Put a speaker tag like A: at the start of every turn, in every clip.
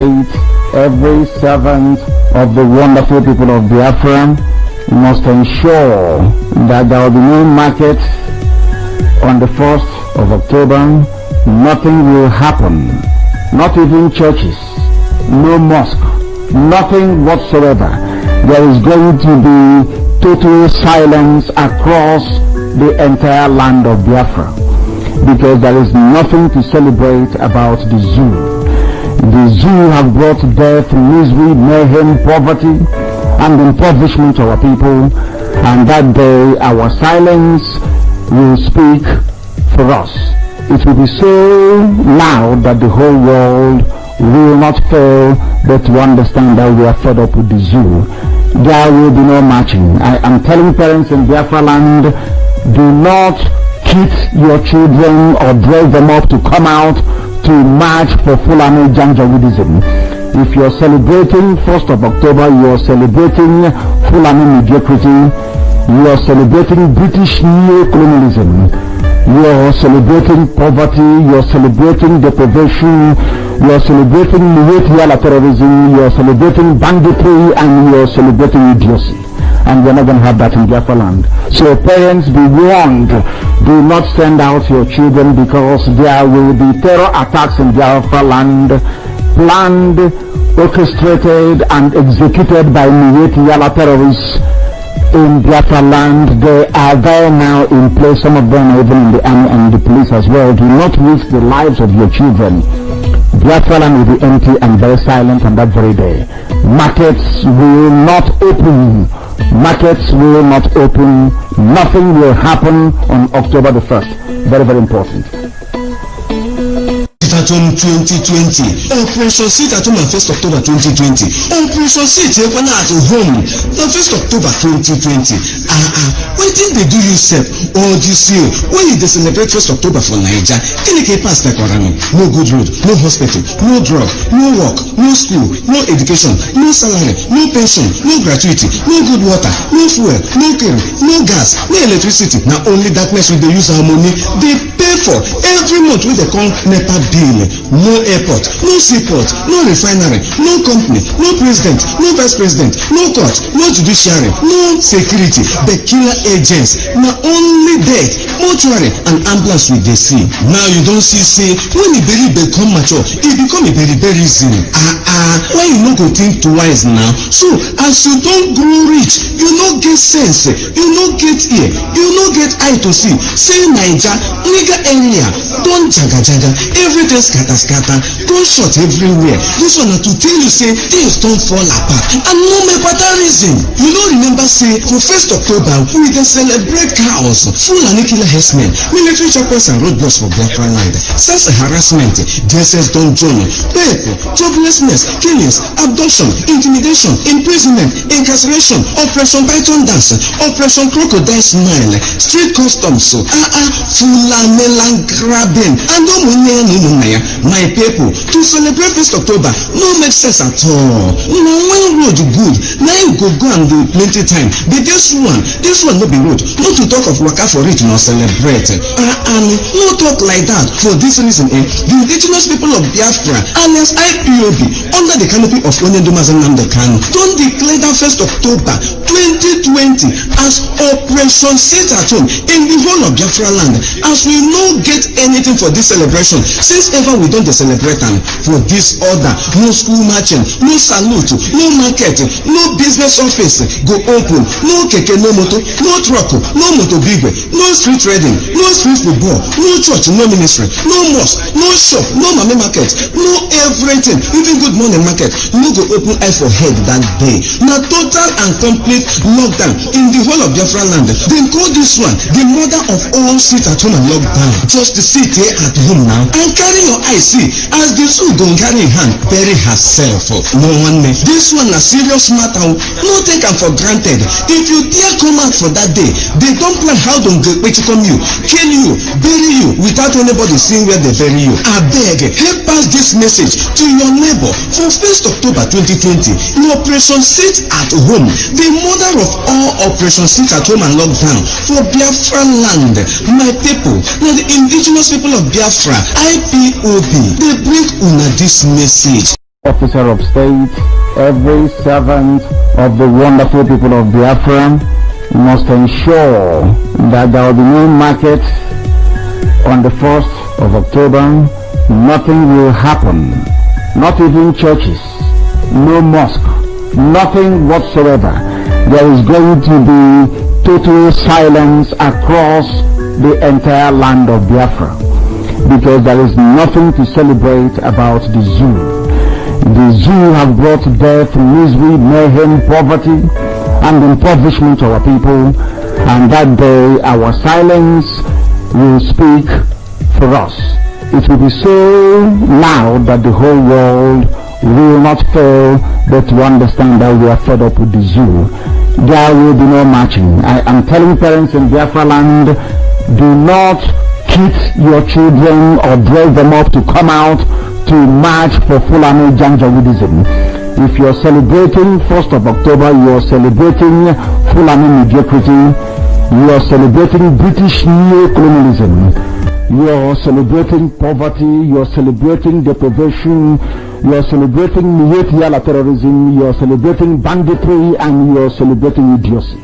A: every servant of the wonderful people of Biafra must ensure that there will be no market on the 1st of October. Nothing will happen, not even churches, no mosque, nothing whatsoever. There is going to be total silence across the entire land of Biafra, because there is nothing to celebrate about the zoo. The zoo have brought death, misery, mayhem, poverty, and impoverishment to our people, and that day our silence will speak for us. It will be so loud that the whole world will not fail but to understand that we are fed up with the zoo. There will be no marching. I am telling parents in Biafra land, do not cheat your children or dress them up to come out to march for Fulani Janjaweedism. If you're celebrating 1st of October, you're celebrating Fulani mediocrity, you're celebrating British neo-colonialism, you're celebrating poverty, you're celebrating deprivation, you're celebrating Yala terrorism, you're celebrating banditry, and you're celebrating idiocy. And we're not going to have that in Biafra land. So parents, be warned, do not send out your children, because there will be terror attacks in Biafra land, planned, orchestrated, and executed by Yala terrorists in Biafra land. They are there now in place. Some of them are even in the army and the police as well. Do not risk the lives of your children. Biafra land will be empty and very silent on that very day. Markets will not open. Markets will not open. Nothing will happen on October the 1st. Very, very important.
B: Atom 2020, Operation Sit at Home on 1st October 2020. Operation Sit at Home on 1st October 2020. Why didn't they do you Sep all this year? When they celebrate 1st October for Nigeria, can you pass the Quran? No good road, no hospital, no drug, no work, no school, no education, no salary, no pension, no gratuity, no good water, no fuel, no care, no gas, no electricity. Now only darkness will they use our money. They pay for every month with the NEPA bill. No airport, no seaport, no refinery, no company, no president, no vice president, no court, no judiciary, no security. The killer agents, not only death, mortuary and ambulance with the see. Now you don't see when the baby become mature, it become a very easy. Why you not go think twice now? So as you don't grow rich, you not get sense, you not get ear, you not get eye to see. Say Niger, nigga area, don't jaga everything scatter, don't shot everywhere. This one to tell you say things don't fall apart, and no matter reason. You don't remember say for 1st October we can celebrate chaos, full and killer herdsmen, military choppers and roadblocks for Biafra land, sex harassment, DSS don't join, rape, joblessness, killings, abduction, intimidation, imprisonment, incarceration, Operation Python dance, Operation Crocodile smile, street customs, Fulani land grabbing, and my people, to celebrate 1st October no make sense at all. Now when road good, now you go and do plenty time. But this one no be road. Not to talk of waka for it, not celebrate. And no talk like that. For this reason, the indigenous people of Biafra, alias IPOB, under the canopy of Mazi Nnamdi Kanu, don't declare that 1st October 2020 as Operation Sit at Home in the whole of Biafra land, as we no get anything for this celebration. Since ever we don't celebrate and for this order, no school marching, no salute, no market, no business office go open, no keke, no motor, no truck, no motor bigwe, no street trading, no street football, no church, no ministry, no mosque, no shop, no mama market, no everything, even good morning market, no go open eye for head that day. Now total and complete lockdown in the whole of Biafra land. They call this one the mother of all sit at home and lockdown. Just to sit here at home now and carry your eye see as the zoo don't carry hand bury herself. No one may. This one a serious matter. No take am for granted. If you dare come out for that day, they don't plan how to come you, kill you, bury you without anybody seeing where they bury you. I beg, help pass this message to your neighbor. For 1st October 2020, in Operation Sit at Home, the mother of all Operation Sit at Home and lockdown for Biafra land. My people, now the indigenous people of Biafra, IPOB, they bring una this message.
A: officer of state, every servant of the wonderful people of Biafra must ensure that there will be no market on the 1st of October. Nothing will happen, not even churches, no mosque, nothing whatsoever. There is going to be total silence across the entire land of Biafra, because there is nothing to celebrate about the zoo. The zoo have brought death, misery, mayhem, poverty, and impoverishment to our people, and that day our silence will speak for us. It will be so loud that the whole world will not fail but to understand that we are fed up with the zoo. There will be no marching. I am telling parents in Biafra land, do not kid your children or drag them up to come out to march for Fulani Janjaweedism. If you're celebrating 1st of October, you're celebrating Fulani mediocrity, you're celebrating British neo-colonialism, you're celebrating poverty, you're celebrating deprivation, you're celebrating Miyetti terrorism, you're celebrating banditry, and you're celebrating idiocy.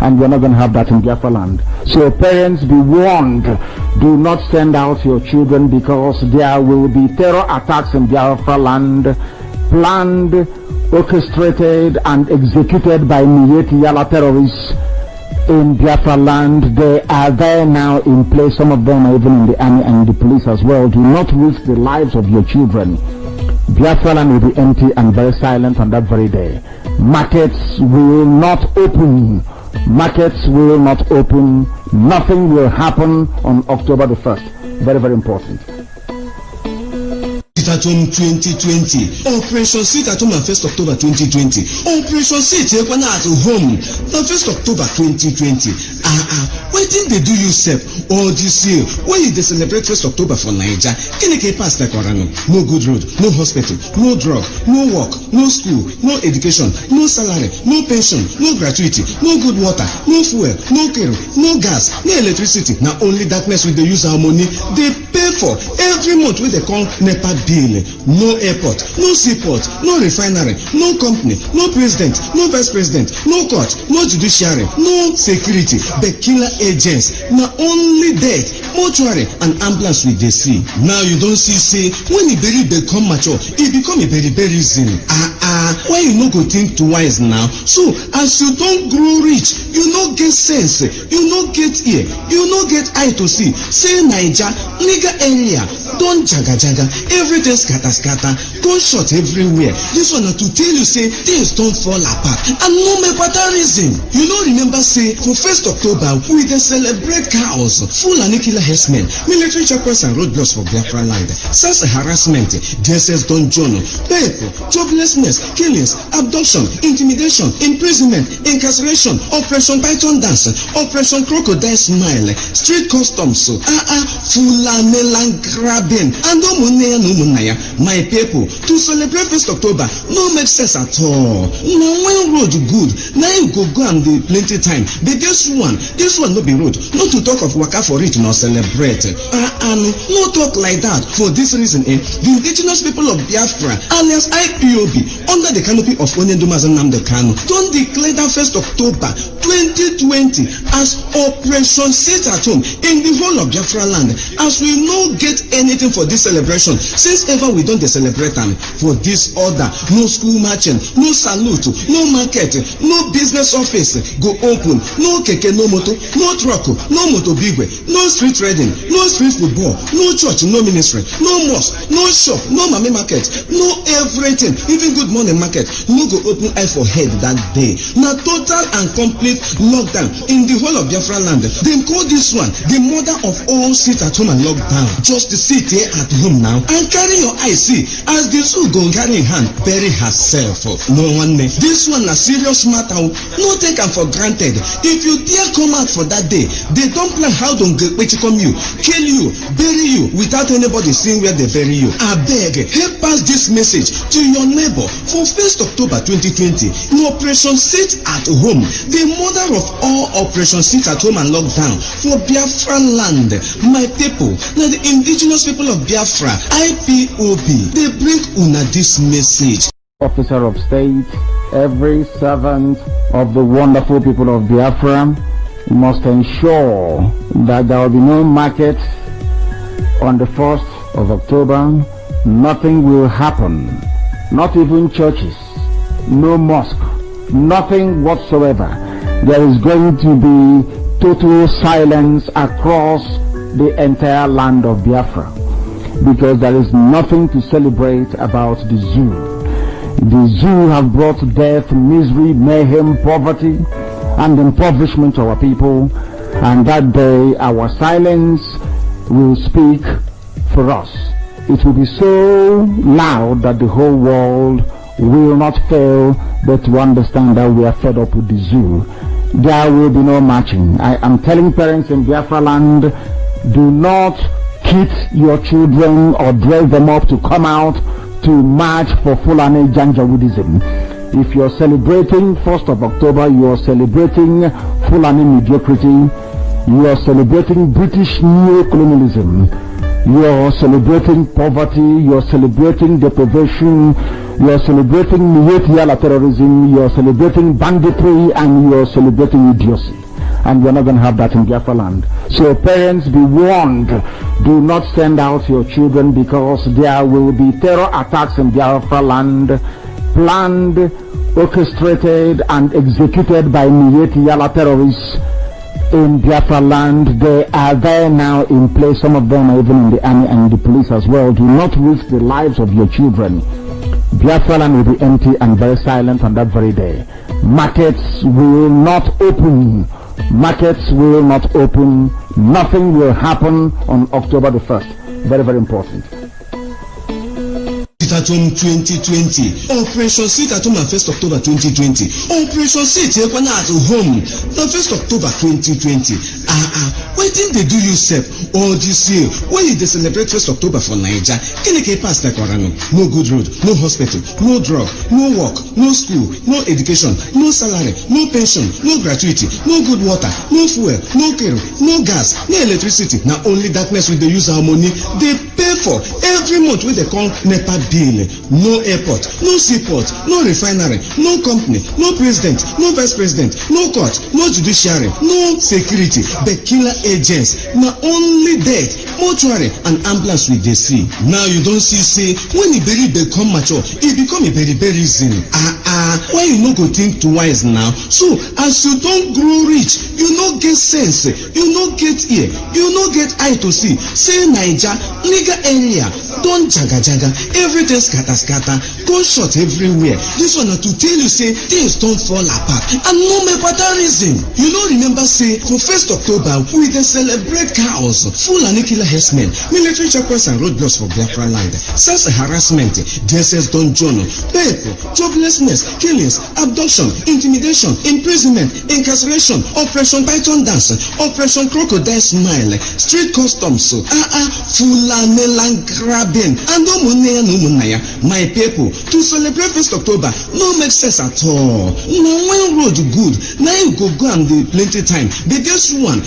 A: And we're not going to have that in Biafra land. So parents, be warned, do not send out your children, because there will be terror attacks in Biafra land, planned, orchestrated, and executed by Miyetti terrorists in Biafra land. They are there now in place. Some of them are even in the army and the police as well. Do not risk the lives of your children. Biafra land will be empty and very silent on that very day. Markets will not open. Markets will not open. Nothing will happen on October the 1st. Very, very important.
B: At home 2020, Operation Sit at Home on 1st October 2020. Operation Sit at home on 1st October 2020. Why didn't they do you sep all this year? Why did they celebrate 1st October for Nigeria? Can you pass like Orano? No good road, no hospital, no drug, no work, no school, no education, no salary, no pension, no gratuity, no good water, no fuel, no care, no gas, no electricity. Now only darkness will they use our money. They pay for every month when they call NEPA bill. No airport, no seaport, no refinery, no company, no president, no vice president, no court, no judiciary, no security. The killer agents. Now only death, mortuary, and ambulance will they see. Now you don't see say when a berry become mature, it become a very reason. Why you no go think twice now? So as you don't grow rich, you no get sense, you no get ear, you no get eye to see. Say Naija, nigga area, don't jaga everything scatter, gunshot everywhere. This one to tell you say things don't fall apart, and no matter reason. You don't remember say for 1st October we dey celebrate cows, Fulani killer herdsmen, military checkpoints and roadblocks for Biafra land, sex harassment, DSS don't journal, rape, joblessness, killings, abduction, intimidation, imprisonment, incarceration, Operation Python dance, Operation Crocodile Smile, street customs, Fulani land grabbing, and my people, to celebrate 1st October no make sense at all. Now when road good, now you go and the plenty time. But this one no be road. Not to talk of waka for it nor celebrate. And no talk like that. For this reason, the indigenous people of Biafra, alias IPOB, under the canopy of Mazi Nnamdi Kanu, don't declare that 1st October 2020 as Operation Sit at Home in the whole of Biafra land, as we no get anything for this celebration. Since ever we don't celebrate them for this order, no school marching, no salute, no market, no business office go open, no keke, no motor, no truck, no motor bigwe, no street trading, no street football, no church, no ministry, no mosque, no shop, no mami market, no everything, even good morning market, no go open eye for head that day. Now total and complete lockdown in the whole of Biafra land. They call this one the mother of all sit at home and lockdown. Just to sit here at home now and carry your eye see as the zoo go carry in hand bury herself. No one may. This one a serious matter. No take am for granted. If you dare come out for that day, they don't plan how to come you, kill you, bury you without anybody seeing where they bury you. I beg, help pass this message to your neighbor for 1st October 2020. In Operation Sit at Home, the mother of all Operation Sit at Home and lockdown for Biafra land. My people, now the indigenous people of Biafra, IPOB, they bring una this message.
A: Officer of state, every servant of the wonderful people of Biafra must ensure that there will be no market on the 1st of October. Nothing will happen, not even churches, no mosque, nothing whatsoever. There is going to be total silence across the entire land of Biafra, because there is nothing to celebrate about the zoo. The zoo have brought death, misery, mayhem, poverty, and impoverishment to our people, and that day our silence will speak for us. It will be so loud that the whole world will not fail but to understand that we are fed up with the zoo. There will be no marching. I am telling parents in Biafra land, do not kid your children or dress them up to come out to march for Fulani Janjaweedism. If you're celebrating 1st of October, you're celebrating Fulani mediocrity, you are celebrating British neo-colonialism, you are celebrating poverty, you are celebrating deprivation, you are celebrating Niyetiala terrorism, you are celebrating banditry, and you are celebrating idiocy. And we're not going to have that in Biafra land. So parents, be warned, do not send out your children, because there will be terror attacks in Biafra land, planned, orchestrated, and executed by Niyetiala terrorists in Biafra land. They are there now in place. Some of them are even in the army and the police as well. Do not risk the lives of your children. Biafra land will be empty and very silent on that very day. Markets will not open. Markets will not open. Nothing will happen on October the 1st. Very, very important.
B: At home 2020, Operation Sit at Home and 1st October 2020. Operation Sit at home, the 1st October 2020. Why didn't they do you Sep all this year? Why did they celebrate 1st October for Niger? Can they pass the Korano? No good road, no hospital, no drug, no work, no school, no education, no salary, no pension, no gratuity, no good water, no fuel, no care, no gas, no electricity. Now only darkness will they use our money. They pay for every month when they call NEPA bill. No airport, no seaport, no refinery, no company, no president, no vice president, no court, no judiciary, no security. The killer agents, not only death, mortuary and ambulance with they see. Now you don't see say when the berry become mature, it become a very reason. Why you no go think twice now? So as you don't grow rich, you no get sense, you no get ear, you no get eye to see. Say Niger, nigga area, don't jaga everything scatter, gunshot everywhere. This one to tell you say things don't fall apart, and no matter reason. You don't remember say for 1st October we dey celebrate cows, Fulani killer herdsmen, military checkpoints and roadblocks for Biafra land, sex harassment, DSS don't journal, people, joblessness, killings, abduction, intimidation, imprisonment, incarceration, Operation Python dance, Operation Crocodile smile, street customs, Fulani land grabbing, and my people, to celebrate 1st October no make sense at all. Now when road good, now you go and the plenty time. But this one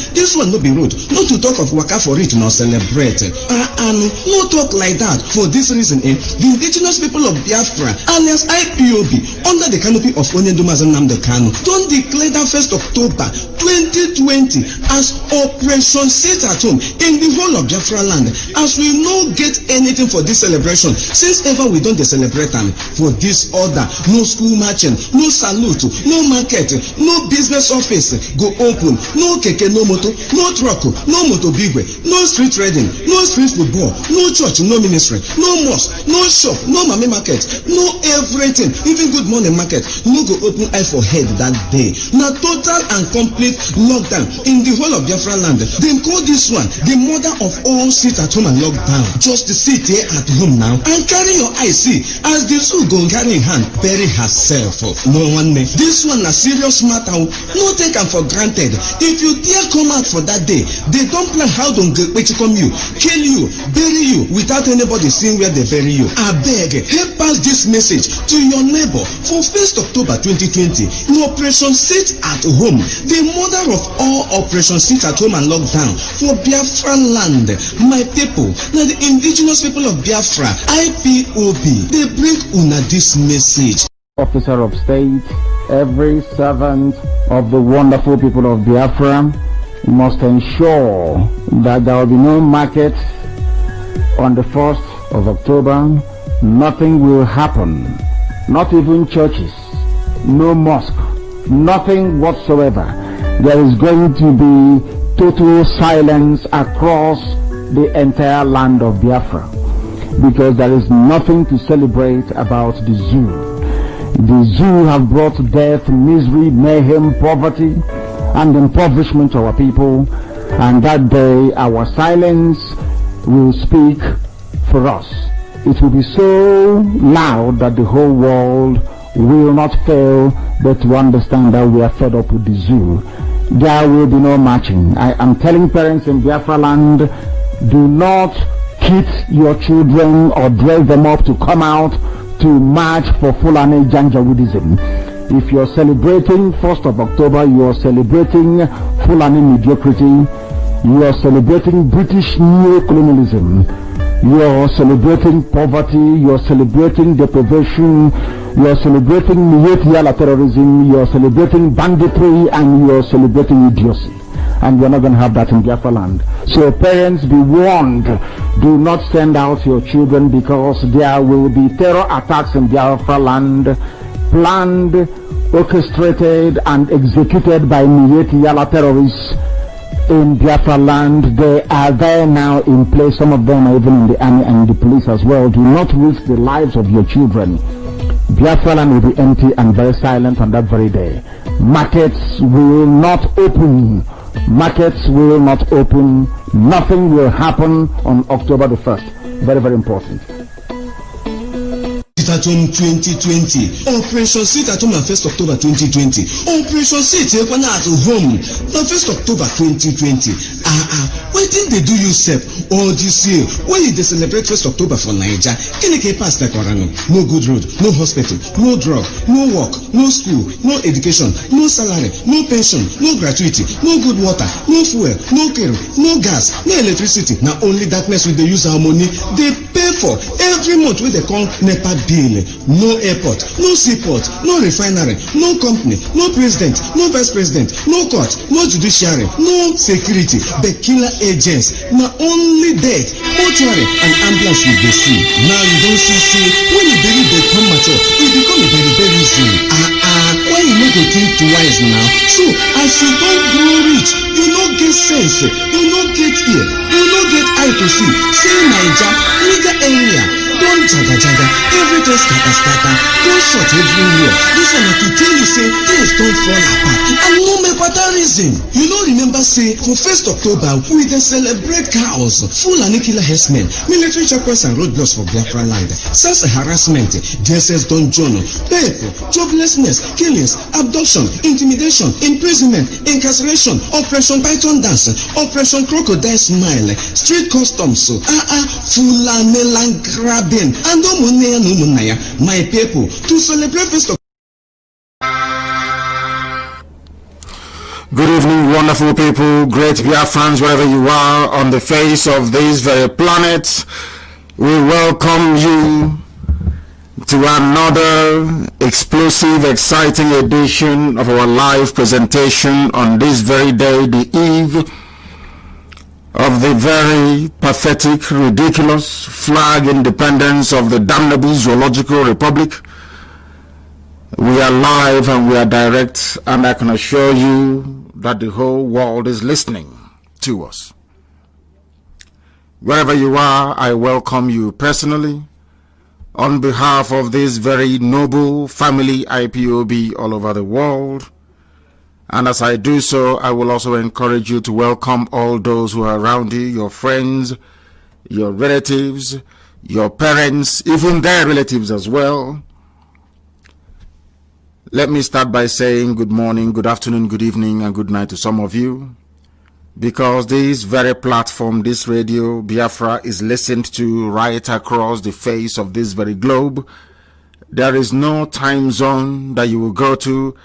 B: no be road. Not to talk of waka for it, not celebrate. And no talk like that. For this reason, the indigenous people of Biafra, alias IPOB, under the canopy of Mazi Nnamdi Kanu, don't declare that 1st October 2020 as Operation Sit at Home in the whole of Biafra land, as we no get anything for this celebration. Since ever we don't celebrate them for this order, no school marching, no salute, no market, no business office go open, no keke, no moto, no truck, no moto bigwe, no street trading, no street football, no church, no ministry, no mosque, no shop, no mami market, no everything, even good morning market, no go open eye for head that day. Now total and complete lockdown in the whole of Biafra land. They call this one the mother of all sit at home and lockdown. Just the sit sit here at home now and carry your eye see as the zoo go carry im hand bury herself. No one may. This one na serious matter. No take am for granted. If you dare come out for that day, they don plan how dem go come you, kill you, bury you without anybody seeing where they bury you. Abeg, help pass this message to your neighbor. For 1st October 2020, in Operation Sit at Home, the mother of all Operation Sit at Home and Lockdown for Biafra land, my people, na the indigenous people of Biafra, IPOB, they bring una this message.
A: Officer of state, every servant of the wonderful people of Biafra must ensure that there will be no market on the 1st of October. Nothing will happen, not even churches, no mosque, nothing whatsoever. There is going to be total silence across the entire land of Biafra, because there is nothing to celebrate about the zoo. The zoo have brought death, misery, mayhem, poverty, and impoverishment to our people, and that day our silence will speak for us. It will be so loud that the whole world will not fail but to understand that we are fed up with the zoo. There will be no marching. I am telling parents in Biafra land, do not kid your children or dress them up to come out to march for Fulani Janjaweedism. If you're celebrating 1st of October, you're celebrating Fulani mediocrity, you're celebrating British neo-colonialism, you're celebrating poverty, you're celebrating deprivation, you're celebrating Miyetti terrorism, you're celebrating banditry, and you're celebrating idiocy. And we're not going to have that in Biafra land. So parents, be warned, do not send out your children, because there will be terror attacks in Biafra land, planned, orchestrated, and executed by Miyetti terrorists in Biafra land. They are there now in place. Some of them are even in the army and the police as well. Do not risk the lives of your children. Biafra land will be empty and very silent on that very day. Markets will not open. Markets will not open. Nothing will happen on October the 1st. Very, very important.
B: Sit at Home 2020. Operation Sit at Home on 1st October 2020. Operation Sit at Home on 1st October 2020. Why didn't they do you sep all this year? When they celebrate 1st October for Nigeria, can they pass like Orano? No good road, no hospital, no drug, no work, no school, no education, no salary, no pension, no gratuity, no good water, no fuel, no care, no gas, no electricity. Now only darkness will they use our money. They pay for every month when they call NEPA bill. No airport, no seaport, no refinery, no company, no president, no vice president, no court, no judiciary, no security. The killer agents. Now only death, mortuary, and ambulance will be see. Now you don't see when you believe they come mature, it become a very, very easy. Why you not go think twice now? So as you don't grow rich, you not get sense, you not get ear, you not get eye to see. Say Naija, nigga area. Don't jaga, everything scatter, don't shut everywhere. This one to tell you say things don't fall apart. And no make better reason. You don't remember say for 1st October we dey celebrate cows, Fulani killer herdsmen, military checkpoints and roadblocks for Biafra land, sex harassment, DSS don join, rape, joblessness, killings, abduction, intimidation, imprisonment, incarceration, Operation Python dance, Operation Crocodile Smile, street customs, Fulani land grabbing, and my people to celebrate 1st October.
C: Good evening, wonderful people, great Biafrans, wherever you are on the face of this very planet. We welcome you to another explosive, exciting edition of our live presentation on this very day, the eve of the very pathetic, ridiculous flag independence of the damnable Zoological Republic. We are live and we are direct, and I can assure you that the whole world is listening to us. Wherever you are, I welcome you personally on behalf of this very noble family IPOB all over the world. And as I do so, I will also encourage you to welcome all those who are around you, your friends, your relatives, your parents, even their relatives as well. Let me start by saying good morning, good afternoon, good evening, and good night to some of you, because this very platform, this radio, Biafra, is listened to right across the face of this very globe. There is no time zone that you will go to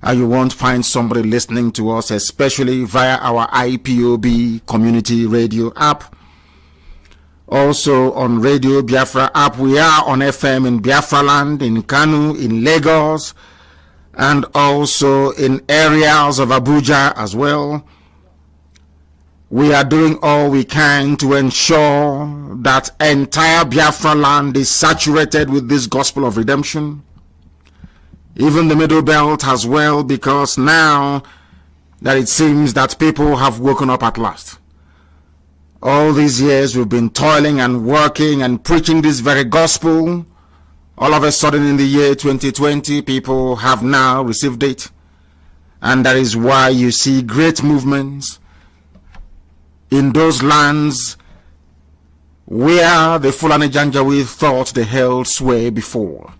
C: and you won't find somebody listening to us, especially via our IPOB community radio app. Also on Radio Biafra app, we are on FM in Biafra land, in Kanu, in Lagos, and also in areas of Abuja as well. We are doing all we can to ensure that entire Biafra land is saturated with this gospel of redemption. Even the Middle Belt as well, because now that it seems that people have woken up at last. All these years we've been toiling and working and preaching this very gospel. All of a sudden in the year 2020, people have now received it. And that is why you see great movements in those lands where the Fulani Janjaweed thought they held sway before.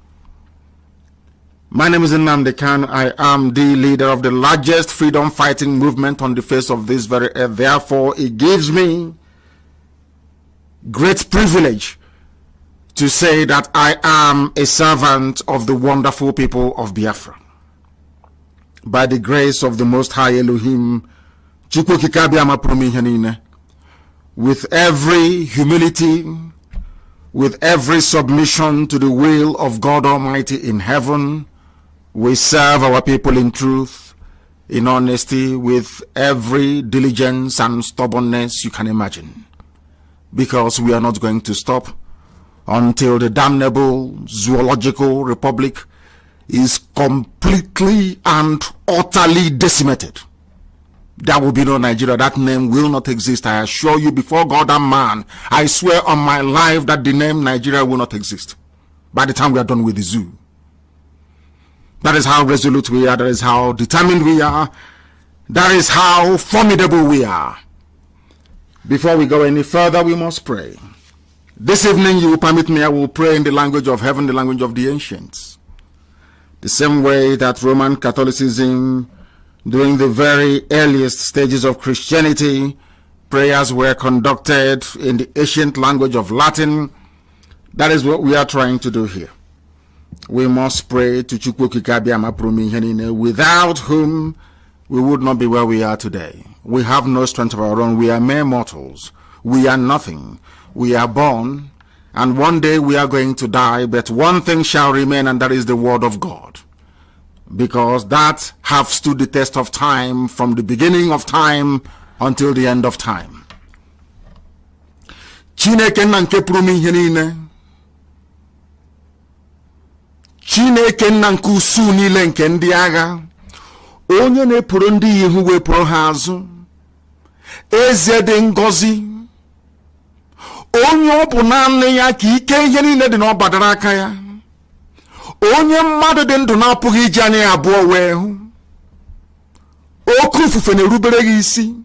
C: My name is Nnamdi Kanu. I am the leader of the largest freedom fighting movement on the face of this very earth. Therefore, it gives me great privilege to say that I am a servant of the wonderful people of Biafra. By the grace of the Most High Elohim, with every humility, with every submission to the will of God Almighty in heaven, we serve our people in truth, in honesty, with every diligence and stubbornness you can imagine. Because we are not going to stop until the damnable zoological republic is completely and utterly decimated. There will be no Nigeria. That name will not exist. I assure you before God and man, I swear on my life that the name Nigeria will not exist by the time we are done with the zoo. That is how resolute we are. That is how determined we are. That is how formidable we are. Before we go any further, we must pray. This evening, you will permit me, I will pray in the language of heaven, the language of the ancients. The same way that Roman Catholicism, during the very earliest stages of Christianity, prayers were conducted in the ancient language of Latin. That is what we are trying to do here. We must pray to Chukwu, without whom we would not be where we are today. We have no strength of our own. We are mere mortals. We are nothing. We are born, and one day we are going to die, but one thing shall remain, and that is the word of God. Because that have stood the test of time from the beginning of time until the end of time. Chineke nna nke pụrụ m ihe niile. Chineke nna nke usu niile nke ndị agha. Onye na-epụrụ ndị ihu wepụrụ ha azụ. Eze dị ngọzi. Onye ọ bụ naanị ya ka ike ihe niile dị n'ọbadara aka ya. Onye mmadụ dị ndụ na-apụghị iji anya ya abụọ wee hụ. Oke ifufe na-erubere gị isi.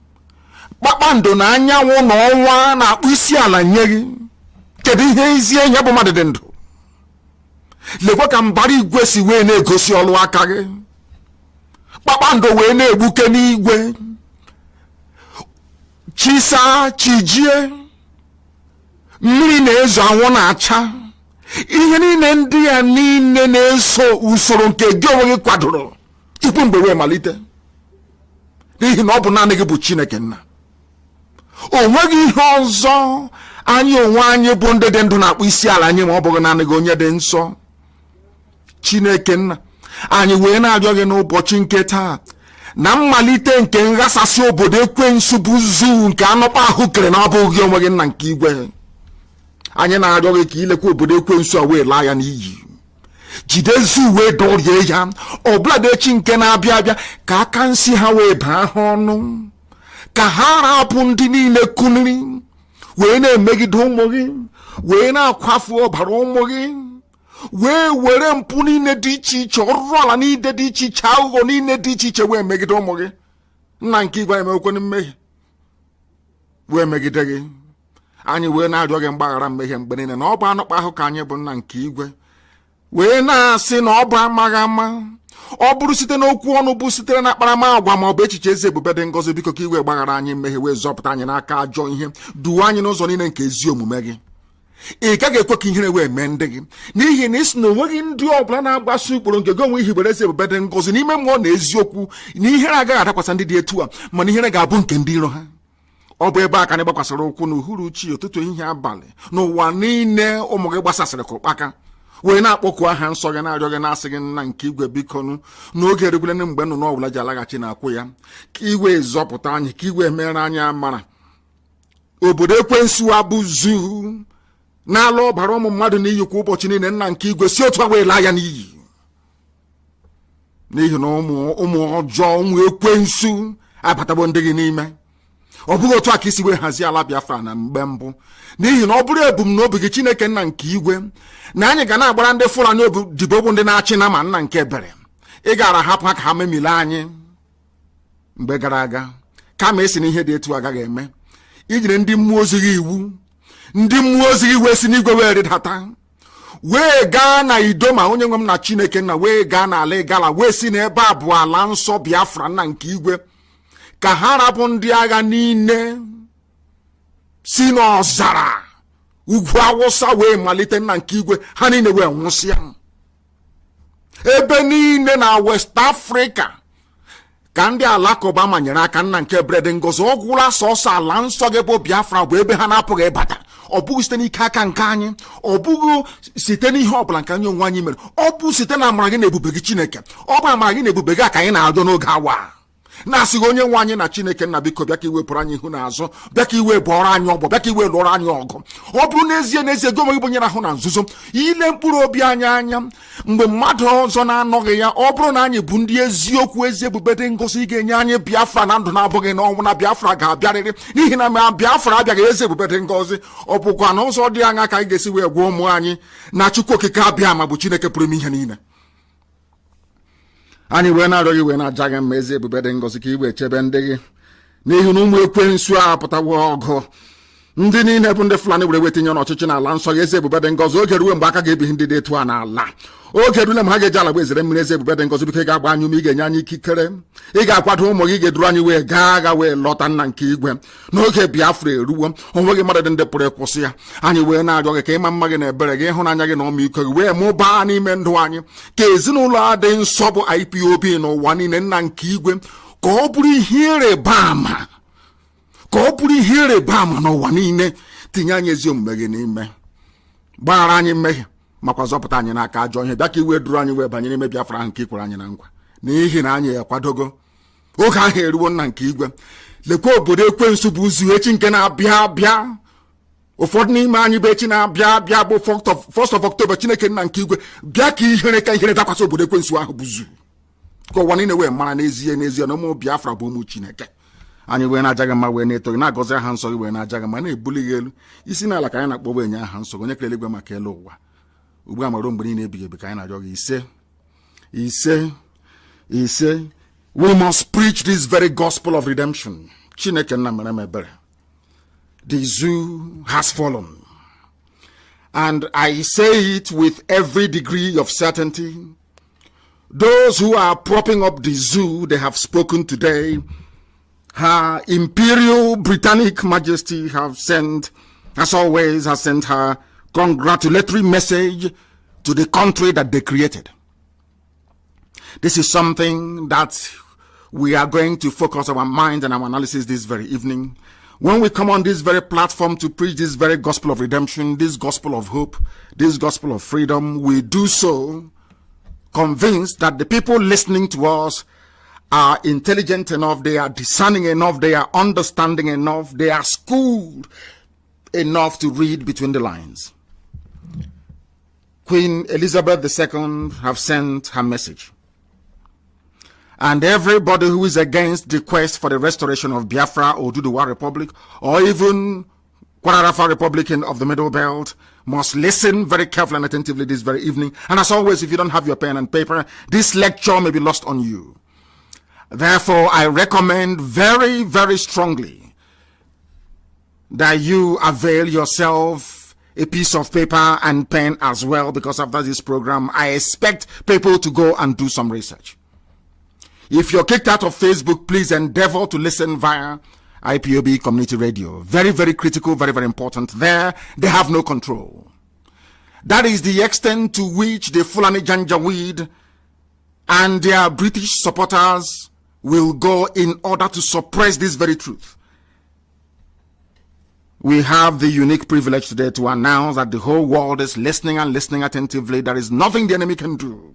C: Kpakpando na anyanwụ na ọnwa na-akpụ isi ala nye gị. Kedu ihe izi enye bụ mmadụ dị ndụ? Lekwa ka mbara igwe si wee na-egosi ọlụ aka gị. Kpakpando wee na-egbuke n'igwe. Chisa chijie. Mmiri na-ezo, anwụ na-acha. Ihe niile ndị ya niile na-eso usoro nke gị onwe gị kwadoro tupu mgbe wee malite. N'ihi na ọ bụ naanị gị bụ Chineke nna. O nweghị ihe ọzọ anyị onwe anyị bụ ndị dị ndụ na-akpụ isi ala anyị ma ọ bụghị naanị gị onye dị nsọ. Chineke nna, anyị wee na-arịọ gị n'ụbọchị nke taa na mmalite nke nghasasị obodo ekwensu bụ zuu nke anụkpa ahụ kere na ọ bụghị onwe gị nna nke igwe. Anyị na-arịọ gị ka ilekwa obodo ekwensu a wee laa ya n'iyi. Jidezi wee dọrie ya, ọbụladị echi nke na-abịa abịa ka aka nsi ha wee baa ha ọnụ. Ka ha rapụ ndị niile kuniri wee na-emegide ụmụ gị, wee na-akwafu ọbara ụmụ gị, wee were mpụ niile dị iche iche, ọrụ ala niile dị iche iche, aghụghọ niile dị iche iche wee megide ụmụ gị. Nna nke igwe emekwana mmehie wee megide gị. anyị wee na-arịọ gị mgbaghara mmehie mgbe niile na ọ bụ anụkpa ahụ ka anyị bụ nna nke igwe wee na-asị na ọ bụ amaghị ama ọ bụrụ site n'okwu ọnụ bụ sitere na akparamagwa ma ọ bụ echiche ezi ebube dị ngọzi biko ka iwe gbaghara anyị mmehie wee zọpụta anyị n'aka ajọ ihe duwe anyị n'ụzọ niile nke ezi omume gị. Ị gaghị ekwe ka ihere wee mee ndị gị n'ihi na isi na onweghị ndị ọbụla na-agbaso ụkpụrụ nke gị onwe ihibere ezi ebube dị ngọzi n'ime mmụọ na eziokwu na ihere agaghị adakwasa ndị dị etu a mana ihere ga-abụ nke ndị iro ha. Ọ bụ ebe a ka anyị gbakwasịrị ụkwụ n'uhuruchi ụtụtụ ehihie abalị n'ụwa niile ụmụ gị gbasasịrị ka ụkpaka wee na-akpọku aha nsọ gị na-arịọ gị na-asị gị nna nke igwe bikonu n'oge erukwele mgbe nnụnụ ọbụla ji alaghachi na-akwụ ya ka iwe zọpụta anyị ka iwe mere anyị amara. Obodo ekwensu abụzu na-ala ọbara ụmụ mmadụ n'iyi kwa ụbọchị niile nna nke igwe si otu a wee laa ya n'iyi n'ihi na ụmụ ọjọọ ụmụ ekwensu abatagbo ndị gị n'ime. Ọ bụghị otu a ka isi wee hazie ala Biafra na mgbe mbụ n'ihi na ọ bụrụ ebumnobi gị Chineke nna nke igwe na anyị ga na-agbara ndị Fulani odibo bụ ndị na-achị na ma nna nke ebere ị gara hapụ ha ka ha memile anyị mgbe gara aga kama esi na ihe dị etu agaghị eme ijiri ndị mmụọ ozi gị iwu ndị mmụọ ozi gị wee si n'igwe wee rịdata wee gaa na Idoma onye nwe m na Chineke nna wee gaa n'ala Igala wee si n'ebe a bụ ala nsọ Biafra nna nke igwe ka ha rapụ ndị agha niile si n'ọzara ugwu Awụsa wee malite nna nke igwe ha niile wee nwụsịa ebe niile na West Africa ka ndị Alakụba manyere aka nna nke bred ngozi ọ gwụla sọsọ ala nsọ gị bụ Biafra bụ ebe ha na-apụghị ịbata. Ọ bụghị site n'ike aka nke anyị ọ bụghị site n'ihe ọbụla nke anyị onwe anyị mere ọ bụ site na amara gị na ebube gị Chineke ọ bụ amara gị na ebube gị ka anyị na-arịọ n'oge awa na-asịghị onye nwe anyị na Chineke nna biko bịa ka iwepụrụ anyị ihu n'azụ bịa ka iwe bụọrọ anyị ọgbọ bịa ka iwe lụọrọ anyị ọgụ. Ọ bụrụ n'ezie gị onwe gị bụ nyere ahụ na nzuzo ile mkpụrụ obi anyị anya mgbe mmadụ ọzọ na-anọghị ya ọ bụrụ na anyị bụ ndị eziokwu ezi ebube dị ngọzi ị ga-enye anyị Biafra na ndụ na-abụghị n'ọnwụ na Biafra ga-abịarịrị n'ihi na ma Biafra abịaghị ezi ebube dị ngọzi ọ bụkwa na ụzọ dị anya ka anyị ga-esi wee gwa ụmụ anyị na Chukwu okike abịa ma bụ Chineke pụrụ ime ihe niile. Anyị wee na-arịọ gị wee na-aja gị mma ezi ebube dị ngọzi ka iwe chebe ndị gị n'ihi na ụmụ ekwensu a pụtawo ọgụ ndị niile bụ ndị Fulani were wetinye n'ọchịchị n'ala nsọ ya ezi ebube dị ngọzi oge ruo mgbe aka ga-ebighị ndị dị etu a n'ala oge rule ma ha ga-eji ala gba ezere mmiri ezi ebube dị ngọzi biko ị ga-agba anyị ume ị ga-enye anyị ikikere ị ga-akwado ụmụ gị ga-eduru anyị wee gaa agha wee lọta nna nke igwe n'oge Biafra eruwo onweghị mmadụ dị ndị pụrụ ịkwụsị ya. Anyị wee na-arịọ gị ka ịma mma gị na ebere gị ịhụnanya gị na ọmịiko gị wee mụbaa n'ime ndụ anyị ka ezinụlọ a dị nsọ bụ IPOB n'ụwa niile nna nke igwe ka ọ bụrụ ihe ịrịba ama n'ụwa niile tinye anyị ezi omume gị n'ime gbaghara anyị mmehie makwa zọpụta anyị n'aka ajọ ihe bịa ka iwe duru anyị wee banye n'ime Biafra ahụ nke ikwere anyị na nkwa n'ihi na anyị ekwadogo oge ahụ eruwo nna nke igwe. Lekwa obodo ekwensu bụ ụzụ echi nke na-abịa abịa ụfọdụ n'ime anyị bụ echi na-abịa abịa bụ 1st of October Chineke nna nke igwe bịa ka ihere dakwasị obodo ekwensu ahụ bụ zu ka ụwa niile wee mara n'ezie na ụmụ Biafra bụ ụmụ Chineke. Anyị wee na-aja gị mma wee na-eto gị na-agọzi aha nsọ gị wee na-aja gị mma na-ebuli gị elu isi n'ala ka anyị na-akpọba enye aha nsọ gị onye kere eluigwe maka elu ụwa ugbu a mara mgbe niile ebighị ebi ka anyị na-arịọ gị ise we must preach this very gospel of redemption. Chineke nna mere m ebere. The zoo has fallen and I say it with every degree of certainty. Those who are propping up the zoo, they have spoken today. Her Imperial Britannic Majesty have sent, as always, has sent her congratulatory message to the country that they created. This is something that we are going to focus our mind and our analysis this very evening. When we come on this very platform to preach this very gospel of redemption, this gospel of hope, this gospel of freedom, we do so convinced that the people listening to us are intelligent enough, they are discerning enough, they are understanding enough, they are schooled enough to read between the lines. Queen Elizabeth II have sent her message. And everybody who is against the quest for the restoration of Biafra or Oduduwa Republic, or even Kwararafa Republic of the Middle Belt, must listen very carefully and attentively this very evening. And as always, if you don't have your pen and paper, this lecture may be lost on you. Therefore, I recommend very, very strongly that you avail yourself a piece of paper and pen as well, because after this program, I expect people to go and do some research. If you're kicked out of Facebook, please endeavor to listen via IPOB Community Radio. Very, very critical, very, very important. There, they have no control. That is the extent to which the Fulani Janjaweed and their British supporters will go in order to suppress this very truth. We have the unique privilege today to announce that the whole world is listening and listening attentively. There is nothing the enemy can do.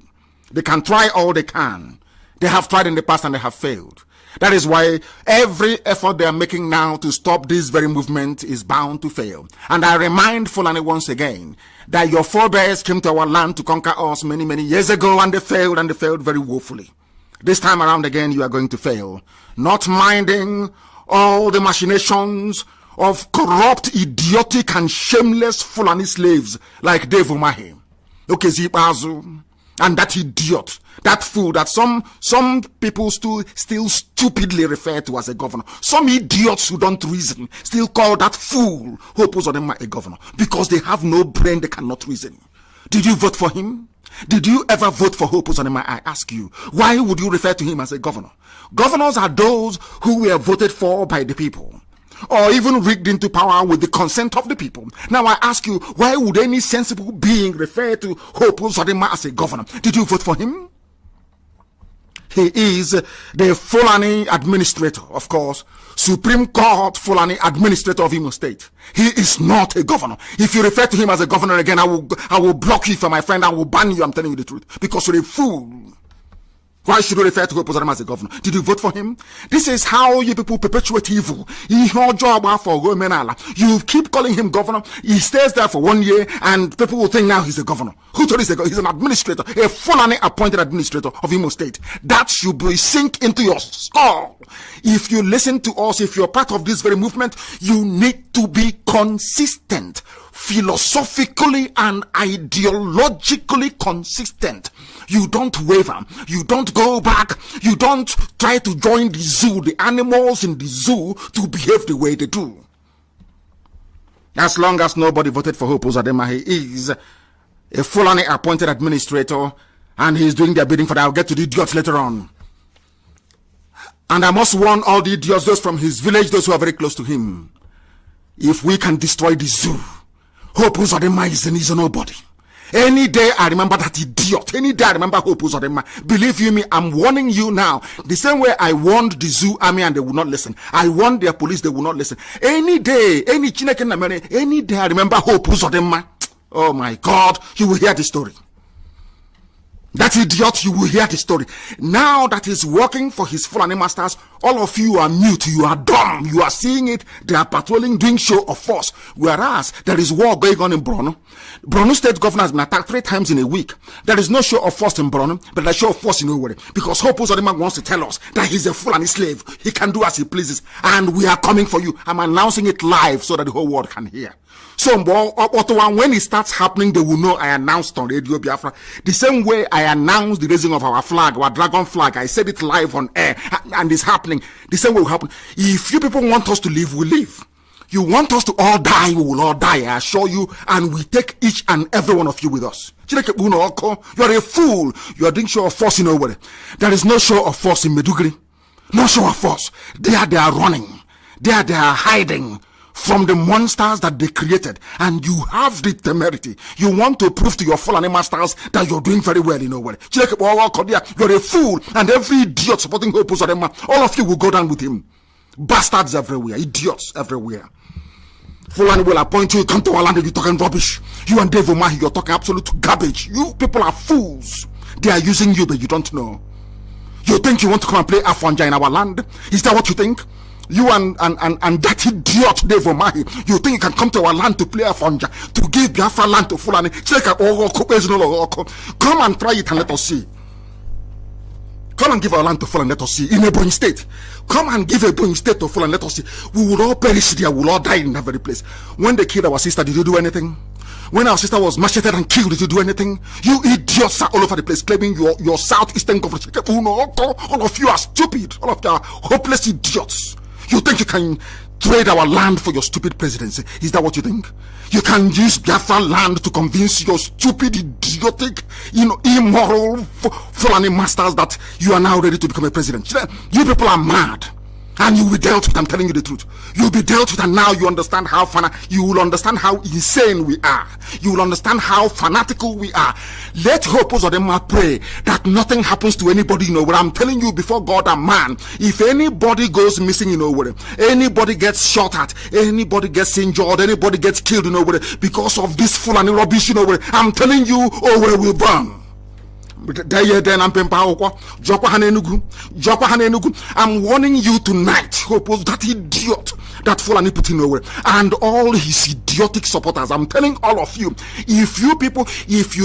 C: They can try all they can. They have tried in the past and they have failed. That is why every effort they are making now to stop this very movement is bound to fail. And I remind Fulani once again that your forebears came to our land to conquer us many, many years ago, and they failed very woefully. This time around again, you are going to fail. Not minding all the machinations of corrupt, idiotic, and shameless Fulani slaves like Dave Umahi, Okezibazu, and that idiot, that fool that some people still stupidly refer to as a governor. Some idiots who don't reason still call that fool who opposes them a governor because they have no brain, they cannot reason. Did you vote for him? Did you ever vote for Hope Uzodinma? I ask you, why would you refer to him as a governor? Governors are those who were voted for by the people, or even rigged into power with the consent of the people. Now I ask you, why would any sensible being refer to Hope Uzodinma as a governor? Did you vote for him? He is the Fulani administrator, of course, Supreme Court Fulani administrator of Imo State. He is not a governor. If you refer to him as a governor again, I will block you for my friend. I will ban you. I'm telling you the truth, because you're a fool. Why should you refer to Hope Uzodinma as a governor? Did you vote for him? This is how you people perpetuate evil. You keep calling him governor. He stays there for 1 year, and people will think now he's a governor. Who told you he's an administrator? A Fulani appointed administrator of Imo State. That should be sink into your skull. If you listen to us, if you're part of this very movement, you need to be consistent. Philosophically and ideologically consistent. You don't waver. You don't go back. You don't try to join the zoo, the animals in the zoo, to behave the way they do. As long as nobody voted for Hope Uzodinma, he is a Fulani appointed administrator, and he's doing their bidding for that. I'll get to the idiots later on. And I must warn all the idiots, those from his village, those who are very close to him. If we can destroy the zoo, Hope Uzodinma is a nobody. Any day I remember that idiot. Any day I remember Hope Uzodinma. Believe you me, I'm warning you now. The same way I warned the zoo army and they will not listen. I warned their police, they will not listen. Any day, any day I remember Hope Uzodinma. Oh my God, you will hear the story. That idiot, you will hear the story. Now that he's working for his Fulani masters, all of you are mute, you are dumb, you are seeing it. They are patrolling, doing show of force. Whereas there is war going on in Borno. Borno state governor has been attacked 3 times in a week. There is no show of force in Borno, but there's show of force in Owerri. Because Hope Uzodinma wants to tell us that he's a Fulani slave. He can do as he pleases. And we are coming for you. I'm announcing it live so that the whole world can hear. So when it starts happening, they will know I announced on Radio Biafra. The same way I announced the raising of our flag, our dragon flag. I said it live on air, and it's happening. The same way will happen. If you people want us to live, we live. You want us to all die, we will all die, I assure you, and we take each and every one of you with us. You are a fool. You are doing show of force in Owerri. There is no show of force in Meduguri. No show of force. There they are running. There they are hiding from the monsters that they created, and you have the temerity. You want to prove to your Fulani masters that you're doing very well in Owerri. You're a fool, and every idiot supporting Hope Uzodinma, all of you will go down with him. Bastards everywhere, idiots everywhere. Fulani will appoint you, come to our land and you're talking rubbish. You and Dave Umahi, you're talking absolute garbage. You people are fools. They are using you, but you don't know. You think you want to come and play Afonja in our land? Is that what you think? You and that idiot Dave Umahi, you think you can come to our land to play Afonja, to give Biafra land to Fulani? Come and try it and let us see. Come and give our land to Fulani, let us see. In Ebonyi State, come and give Ebonyi State to Fulani, let us see. We will all perish there, we will all die in that very place. When they killed our sister, did you do anything? When our sister was macheted and killed, did you do anything? You idiots are all over the place claiming your southeastern government. All of you are stupid. All of you are hopeless idiots. You think you can trade our land for your stupid presidency? Is that what you think? You can use Biafra land to convince your stupid, idiotic, immoral Fulani masters that you are now ready to become a president. You people are mad. And you will be dealt with. I'm telling you the truth. You'll be dealt with, and now you understand you will understand how insane we are. You will understand how fanatical we are. Let Hopos of them pray that nothing happens to anybody in Owerri. I'm telling you before God and man, if anybody goes missing in Owerri, anybody gets shot at, anybody gets injured, anybody gets killed in Owerri because of this Fulani rubbish in Owerri, I'm telling you, Owerri will burn. I'm warning you tonight, Hopos, that idiot, that Fulani put in Owerri, and all his idiotic supporters. I'm telling all of you, if you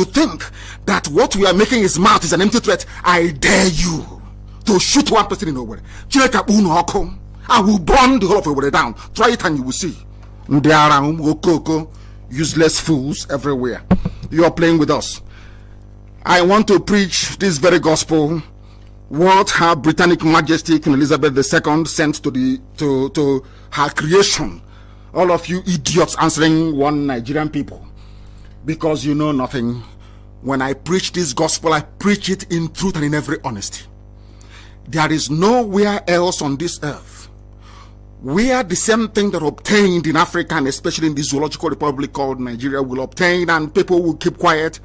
C: think that what we are making his mouth is an empty threat, I dare you to shoot one person in Owerri. I will burn the whole of Owerri down. Try it and you will see. There are useless fools everywhere. You are playing with us. I want to preach this very gospel. What Her Britannic Majesty Queen Elizabeth II sent to her creation. All of you idiots answering one Nigerian people, because you know nothing. When I preach this gospel, I preach it in truth and in every honesty. There is nowhere else on this earth where the same thing that obtained in Africa, and especially in the zoological republic called Nigeria, will obtain, and people will keep quiet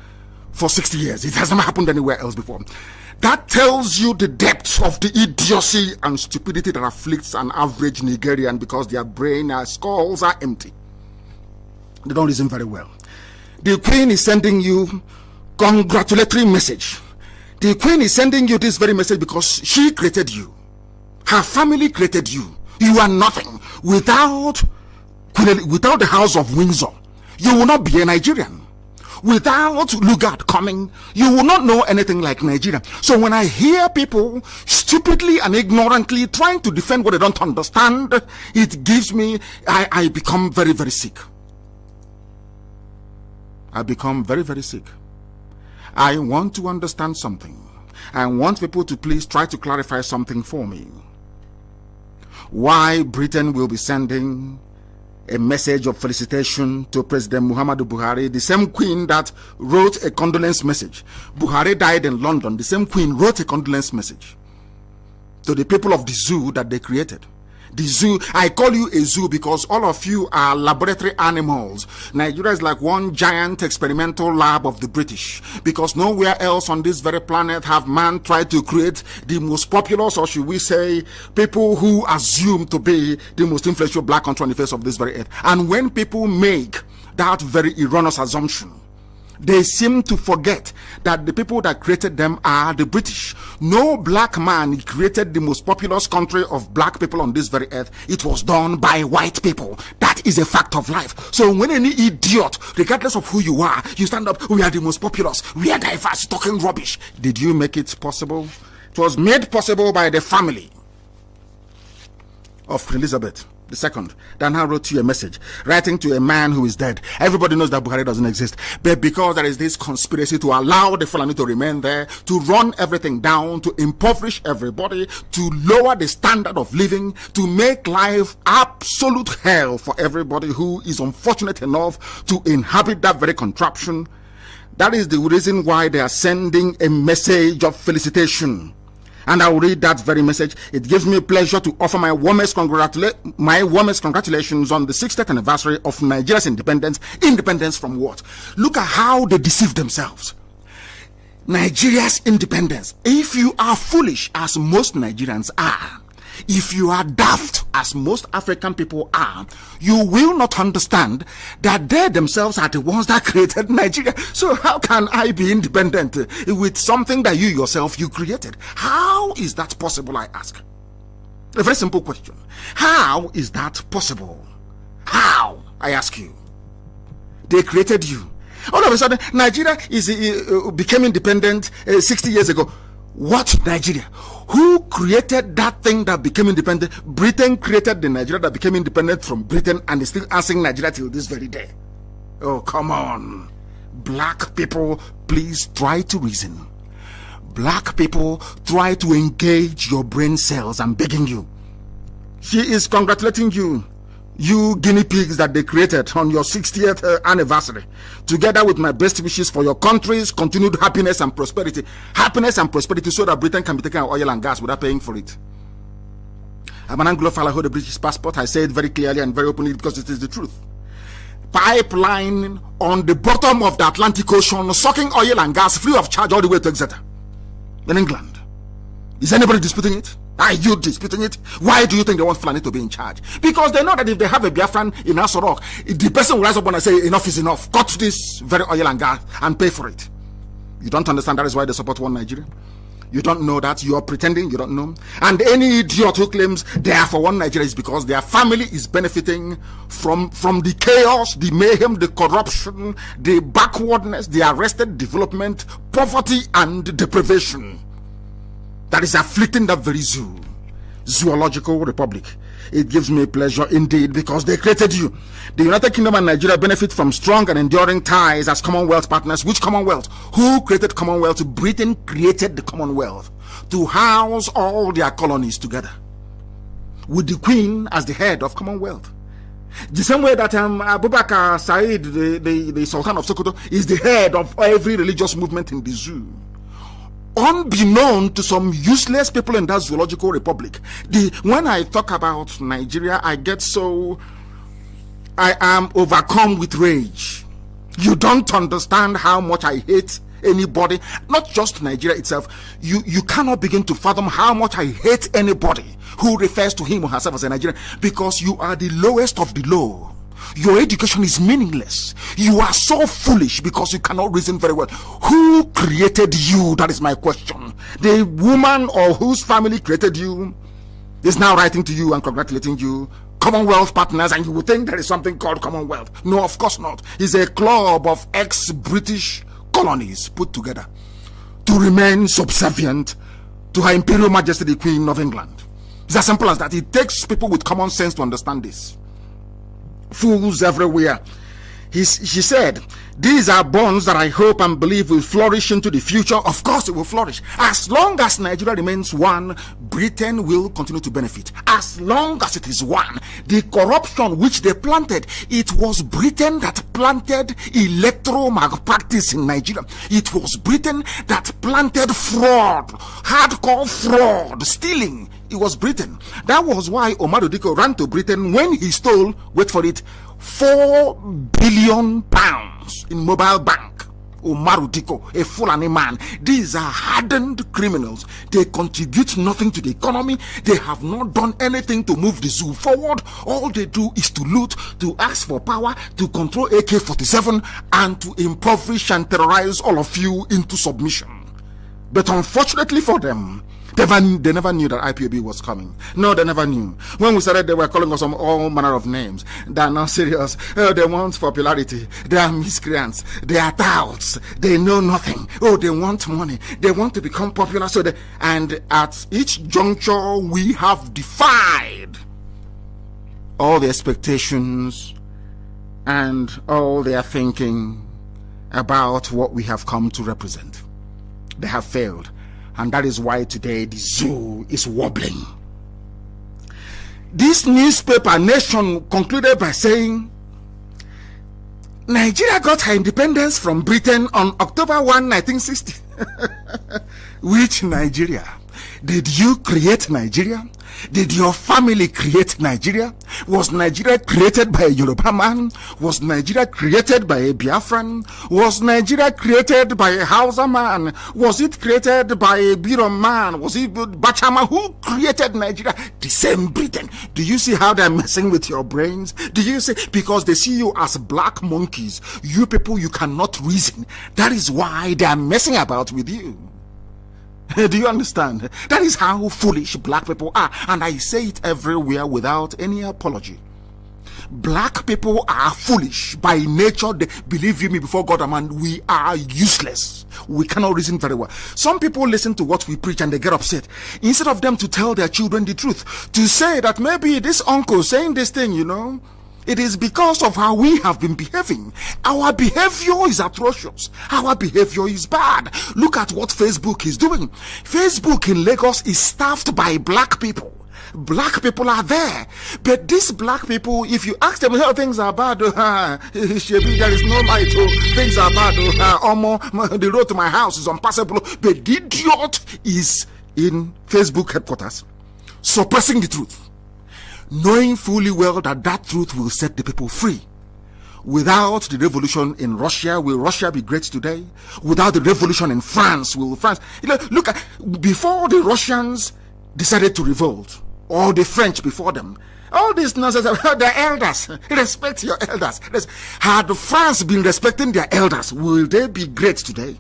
C: for 60 years. It has never happened anywhere else before. That tells you the depth of the idiocy and stupidity that afflicts an average Nigerian, because their brain and skulls are empty. They don't listen very well. The Queen is sending you congratulatory message. The Queen is sending you this very message because she created you. Her family created you. You are nothing. Without the House of Windsor, you will not be a Nigerian. Without Lugard coming, you will not know anything like Nigeria. So when I hear people stupidly and ignorantly trying to defend what they don't understand, it gives me, I become very, very sick. I become very, very sick. I want to understand something. I want people to please try to clarify something for me. Why Britain will be sending a message of felicitation to President Muhammadu Buhari, the same Queen that wrote a condolence message. Buhari died in London. The same Queen wrote a condolence message to the people of the zoo that they created. The zoo, I call you a zoo because all of you are laboratory animals. Nigeria is like one giant experimental lab of the British, because nowhere else on this very planet have man tried to create the most populous, or should we say, people who assume to be the most influential black country on the face of this very earth. And when people make that very erroneous assumption, they seem to forget that the people that created them are the British. No black man created the most populous country of black people on this very earth. It was done by white people. That is a fact of life. So when any idiot, regardless of who you are, you stand up, we are the most populous, we are diverse, talking rubbish. Did you make it possible? It was made possible by the family of Elizabeth II. Dana wrote you a message, writing to a man who is dead. Everybody knows that Buhari doesn't exist, but because there is this conspiracy to allow the Fulani to remain there, to run everything down, to impoverish everybody, to lower the standard of living, to make life absolute hell for everybody who is unfortunate enough to inhabit that very contraption. That is the reason why they are sending a message of felicitation. And I will read that very message. It gives me pleasure to offer my warmest congratulations on the 60th anniversary of Nigeria's independence. Independence from what? Look at how they deceive themselves. Nigeria's independence. If you are foolish, as most Nigerians are, if you are daft, as most African people are, you will not understand that they themselves are the ones that created Nigeria. So how can I be independent with something that you yourself, you created? How is that possible, I ask? A very simple question. How is that possible? How, I ask you? They created you. All of a sudden, Nigeria became independent 60 years ago. What Nigeria? Who created that thing that became independent? Britain created the Nigeria that became independent from Britain and is still answering Nigeria till this very day. Oh, come on. Black people, please try to reason. Black people, try to engage your brain cells. I'm begging you. She is congratulating you you guinea pigs that they created on your 60th anniversary, together with my best wishes for your country's continued happiness and prosperity. Happiness and prosperity, so that Britain can be taking oil and gas without paying for it. I'm an Anglophile, I hold a British passport. I say it very clearly and very openly because it is the truth. Pipeline on the bottom of the Atlantic Ocean, sucking oil and gas free of charge all the way to Exeter in England. Is anybody disputing it? Are you disputing it? Why do you think they want Fulani to be in charge? Because they know that if they have a Biafran in Aso Rock, the person will rise up and say, enough is enough. Cut this very oil and gas and pay for it. You don't understand that is why they support one Nigeria? You don't know that. You are pretending you don't know. And any idiot who claims they are for one Nigeria is because their family is benefiting from the chaos, the mayhem, the corruption, the backwardness, the arrested development, poverty, and deprivation that is afflicting that very zoological republic. It gives me pleasure indeed because they created you. The United Kingdom and Nigeria benefit from strong and enduring ties as Commonwealth partners. Which Commonwealth? Who created Commonwealth? Britain created the Commonwealth to house all their colonies together, with the Queen as the head of Commonwealth. The same way that Abubakar Said, the Sultan of Sokoto, is the head of every religious movement in the zoo. Unbeknown to some useless people in that zoological republic. When I talk about Nigeria, I am overcome with rage. You don't understand how much I hate anybody, not just Nigeria itself. You cannot begin to fathom how much I hate anybody who refers to him or herself as a Nigerian, because you are the lowest of the low. Your education is meaningless. You are so foolish because you cannot reason very well. Who created you? That is my question. The woman or whose family created you is now writing to you and congratulating you. Commonwealth partners, and you would think there is something called Commonwealth. No, of course not. It's a club of ex-British colonies put together to remain subservient to Her Imperial Majesty the Queen of England. It's as simple as that. It takes people with common sense to understand this. Fools everywhere. She said, these are bonds that I hope and believe will flourish into the future. Of course it will flourish. As long as Nigeria remains one, Britain will continue to benefit. As long as it is one. The corruption which they planted, it was Britain that planted electoral malpractice in Nigeria. It was Britain that planted fraud, hardcore fraud, stealing. It was Britain. That was why Omar Diko ran to Britain when he stole, wait for it, £4 billion in mobile bank. Omar Diko, a Fulani man. These are hardened criminals. They contribute nothing to the economy. They have not done anything to move the zoo forward. All they do is to loot, to ask for power, to control AK-47, and to impoverish and terrorize all of you into submission. But unfortunately for them, they never knew that IPOB was coming. No, they never knew. When we started, they were calling us all manner of names. They are not serious. Oh, they want popularity. They are miscreants. They are touts. They know nothing. Oh, they want money. They want to become popular. And at each juncture, we have defied all the expectations and all their thinking about what we have come to represent. They have failed. And that is why today the zoo is wobbling. This newspaper, Nation, concluded by saying, Nigeria got her independence from Britain on October 1, 1960. Which Nigeria? Did you create Nigeria? Did your family create Nigeria? Was Nigeria created by a Yoruba man? Was Nigeria created by a Biafran? Was Nigeria created by a Hausa man? Was it created by a Birom man? Was it Bachama? Who created Nigeria? The same Britain. Do you see how they're messing with your brains? Do you see? Because they see you as black monkeys. You people, you cannot reason. That is why they are messing about with you. Do you understand? That is how foolish black people are. And I say it everywhere without any apology. Black people are foolish by nature. They, believe you me, before God and man, we are useless. We cannot reason very well. Some people listen to what we preach and they get upset. Instead of them to tell their children the truth, to say that maybe this uncle saying this thing, you know, it is because of how we have been behaving. Our behavior is atrocious. Our behavior is bad. Look at what Facebook is doing. Facebook in Lagos is staffed by black people. Black people are there. But these black people, if you ask them how things are bad, there is no light. Things are bad. The road to my house is unpassable. But the idiot is in Facebook headquarters, suppressing the truth, knowing fully well that that truth will set the people free. Without the revolution in Russia, will Russia be great today? Without the revolution in France, will France... Look, before the Russians decided to revolt, or the French before them, all this nonsense about their elders, respect your elders. Had France been respecting their elders, will they be great today?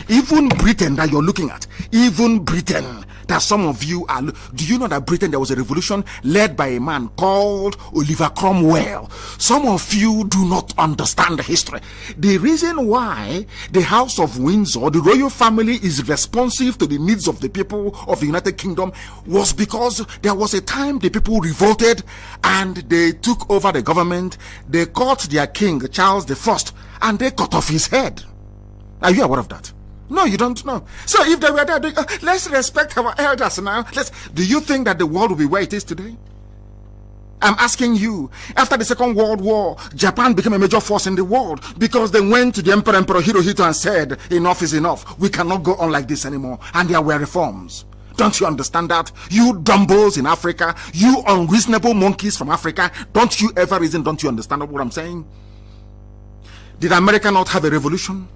C: Even Britain that you're looking at, even Britain that some of you are, do you know that Britain, there was a revolution led by a man called Oliver Cromwell? Some of you do not understand the history. The reason why the House of Windsor, the royal family, is responsive to the needs of the people of the United Kingdom was because there was a time the people revolted and they took over the government. They caught their king, Charles I, and they cut off his head. Are you aware of that? No, you don't know. So if they were there doing, let's respect our elders now. Do you think that the world will be where it is today? I'm asking you. After the Second World War, Japan became a major force in the world because they went to the Emperor Hirohito and said, enough is enough. We cannot go on like this anymore. And there were reforms. Don't you understand that? You dumbbells in Africa, you unreasonable monkeys from Africa, don't you ever reason, don't you understand what I'm saying? Did America not have a revolution?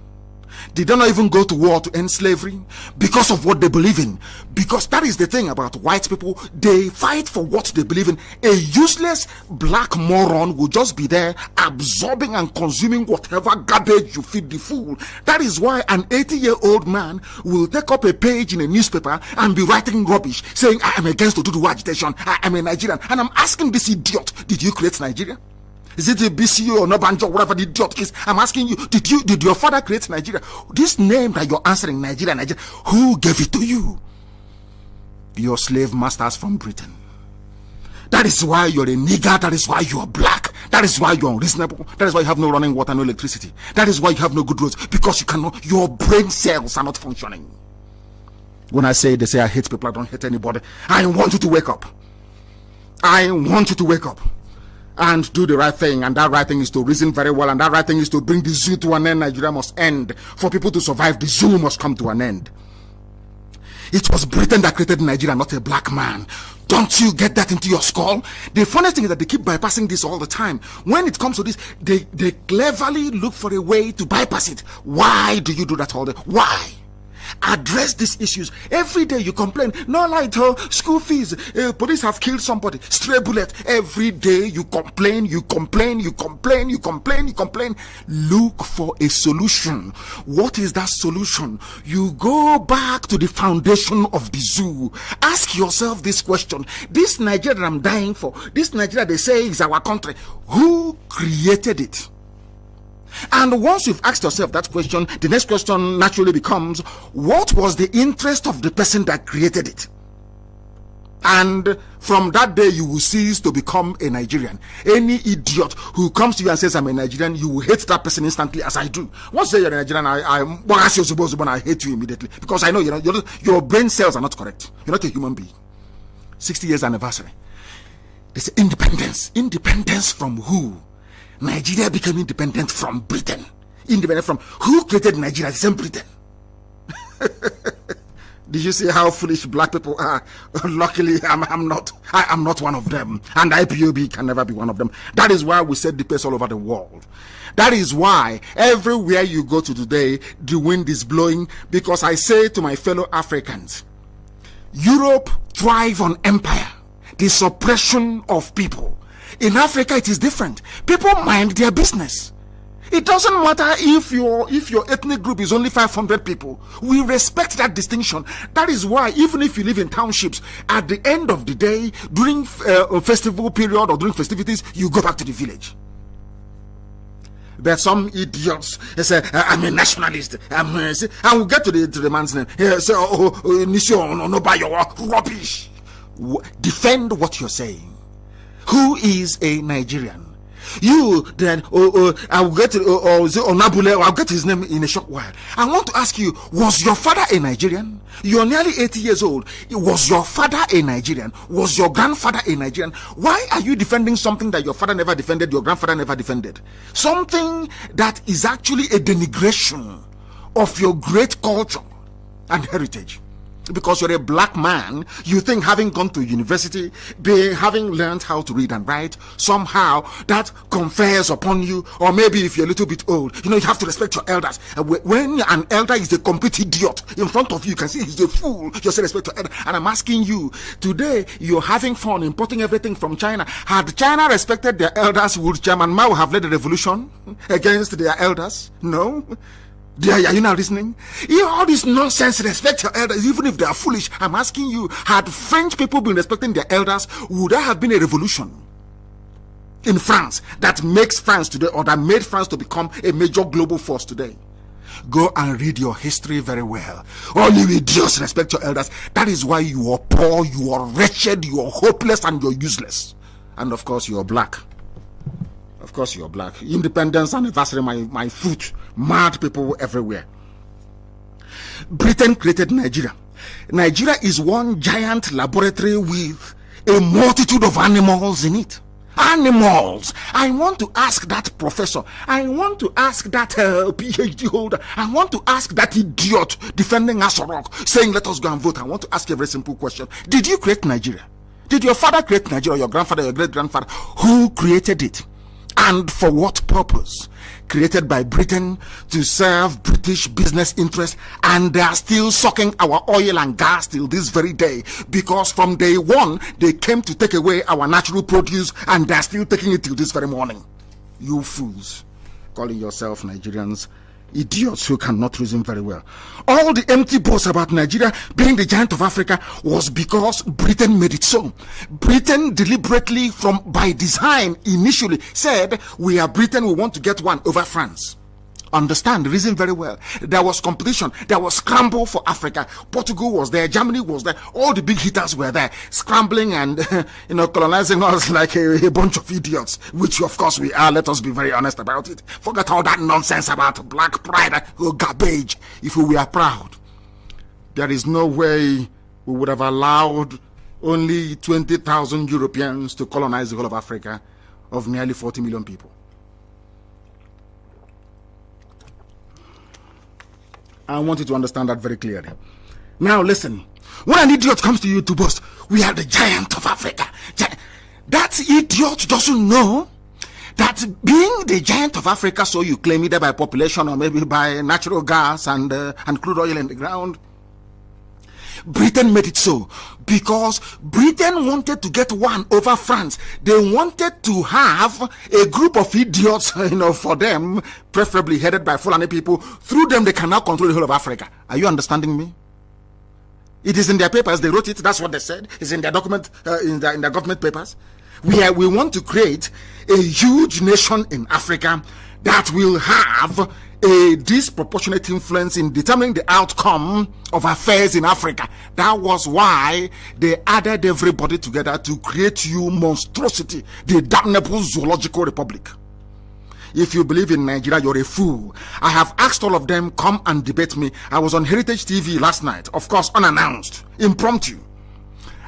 C: Did they not even go to war to end slavery? Because of what they believe in. Because that is the thing about white people. They fight for what they believe in. A useless black moron will just be there absorbing and consuming whatever garbage you feed the fool. That is why an 80-year-old man will take up a page in a newspaper and be writing rubbish, saying, I am against Oduduwa agitation. I am a Nigerian. And I'm asking this idiot, did you create Nigeria? Is it a BCO or Nobanjo, whatever the idiot is? I'm asking you, did your father create Nigeria? This name that you're answering, Nigeria, who gave it to you? Your slave masters from Britain. That is why you're a nigger. That is why you're black. That is why you're unreasonable. That is why you have no running water, no electricity. That is why you have no good roads, because you cannot, your brain cells are not functioning. When I say, they say I hate people, I don't hate anybody. I want you to wake up. I want you to wake up and do the right thing, and that right thing is to reason very well, and that right thing is to bring the zoo to an end. Nigeria must end. For people to survive, the zoo must come to an end. It was Britain that created Nigeria, not a black man. Don't you get that into your skull? The funniest thing is that they keep bypassing this all the time. When it comes to this, they cleverly look for a way to bypass it. Why do you do that all the time? Why? Address these issues. Every day you complain, no light, school fees, police have killed somebody, stray bullet. Every day you complain. Look for a solution. What is that solution? You go back to the foundation of the zoo. Ask yourself this question. This Nigeria that I'm dying for, this Nigeria they say is our country, who created it? And once you've asked yourself that question, the next question naturally becomes, what was the interest of the person that created it? And from that day, you will cease to become a Nigerian. Any idiot who comes to you and says, I'm a Nigerian, you will hate that person instantly, as I do. Once you say you're a Nigerian, I hate you immediately. Because I know your brain cells are not correct. You're not a human being. 60 years anniversary. They say independence. Independence from who? Nigeria became independent from Britain. Independent from who created Nigeria? The same Britain. Did you see how foolish black people are? Luckily, I'm not one of them, and IPOB can never be one of them. That is why we set the pace all over the world. That is why everywhere you go to today, the wind is blowing. Because I say to my fellow Africans, Europe thrive on empire, the suppression of people. In Africa, it is different. People mind their business. It doesn't matter if your ethnic group is only 500 people. We respect that distinction. That is why even if you live in townships, at the end of the day, during a festival period or during festivities, you go back to the village. There are some idiots. They say, I'm a nationalist. And we'll get to the man's name. Rubbish. Defend what you're saying. Who is a Nigerian? You then, I'll get Onabule, I'll get his name in a short while. I want to ask you, was your father a Nigerian? You're nearly 80 years old. Was your father a Nigerian? Was your grandfather a Nigerian? Why are you defending something that your father never defended, your grandfather never defended? Something that is actually a denigration of your great culture and heritage. Because you're a black man, you think having gone to university, having learned how to read and write, somehow that confers upon you. Or maybe if you're a little bit old, you have to respect your elders. And when an elder is a complete idiot in front of you, you can see he's a fool. You say respect your elder. And I'm asking you, today you're having fun importing everything from China. Had China respected their elders, would Chairman Mao have led a revolution against their elders? No. Are you now listening? All this nonsense, respect your elders, even if they are foolish. I'm asking you, had French people been respecting their elders, would there have been a revolution in France that makes France today, or that made France to become a major global force today? Go and read your history very well. All you idiots respect your elders. That is why you are poor, you are wretched, you are hopeless, and you're useless. And of course, you're black. Of course you're black. Independence anniversary, my foot. Mad people everywhere. Britain created Nigeria. Nigeria is one giant laboratory with a multitude of animals in it. Animals. I want to ask that professor. I want to ask that PhD holder. I want to ask that idiot defending Asorok, saying let us go and vote. I want to ask you a very simple question. Did you create Nigeria? Did your father create Nigeria, or your grandfather, your great-grandfather? Who created it? And for what purpose? Created by Britain to serve British business interests, and they are still sucking our oil and gas till this very day, because from day one they came to take away our natural produce, and they are still taking it till this very morning. You fools, calling yourself Nigerians, idiots who cannot reason very well. All the empty boast about Nigeria being the giant of Africa was because Britain made it so. Britain deliberately, by design, initially said, we are Britain, we want to get one over France. Understand, reason very well. There was competition, there was scramble for Africa. Portugal was there, Germany was there, all the big hitters were there, scrambling and colonizing us like a bunch of idiots, which of course we are. Let us be very honest about it. Forget all that nonsense about black pride or garbage. If we were proud, there is no way we would have allowed only 20,000 Europeans to colonize the whole of Africa of nearly 40 million people. I want you to understand that very clearly. Now listen, when an idiot comes to you to boast, we are the giant of Africa, that idiot doesn't know that being the giant of Africa, so you claim either by population or maybe by natural gas and crude oil in the ground, Britain made it so because Britain wanted to get one over France. They wanted to have a group of idiots, for them, preferably headed by Fulani people. Through them, they can now control the whole of Africa. Are you understanding me? It is in their papers. They wrote it. That's what they said. It's in their document, in their government papers. We want to create a huge nation in Africa that will have a disproportionate influence in determining the outcome of affairs in Africa. That was why they added everybody together to create you monstrosity, the damnable zoological republic. If you believe in Nigeria, you're a fool. I have asked all of them, come and debate me. I was on Heritage TV last night, of course, unannounced, impromptu.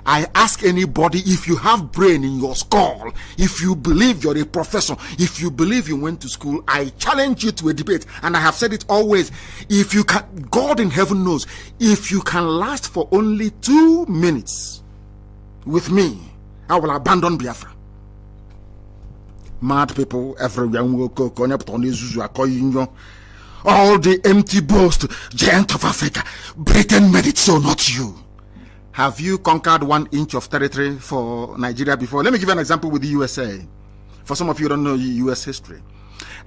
C: I ask anybody, if you have brain in your skull, if you believe you're a professor, if you believe you went to school, I challenge you to a debate. And I have said it always, if you can, God in heaven knows, if you can last for only 2 minutes with me, I will abandon Biafra. Mad people everywhere, all the empty boast, giant of Africa, Britain made it so, not you. Have you conquered 1 inch of territory for Nigeria before? Let me give you an example with the USA. For some of you who don't know US history.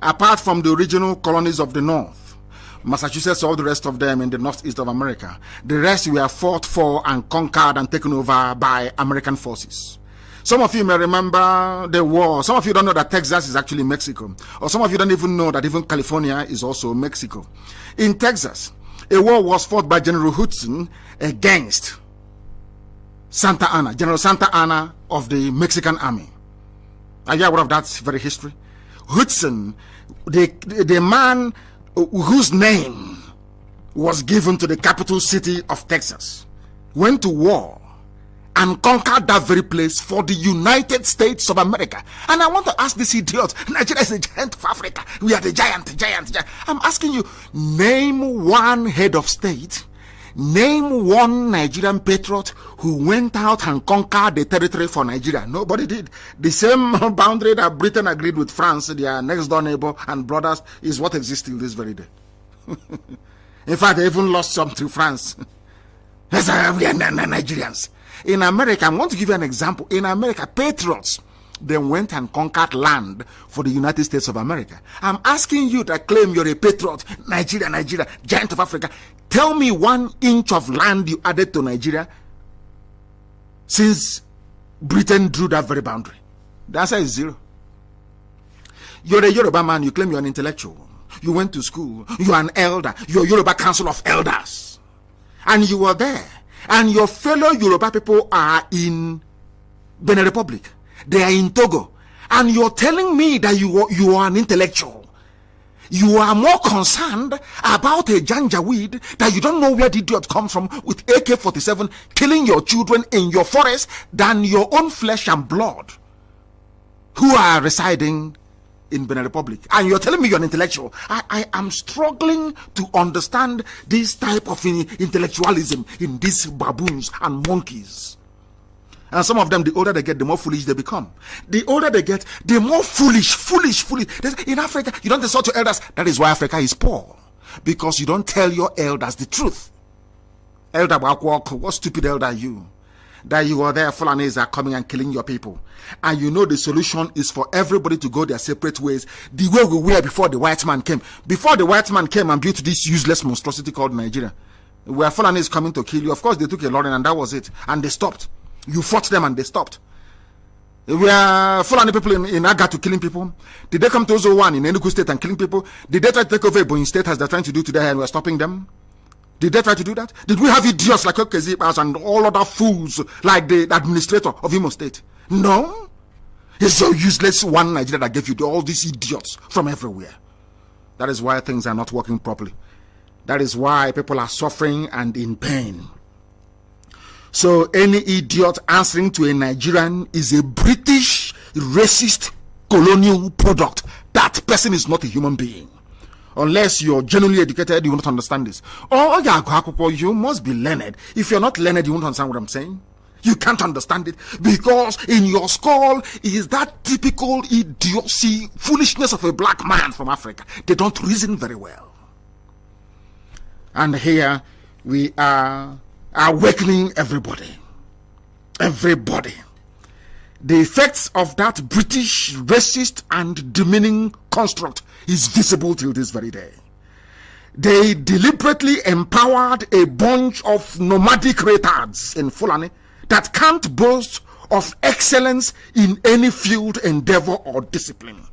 C: Apart from the original colonies of the North, Massachusetts, all the rest of them in the northeast of America, the rest were fought for and conquered and taken over by American forces. Some of you may remember the war. Some of you don't know that Texas is actually Mexico. Or some of you don't even know that even California is also Mexico. In Texas, a war was fought by General Hudson against Santa Anna, General Santa Anna of the Mexican army. Are you aware of that very history? Hudson, the man whose name was given to the capital city of Texas, went to war and conquered that very place for the United States of America. And I want to ask this idiot, Nigeria is the giant of Africa. We are the giant. I'm asking you, name one head of state, name one Nigerian patriot who went out and conquered the territory for Nigeria. Nobody did. The same boundary that Britain agreed with France, their next door neighbor and brothers, is what exists till this very day. In fact, they even lost some to France. We are Nigerians. In America, I want to give you an example. In America, patriots, they went and conquered land for the United States of America. I'm asking you that claim you're a patriot, Nigeria, giant of Africa. Tell me 1 inch of land you added to Nigeria since Britain drew that very boundary. The answer is 0. You're a Yoruba man, you claim you're an intellectual. You went to school, you're an elder, you're Yoruba Council of Elders. And you were there. And your fellow Yoruba people are in Benin Republic. They are in Togo. And you're telling me that you are an intellectual. You are more concerned about a janjaweed that you don't know where the idiot comes from with AK-47 killing your children in your forest than your own flesh and blood who are residing in Benin Republic. And you're telling me you're an intellectual. I am struggling to understand this type of intellectualism in these baboons and monkeys. And some of them, the older they get, the more foolish they become. The older they get, the more foolish. In Africa, you don't resort to elders. That is why Africa is poor. Because you don't tell your elders the truth. Elder Bakwok, what stupid elder are you? That you are there, Fulanis are coming and killing your people. And you know the solution is for everybody to go their separate ways, the way we were before the white man came. Before the white man came and built this useless monstrosity called Nigeria, where Fulanis coming to kill you, of course they took a lorry and that was it. And they stopped. You fought them and they stopped. Were Fulani people in Aga to killing people? Did they come to Ozo1 in Enugu State and killing people? Did they try to take over Ebonyi State as they're trying to do today and we're stopping them? Did they try to do that? Did we have idiots like Okezipas and all other fools like the administrator of Imo State? No. It's so useless one Nigeria that gave you all these idiots from everywhere. That is why things are not working properly. That is why people are suffering and in pain. So any idiot answering to a Nigerian is a British racist colonial product. That person is not a human being. Unless you're genuinely educated, you won't understand this. Oh, you must be learned. If you're not learned, you won't understand what I'm saying. You can't understand it because in your skull is that typical idiocy, foolishness of a black man from Africa. They don't reason very well. And here we are awakening everybody. Everybody. The effects of that British racist and demeaning construct is visible till this very day. They deliberately empowered a bunch of nomadic retards in Fulani that can't boast of excellence in any field, endeavor, or discipline.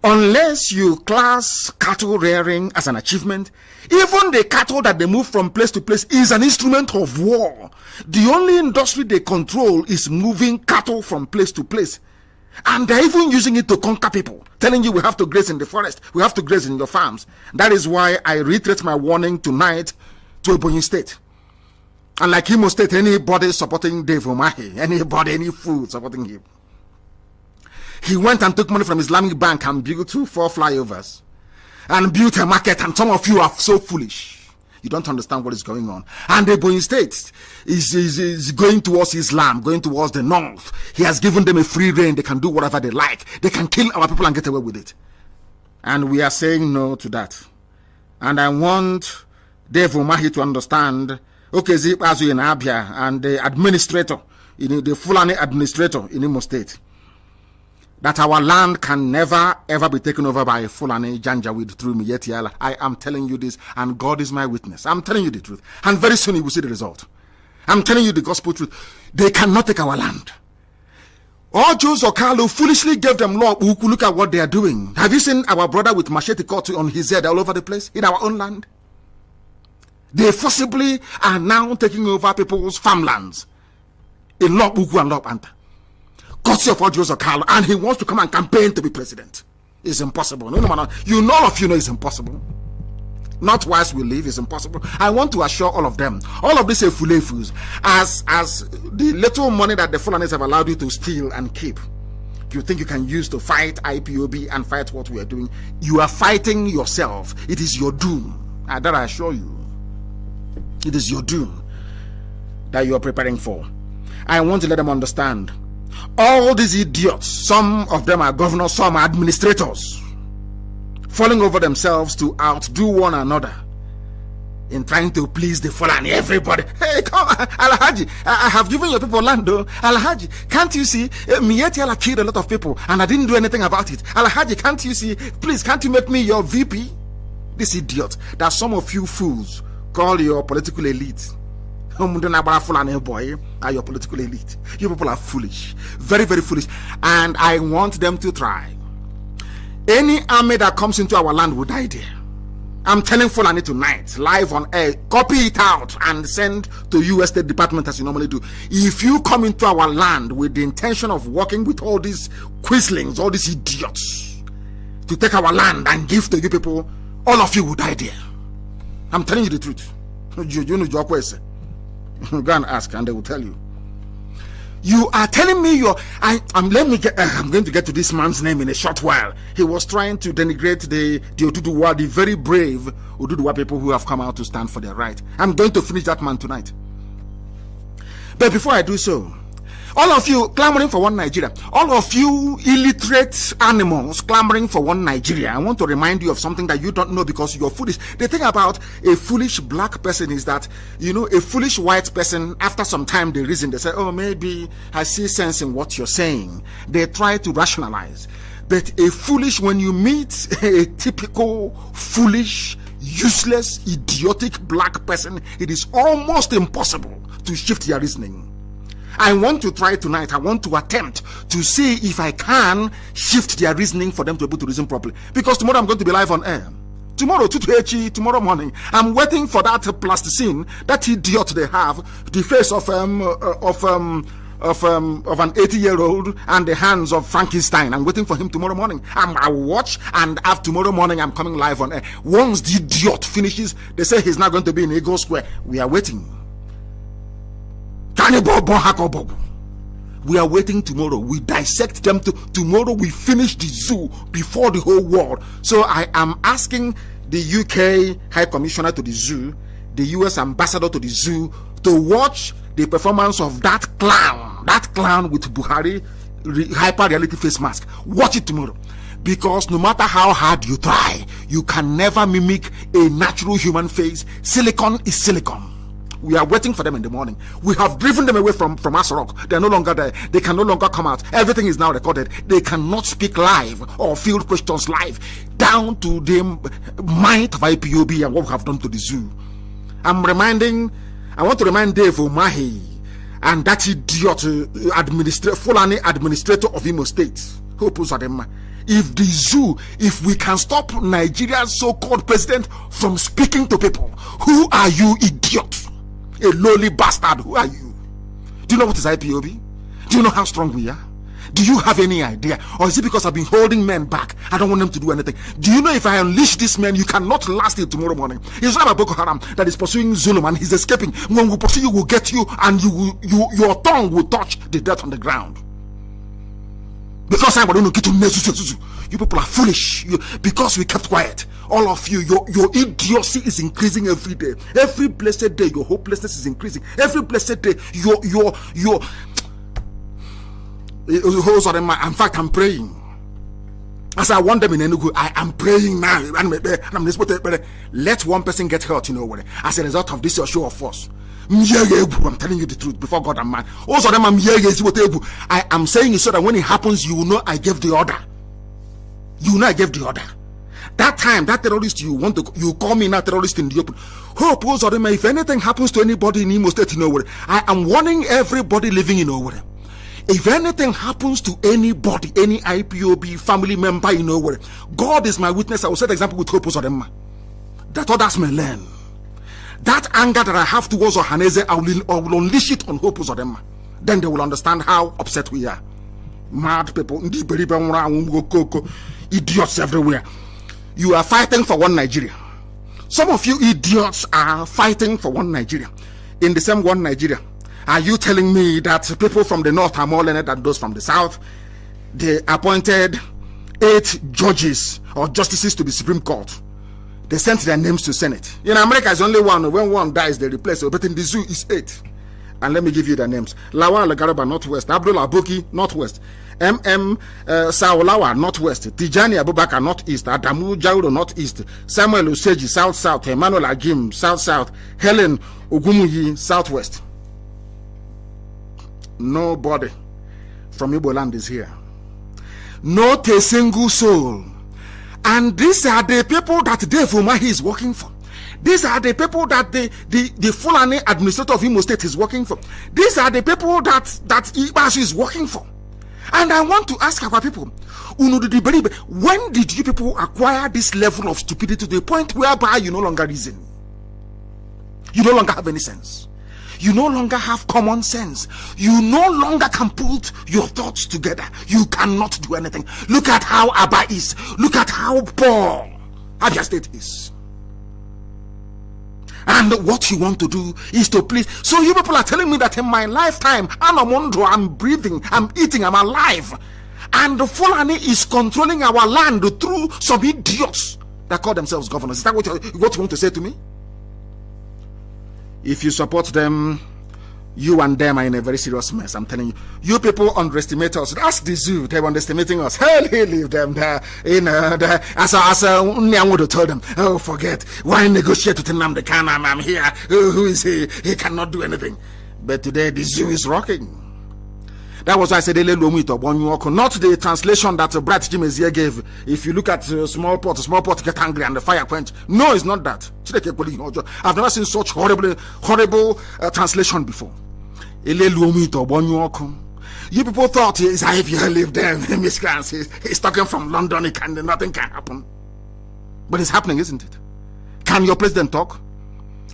C: Unless you class cattle rearing as an achievement, even the cattle that they move from place to place is an instrument of war. The only industry they control is moving cattle from place to place. And they're even using it to conquer people, telling you we have to graze in the forest, we have to graze in your farms. That is why I reiterate my warning tonight to Ebonyi State. And like Imo State, anybody supporting Dave Umahi, anybody, any fool supporting him. He went and took money from Islamic Bank and built 4 flyovers and built a market, and some of you are so foolish. You don't understand what is going on. And the Ebonyi State is going towards Islam, going towards the north. He has given them a free reign. They can do whatever they like. They can kill our people and get away with it. And we are saying no to that. And I want Dave Umahi to understand, okay, Zipazu in Abia and the administrator, the Fulani administrator in Imo State, that our land can never ever be taken over by a Fulani Janjaweed through Miyetiala. I am telling you this, and God is my witness. I'm telling you the truth. And very soon you will see the result. I'm telling you the gospel truth. They cannot take our land. All Jews or Carlo foolishly gave them law. Look at what they are doing. Have you seen our brother with machete cut on his head all over the place in our own land? They forcibly are now taking over people's farmlands in Lop Uku and Lop Anta. Courtesy of all Jews or Carlo, and he wants to come and campaign to be president. It's impossible. No, all of you know it's impossible. Not whilst we live is impossible. I want to assure all of them, all of these Efulefus, as the little money that the Fulanis have allowed you to steal and keep, you think you can use to fight IPOB and fight what we are doing, you are fighting yourself. It is your doom. That I assure you. It is your doom that you are preparing for. I want to let them understand. All these idiots, some of them are governors, some are administrators, falling over themselves to outdo one another in trying to please the Fulani. Everybody, hey, come on, Alhaji, I have given your people land, though. Alhaji, can't you see? Mieti Allah killed a lot of people, and I didn't do anything about it. Alhaji, can't you see? Please, can't you make me your VP? This idiot that some of you fools call your political elite. Boy, are your political elite. You people are foolish, very, very foolish, and I want them to try. Any army that comes into our land will die there. I'm telling Fulani tonight, live on air, copy it out and send to US State Department as you normally do. If you come into our land with the intention of working with all these quislings, all these idiots, to take our land and give to you people, all of you will die there. I'm telling you the truth. Go and ask and they will tell you. You are telling me I'm going to get to this man's name in a short while. He was trying to denigrate the Oduduwa, the very brave Oduduwa people who have come out to stand for their right. I'm going to finish that man tonight. But before I do so, all of you clamoring for one Nigeria, all of you illiterate animals clamoring for one Nigeria, I want to remind you of something that you don't know because you're foolish. The thing about a foolish black person is that, a foolish white person, after some time they reason, they say, oh, maybe I see sense in what you're saying. They try to rationalize. But when you meet a typical foolish, useless, idiotic black person, it is almost impossible to shift their reasoning. I want to try tonight. I want to attempt to see if I can shift their reasoning for them to be able to reason properly. Because tomorrow I'm going to be live on air. Tomorrow, tomorrow morning, I'm waiting for that plasticine, that idiot they have, the face of an 80-year-old and the hands of Frankenstein. I'm waiting for him tomorrow morning. I will watch, and after tomorrow morning, I'm coming live on air. Once the idiot finishes, they say he's not going to be in Eagle Square. We are waiting. We are waiting tomorrow. We dissect them tomorrow. We finish the zoo before the whole world. So I am asking the UK High Commissioner to the zoo, the US Ambassador to the zoo, to watch the performance of that clown with Buhari hyper reality face mask. Watch it tomorrow. Because no matter how hard you try, you can never mimic a natural human face. Silicon is silicon. We are waiting for them in the morning. We have driven them away from Asarok. They are no longer there. They can no longer come out. Everything is now recorded. They cannot speak live or field questions live, down to the might of IPOB and what we have done to the zoo. I want to remind Dave Omahi and that idiot Fulani administrator of Imo State. If we can stop Nigeria's so-called president from speaking to people, who are you, idiot? A lowly bastard, who are you? Do you know what is IPOB? Do you know how strong we are? Do you have any idea? Or is it because I've been holding men back? I don't want them to do anything. Do you know if I unleash this man, you cannot last till tomorrow morning? It's not about Boko Haram that is pursuing Zulum and he's escaping. When we pursue you, we'll get you, and your tongue will touch the dirt on the ground. Because I'm going to get to you people are foolish. Because we kept quiet. All of you, your idiocy is increasing every day. Every blessed day, your hopelessness is increasing. Every blessed day, your in fact, I'm praying. As I want them in Enugu, I am praying now. Let one person get hurt, as a result of this show of force. I'm telling you the truth before God and man. Also, I am saying it so that when it happens, you will know I gave the order. You know I gave the order. That time, that terrorist you call me now terrorist in the open. Hope, if anything happens to anybody in Imo State, I am warning everybody living in Owerri. If anything happens to anybody, any IPOB family member in Owerri, God is my witness. I will set an example with Hope Uzodinma, that others may learn. That anger that I have towards Ohaneze, I will unleash it on Hope Uzodinma. Then they will understand how upset we are. Mad people. idiots everywhere. You are fighting for one Nigeria. Some of you idiots are fighting for one Nigeria. In the same one Nigeria, are you telling me that people from the north are more learned than those from the south? They appointed 8 judges or justices to the Supreme Court. They sent their names to Senate. In America, it's only one. When one dies, they replace it. But in the zoo, it's 8. And let me give you the names. Lawal Garba, Northwest. Abdul Abuki, Northwest. Saulawa, Northwest. Tijani Abubakar, Northeast. Adamu Jauro, Northeast. Samuel Useji, South-South. Emmanuel Agim, South-South. Helen Ogumuyi, Southwest. Nobody from Igbo land is here. Not a single soul. And these are the people that Dave Umahi is working for. These are the people that the Fulani administrator of Imo State is working for. These are the people that Ibasu is working for. And I want to ask our people, when did you people acquire this level of stupidity to the point whereby you no longer reason? You no longer have any sense. You no longer have common sense. You no longer can put your thoughts together. You cannot do anything. Look at how Aba is. Look at how poor Abia State is. And what you want to do is to please. So you people are telling me that in my lifetime, I'm breathing, I'm eating, I'm alive. And the Fulani is controlling our land through some idiots that call themselves governors. Is that what you want to say to me? If you support them, you and them are in a very serious mess. I'm telling you. You people underestimate us. Ask the zoo. They were underestimating us. Hell, he leave them there. As I would have told them, oh, forget. Why negotiate with Nnamdi Kanu? I'm here. Who is he? He cannot do anything. But today, the zoo is rocking. That was why I said, not the translation that Bright Jim Ezie gave. If you look at small pot get angry and the fire quench. No, it's not that. I've never seen such horrible translation before. You people thought it's if you live there, miscreants. He's talking from London, nothing can happen. But it's happening, isn't it? Can your president talk?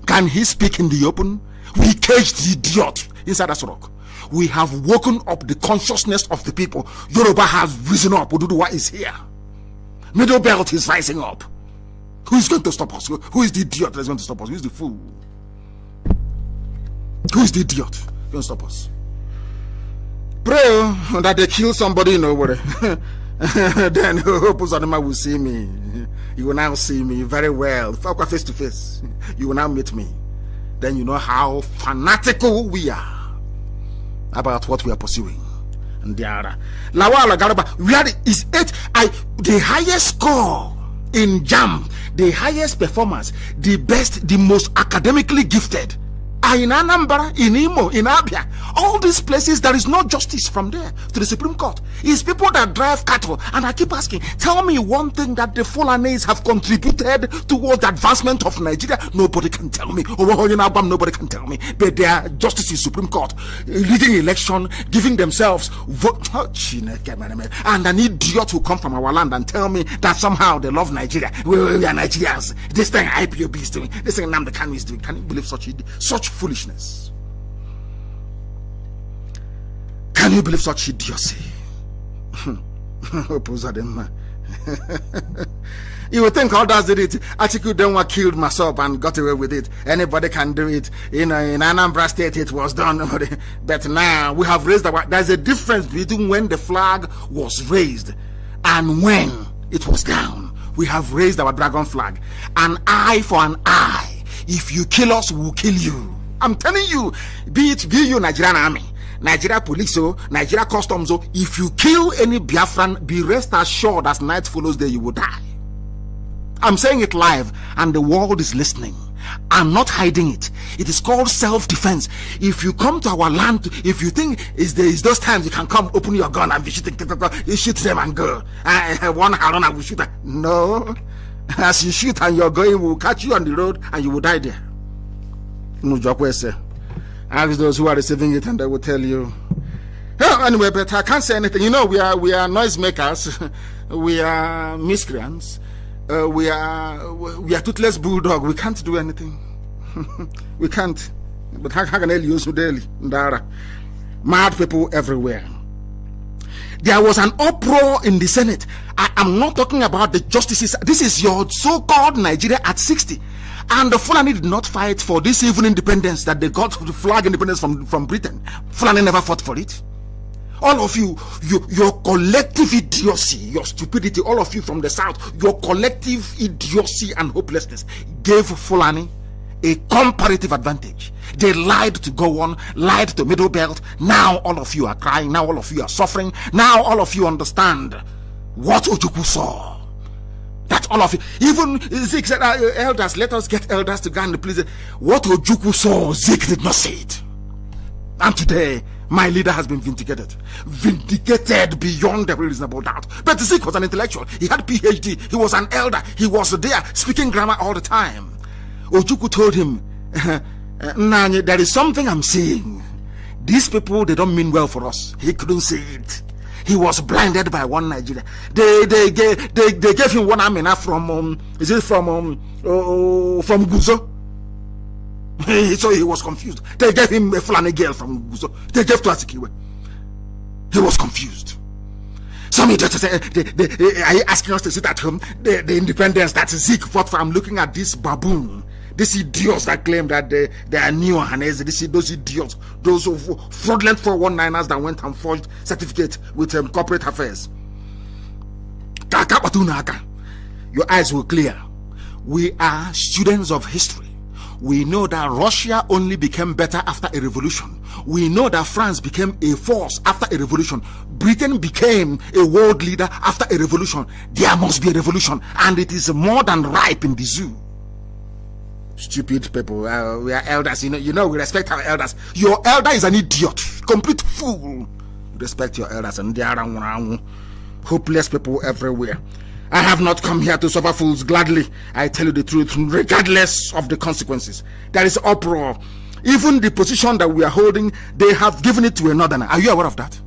C: Can he speak in the open? We caged the idiot inside that rock. We have woken up the consciousness of the people. Yoruba has risen up. Oduduwa is here. Middle belt is rising up. Who is going to stop us? Who is the idiot that is going to stop us? Who is the fool? Who is the idiot going to stop us? Pray that they kill somebody in nowhere. Then Uzodinma will see me. You will now see me very well. Face to face. You will now meet me. Then you know how fanatical we are about what we are pursuing. And the other Lawal Garba, is 8. The highest score in JAM, the highest performance, the best, the most academically gifted are in Anambra, in Imo, in Abia. All these places, there is no justice from there to the Supreme Court. It's people that drive cattle. And I keep asking, tell me one thing that the Fulanis have contributed towards the advancement of Nigeria. Nobody can tell me. Nobody can tell me. But they are justices, Supreme Court, leading election, giving themselves vote. And an idiot will come from our land and tell me that somehow they love Nigeria. We are Nigerians. This thing IPOB is doing. This thing Nnamdi Kanu is doing. Can you believe such foolishness? Can you believe such idiocy? You would think others did it. Atiku Denwa killed Masop and got away with it. Anybody can do it. In Anambra State it was done. But now we have raised there's a difference between when the flag was raised and when it was down. We have raised our dragon flag. An eye for an eye. If you kill us, we will kill you. I'm telling you, be you Nigerian army, Nigeria police, Nigeria customs, if you kill any Biafran, be rest assured as night follows day, you will die. I'm saying it live and the world is listening. I'm not hiding it. It is called self-defense. If you come to our land, if you think is those times you can come open your gun and be shooting, you shoot them and go. One Haruna will shoot them. No. As you shoot and you're going, we'll catch you on the road and you will die there. Ask those who are receiving it and they will tell you. Anyway, but I can't say anything. You know, we are noisemakers. We are miscreants. We are toothless bulldog. We can't do anything. We can't. But how can I use daily? Mad people everywhere. There was an uproar in the Senate. I am not talking about the justices. This is your so-called Nigeria at 60. And the Fulani did not fight for this even independence that they got to flag independence from Britain. Fulani never fought for it. All of you, your collective idiocy, your stupidity, all of you from the south, your collective idiocy and hopelessness gave Fulani a comparative advantage. They lied to go on, lied to Middle Belt. Now all of you are crying. Now all of you are suffering. Now all of you understand what Ojukwu saw. That all of you, even Zik said, elders, let us get elders to go and please. What Ojukwu saw, Zik did not say it. And today, my leader has been vindicated beyond every reasonable doubt. But Zik was an intellectual. He had PhD. He was an elder. He was there speaking grammar all the time. Ojukwu told him, Nanye, there is something I'm seeing. These people, they don't mean well for us. He couldn't see it. He was blinded by one Nigeria. They gave him one Amina from Guzo. So he was confused. They gave him a Fulani girl from Guzo. They gave to Azikiwe. He was confused. Some idiots say, are you asking us to sit at home? The independence that Zik fought for. I'm looking at this baboon. These idiots that claim that they are new Hanese, those idiots, those fraudulent 419ers that went and forged certificate with corporate affairs. Your eyes will clear. We are students of history. We know that Russia only became better after a revolution. We know that France became a force after a revolution. Britain became a world leader after a revolution. There must be a revolution, and it is more than ripe in the zoo. Stupid people, we are elders. You know, we respect our elders. Your elder is an idiot, complete fool. Respect your elders, and there are hopeless people everywhere. I have not come here to suffer fools gladly. I tell you the truth, regardless of the consequences. There is uproar. Even the position that we are holding, they have given it to a northerner. Are you aware of that?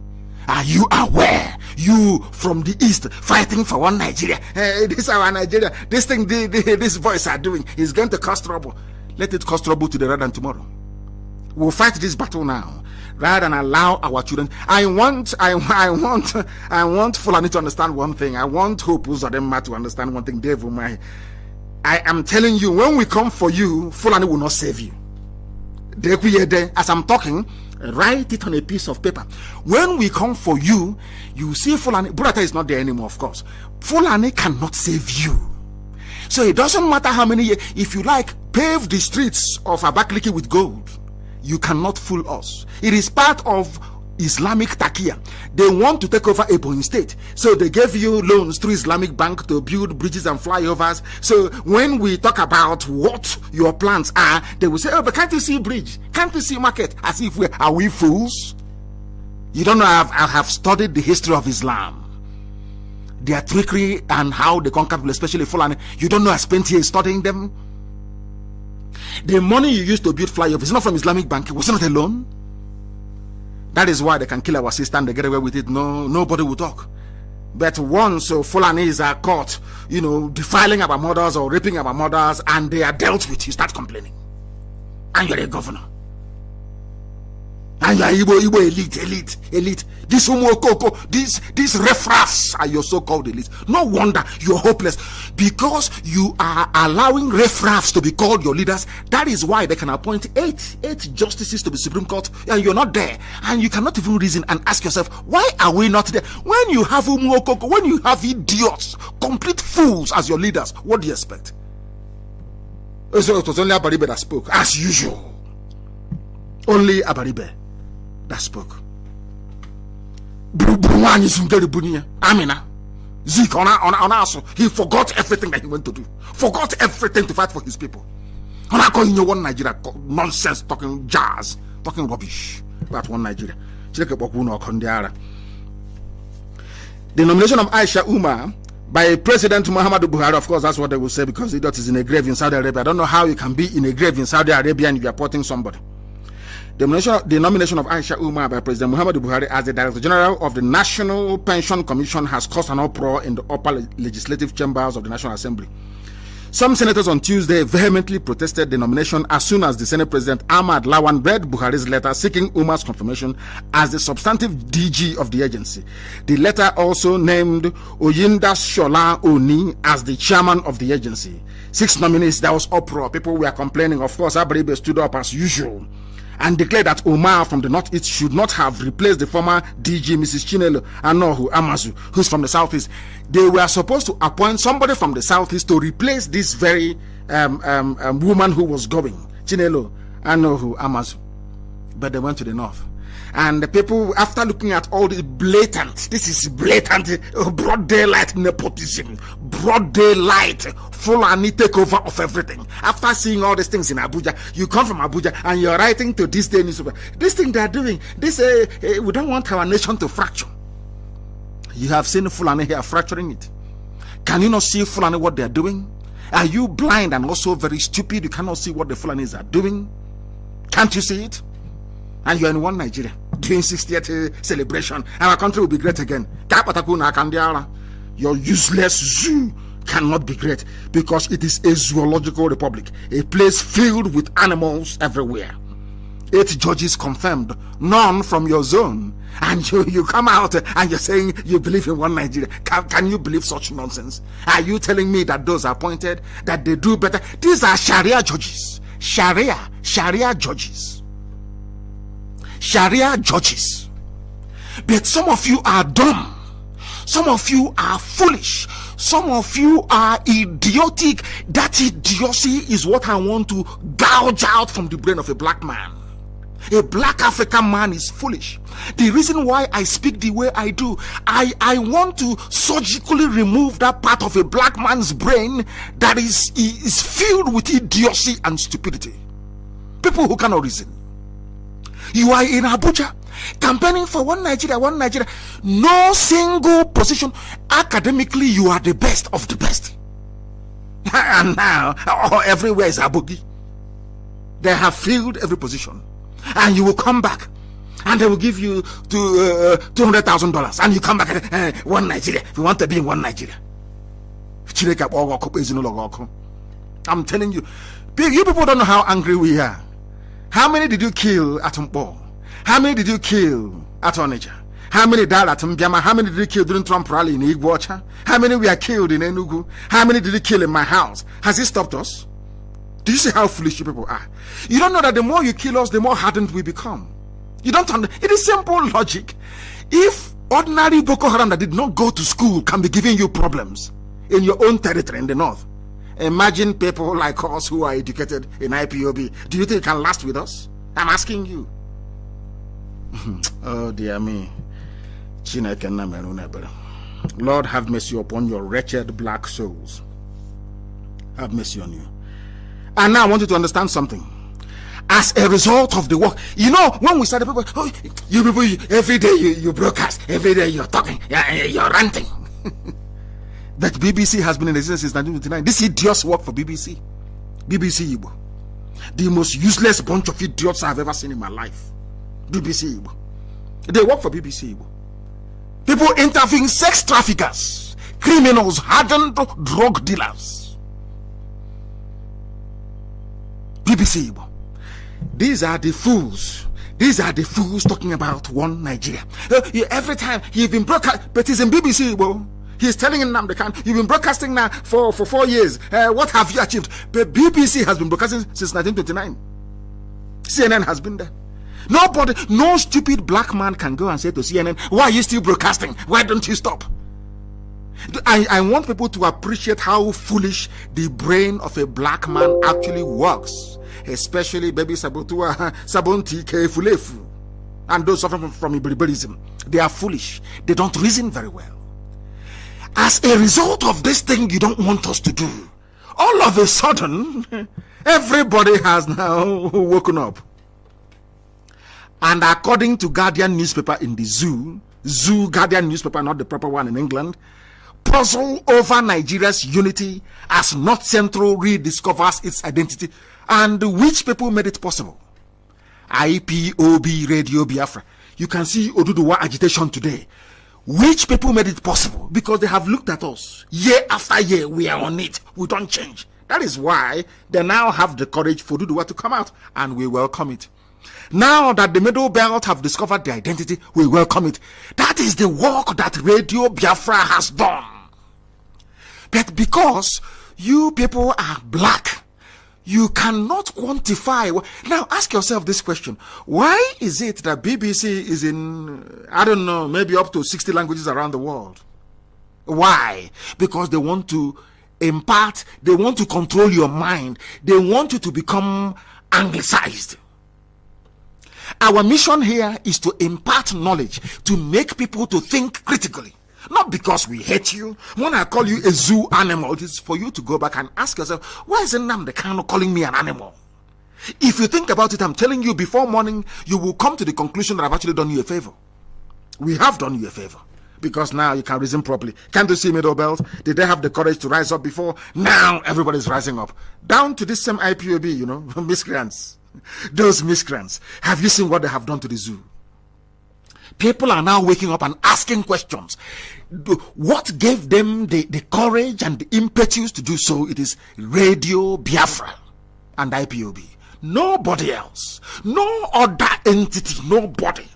C: Are you aware? You from the east fighting for one Nigeria. This is our Nigeria. This thing these boys are doing is going to cause trouble. Let it cause trouble today rather than tomorrow. We'll fight this battle now rather than allow our children. I want Fulani to understand one thing. I want Hope Uzodinma to understand one thing. Dave Umai, I am telling you, when we come for you, Fulani will not save you. As I'm talking, write it on a piece of paper. When we come for you, you see Fulani. Burata is not there anymore, of course. Fulani cannot save you. So it doesn't matter how many years. If you like, pave the streets of Abakaliki with gold. You cannot fool us. It is part of Islamic Takia. They want to take over Ebonyi State. So they gave you loans through Islamic Bank to build bridges and flyovers. So when we talk about what your plans are, they will say, oh, but can't you see bridge? Can't you see market? As if are we fools? You don't know, I have studied the history of Islam. Their trickery and how they conquer people, especially Fulani. You don't know I spent years studying them? The money you used to build flyovers is not from Islamic Bank. It was not a loan. That is why they can kill our sister and they get away with it. Nobody will talk. But once Fulanis are caught, defiling our mothers or raping our mothers, and they are dealt with, you start complaining. And you're a governor. And you're Igbo elite. This Umokoko, these riffraffs are your so-called elite. No wonder you're hopeless, because you are allowing riffraffs to be called your leaders. That is why they can appoint eight justices to the Supreme Court, and you're not there. And you cannot even reason and ask yourself, why are we not there? When you have Umokoko, when you have idiots, complete fools as your leaders, what do you expect? So it was only Abaribe that spoke, as usual. Only Abaribe that spoke. Amina, Zik on us. He forgot everything that he went to do. Forgot everything to fight for his people. On I call you one Nigeria nonsense, talking jazz, talking rubbish about one Nigeria. The nomination of Aisha Umar by President Muhammadu Buhari, of course, that's what they will say, because idiot is in a grave in Saudi Arabia. I don't know how you can be in a grave in Saudi Arabia and you are porting somebody. The nomination of Aisha Umar by President Muhammadu Buhari as the Director General of the National Pension Commission has caused an uproar in the upper legislative chambers of the National Assembly. Some senators on Tuesday vehemently protested the nomination as soon as the Senate President Ahmad Lawan read Buhari's letter seeking Umar's confirmation as the substantive DG of the agency. The letter also named Oyinda Shola Oni as the chairman of the agency. 6 nominees, there was uproar. People were complaining. Of course, Abaribe stood up as usual and declared that Omar from the Northeast should not have replaced the former DG, Mrs. Chinelo Anohu Amazu, who's from the Southeast. They were supposed to appoint somebody from the Southeast to replace this very woman who was going, Chinelo Anohu Amazu. But they went to the North. And the people, after looking at all this this is blatant, broad daylight nepotism, broad daylight, Fulani takeover of everything. After seeing all these things in Abuja, you come from Abuja and you're writing to this day newspaper. This thing they're doing, we don't want our nation to fracture. You have seen Fulani here fracturing it. Can you not see Fulani what they're doing? Are you blind and also very stupid? You cannot see what the Fulanis are doing? Can't you see it? And you're in one Nigeria doing 60th celebration, and our country will be great again. Your useless zoo cannot be great because it is a zoological republic, a place filled with animals everywhere. 8 judges confirmed, none from your zone, and you come out and you're saying you believe in one Nigeria. Can you believe such nonsense? Are you telling me that those appointed, that they do better? These are Sharia judges. Sharia judges. Sharia judges. But some of you are dumb. Some of you are foolish. Some of you are idiotic. That idiocy is what I want to gouge out from the brain of a black man. A black African man is foolish. The reason why I speak the way I do, I want to surgically remove that part of a black man's brain that is filled with idiocy and stupidity. People who cannot reason. You are in Abuja campaigning for one Nigeria. No single position. Academically, you are the best of the best. And now, everywhere is Abogi. They have filled every position. And you will come back and they will give you $200,000. And you come back, one Nigeria. We want to be in one Nigeria. I'm telling you, you people don't know how angry we are. How many did you kill at Mpo? How many did you kill at Onitsha? How many died at Mbiama? How many did you kill during Trump rally in Igbocha? How many were killed in Enugu? How many did you kill in my house? Has it stopped us? Do you see how foolish you people are? You don't know that the more you kill us, the more hardened we become. You don't understand. It is simple logic. If ordinary Boko Haram that did not go to school can be giving you problems in your own territory in the north, imagine people like us who are educated in IPOB. Do you think it can last with us? I'm asking you. Oh dear me. Lord, have mercy upon your wretched black souls. Have mercy on you. And now I want you to understand something. As a result of the work, you know, when we started, people, you people, every day you broadcast, every day you're talking, you're ranting. That BBC has been in existence since 1929. This idiots work for BBC. BBC Igbo. The most useless bunch of idiots I've ever seen in my life. BBC Igbo. They work for BBC Igbo. People interviewing sex traffickers, criminals, hardened drug dealers. BBC Igbo. These are the fools. These are the fools talking about one Nigeria. Every time you've been broadcast, but it's in BBC Igbo. He's telling Nnamdi Kanu, you've been broadcasting now for 4 years. What have you achieved? But BBC has been broadcasting since 1929. CNN has been there. Nobody, no stupid black man can go and say to CNN, why are you still broadcasting? Why don't you stop? I want people to appreciate how foolish the brain of a black man actually works. Especially baby Sabotua, Sabonti, Kefulefu, and those suffering from Iberiberism. They are foolish. They don't reason very well. As a result of this thing you don't want us to do, all of a sudden, everybody has now woken up. And according to Guardian newspaper in the Zoo Guardian newspaper, not the proper one in England, puzzle over Nigeria's unity as North Central rediscovers its identity. And which people made it possible? IPOB Radio Biafra. You can see Oduduwa agitation today. Which people made it possible? Because they have looked at us. Year after year, we are on it. We don't change. That is why they now have the courage for Duduwa to come out, and we welcome it. Now that the Middle Belt have discovered their identity, we welcome it. That is the work that Radio Biafra has done. But because you people are black, you cannot quantify. Now ask yourself this question. Why is it that BBC is in, I don't know, maybe up to 60 languages around the world? Why? Because they want to impart, they want to control your mind. They want you to become anglicized. Our mission here is to impart knowledge, to make people to think critically. Not because we hate you. When I call you a zoo animal, it is for you to go back and ask yourself, why is Nnamdi Kanu calling me an animal? If you think about it, I'm telling you, before morning, you will come to the conclusion that I've actually done you a favor. We have done you a favor. Because now you can reason properly. Can't you see Middle Belt? Did they have the courage to rise up before? Now everybody's rising up. Down to this same IPOB, you know, miscreants. Those miscreants. Have you seen what they have done to the zoo? People are now waking up and asking questions. What gave them the courage and the impetus to do so? It is Radio Biafra and IPOB. Nobody else. No other entity. Nobody.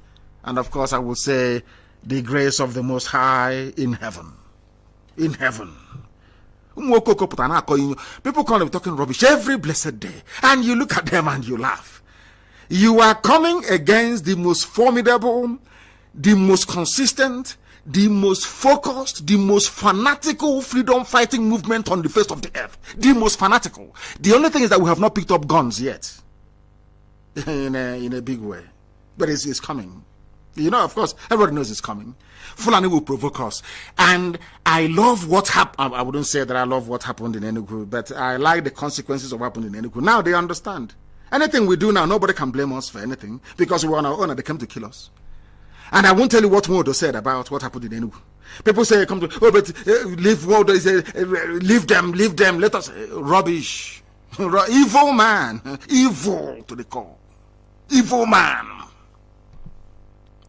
C: And of course I will say the grace of the Most High in heaven. In heaven. People call them talking rubbish every blessed day. And you look at them and you laugh. You are coming against the most formidable, the most consistent, the most focused, the most fanatical freedom fighting movement on the face of the earth. The most fanatical. The only thing is that we have not picked up guns yet. In a big way. But it's coming. You know, of course, everybody knows it's coming. Fulani will provoke us. And I love what happened. I wouldn't say that I love what happened in Enugu, but I like the consequences of what happened in Enugu. Now they understand. Anything we do now, nobody can blame us for anything because we're on our own and they came to kill us. And I won't tell you what Modo said about what happened in Enugu. People say, come to, oh, but leave Modo, leave them, let us, rubbish. Evil man, evil to the core. Evil man.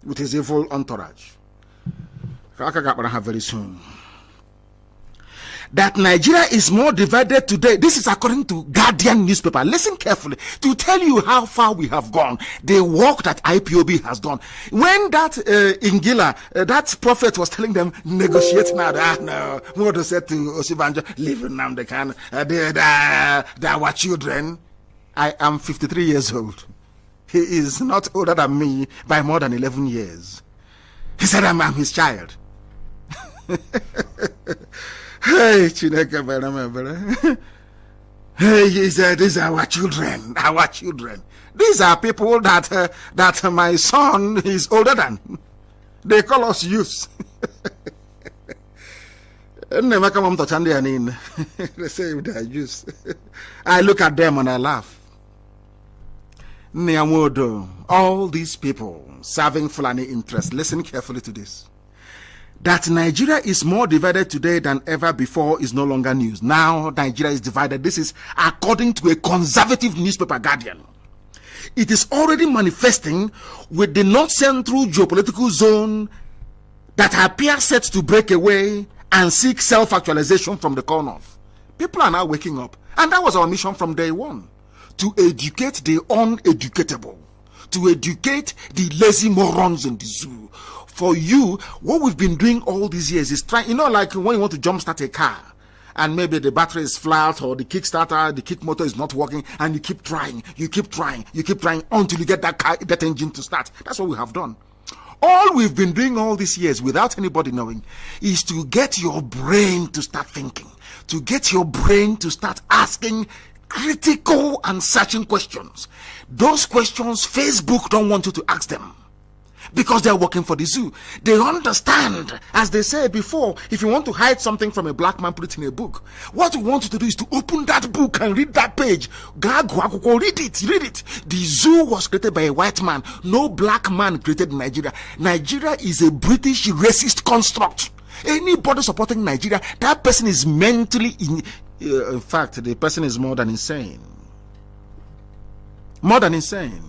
C: With his evil entourage. Very soon. That Nigeria is more divided today. This is according to Guardian newspaper. Listen carefully to tell you how far we have gone. The work that IPOB has done. When that Ingila, that prophet was telling them, negotiate now. No, Modo said to Osibanjo, leave Nnamdi Kanu. They are our children. I am 53 years old. He is not older than me by more than 11 years. He said, I'm his child. Hey, Chineke, hey, he said, these are our children, our children. These are people that my son is older than. They call us youths. They say they are youths. I look at them and I laugh. All these people serving Fulani interests, listen carefully to this. That Nigeria is more divided today than ever before is no longer news. Now Nigeria is divided. This is according to a conservative newspaper, Guardian. It is already manifesting with the North Central geopolitical zone that appears set to break away and seek self-actualization from the core north. People are now waking up. And that was our mission from day one. To educate the uneducatable, to educate the lazy morons in the zoo. For you, what we've been doing all these years is trying, you know, like when you want to jumpstart a car and maybe the battery is flat or the kickstarter, the kick motor is not working, and you keep trying until you get that engine to start. That's what we have done. All we've been doing all these years without anybody knowing is to get your brain to start thinking, to get your brain to start asking critical and searching questions. Those questions, Facebook don't want you to ask them because they're working for the zoo. They understand, as they said before, if you want to hide something from a black man, put it in a book. What we want you to do is to open that book and read that page. Read it. The zoo was created by a white man. No black man created Nigeria. Nigeria is a British racist construct. Anybody supporting Nigeria, that person is mentally in fact, the person is more than insane. More than insane.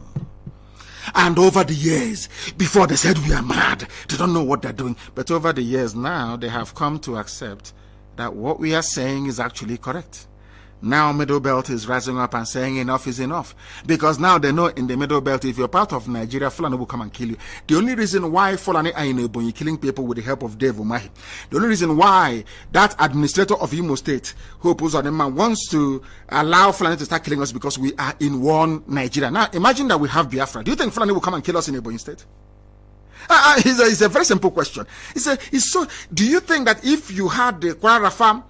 C: And over the years, before they said we are mad, they don't know what they're doing. But over the years now, they have come to accept that what we are saying is actually correct. Now Middle Belt is rising up and saying enough is enough. Because now they know in the Middle Belt, if you're part of Nigeria, Fulani will come and kill you. The only reason why Fulani are in Ebonyi killing people with the help of Dave Umahi, the only reason why that administrator of Imo State, Hope Uzodinma, wants to allow Fulani to start killing us because we are in one Nigeria. Now imagine that we have Biafra. Do you think Fulani will come and kill us in Ebonyi State? It's a very simple question. Do you think that if you had the Kwara Farm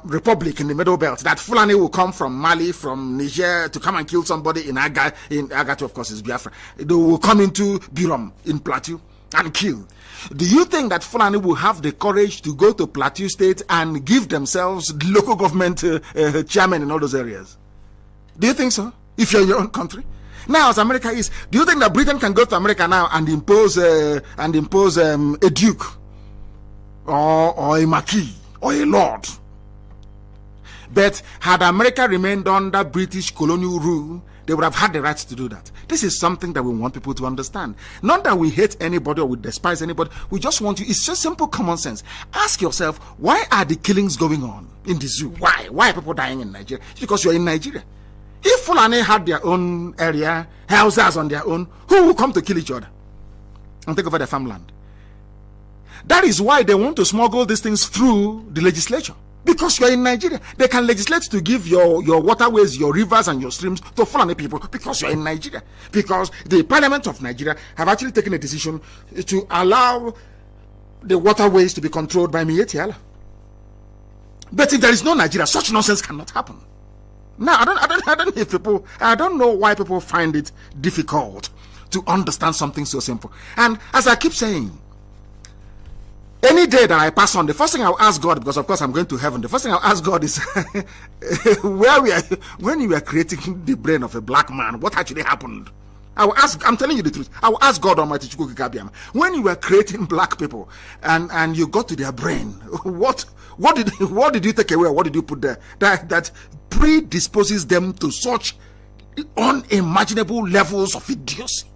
C: Republic in the Middle Belt, that Fulani will come from Mali, from Niger to come and kill somebody in Agatu, of course, is Biafra. They will come into Birom in Plateau and kill. Do you think that Fulani will have the courage to go to Plateau State and give themselves local government chairman in all those areas? Do you think so? If you're in your own country? Now, as America is, do you think that Britain can go to America now and impose a duke or a marquis or a lord? But had America remained under British colonial rule, they would have had the right to do that. This is something that we want people to understand. Not that we hate anybody or we despise anybody. We just want you. It's just simple common sense. Ask yourself, why are the killings going on in the zoo? Why? Why are people dying in Nigeria? It's because you're in Nigeria. If Fulani had their own area, houses on their own, who will come to kill each other and take over their farmland? That is why they want to smuggle these things through the legislature. Because you're in Nigeria. They can legislate to give your waterways, your rivers and your streams to Fulani people because you're in Nigeria. Because the Parliament of Nigeria have actually taken a decision to allow the waterways to be controlled by Miyetti Allah. But if there is no Nigeria, such nonsense cannot happen. Now, I don't know why people find it difficult to understand something so simple. And as I keep saying, any day that I pass on, the first thing I'll ask God, because of course I'm going to heaven, the first thing I'll ask God is when you were creating the brain of a black man, what actually happened? I will ask, I'm telling you the truth. I will ask God Almighty, when you were creating black people and you got to their brain, what did you take away? Or what did you put there that predisposes them to such unimaginable levels of idiocy?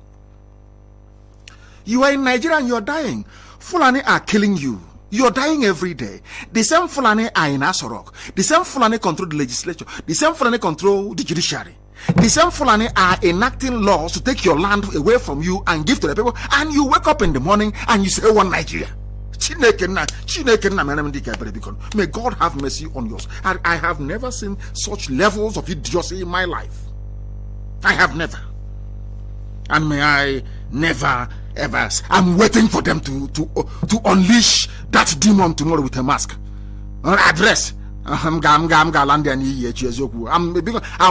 C: You are in Nigeria and you're dying. Fulani are killing you. You're dying every day. The same Fulani are in Asorok. The same Fulani control the legislature. The same Fulani control the judiciary. The same Fulani are enacting laws to take your land away from you and give to the people. And you wake up in the morning and you say, one Nigeria. May God have mercy on yours. I have never seen such levels of idiocy in my life. I have never. And may I never ever. I'm waiting for them to unleash that demon tomorrow with a mask. Address. I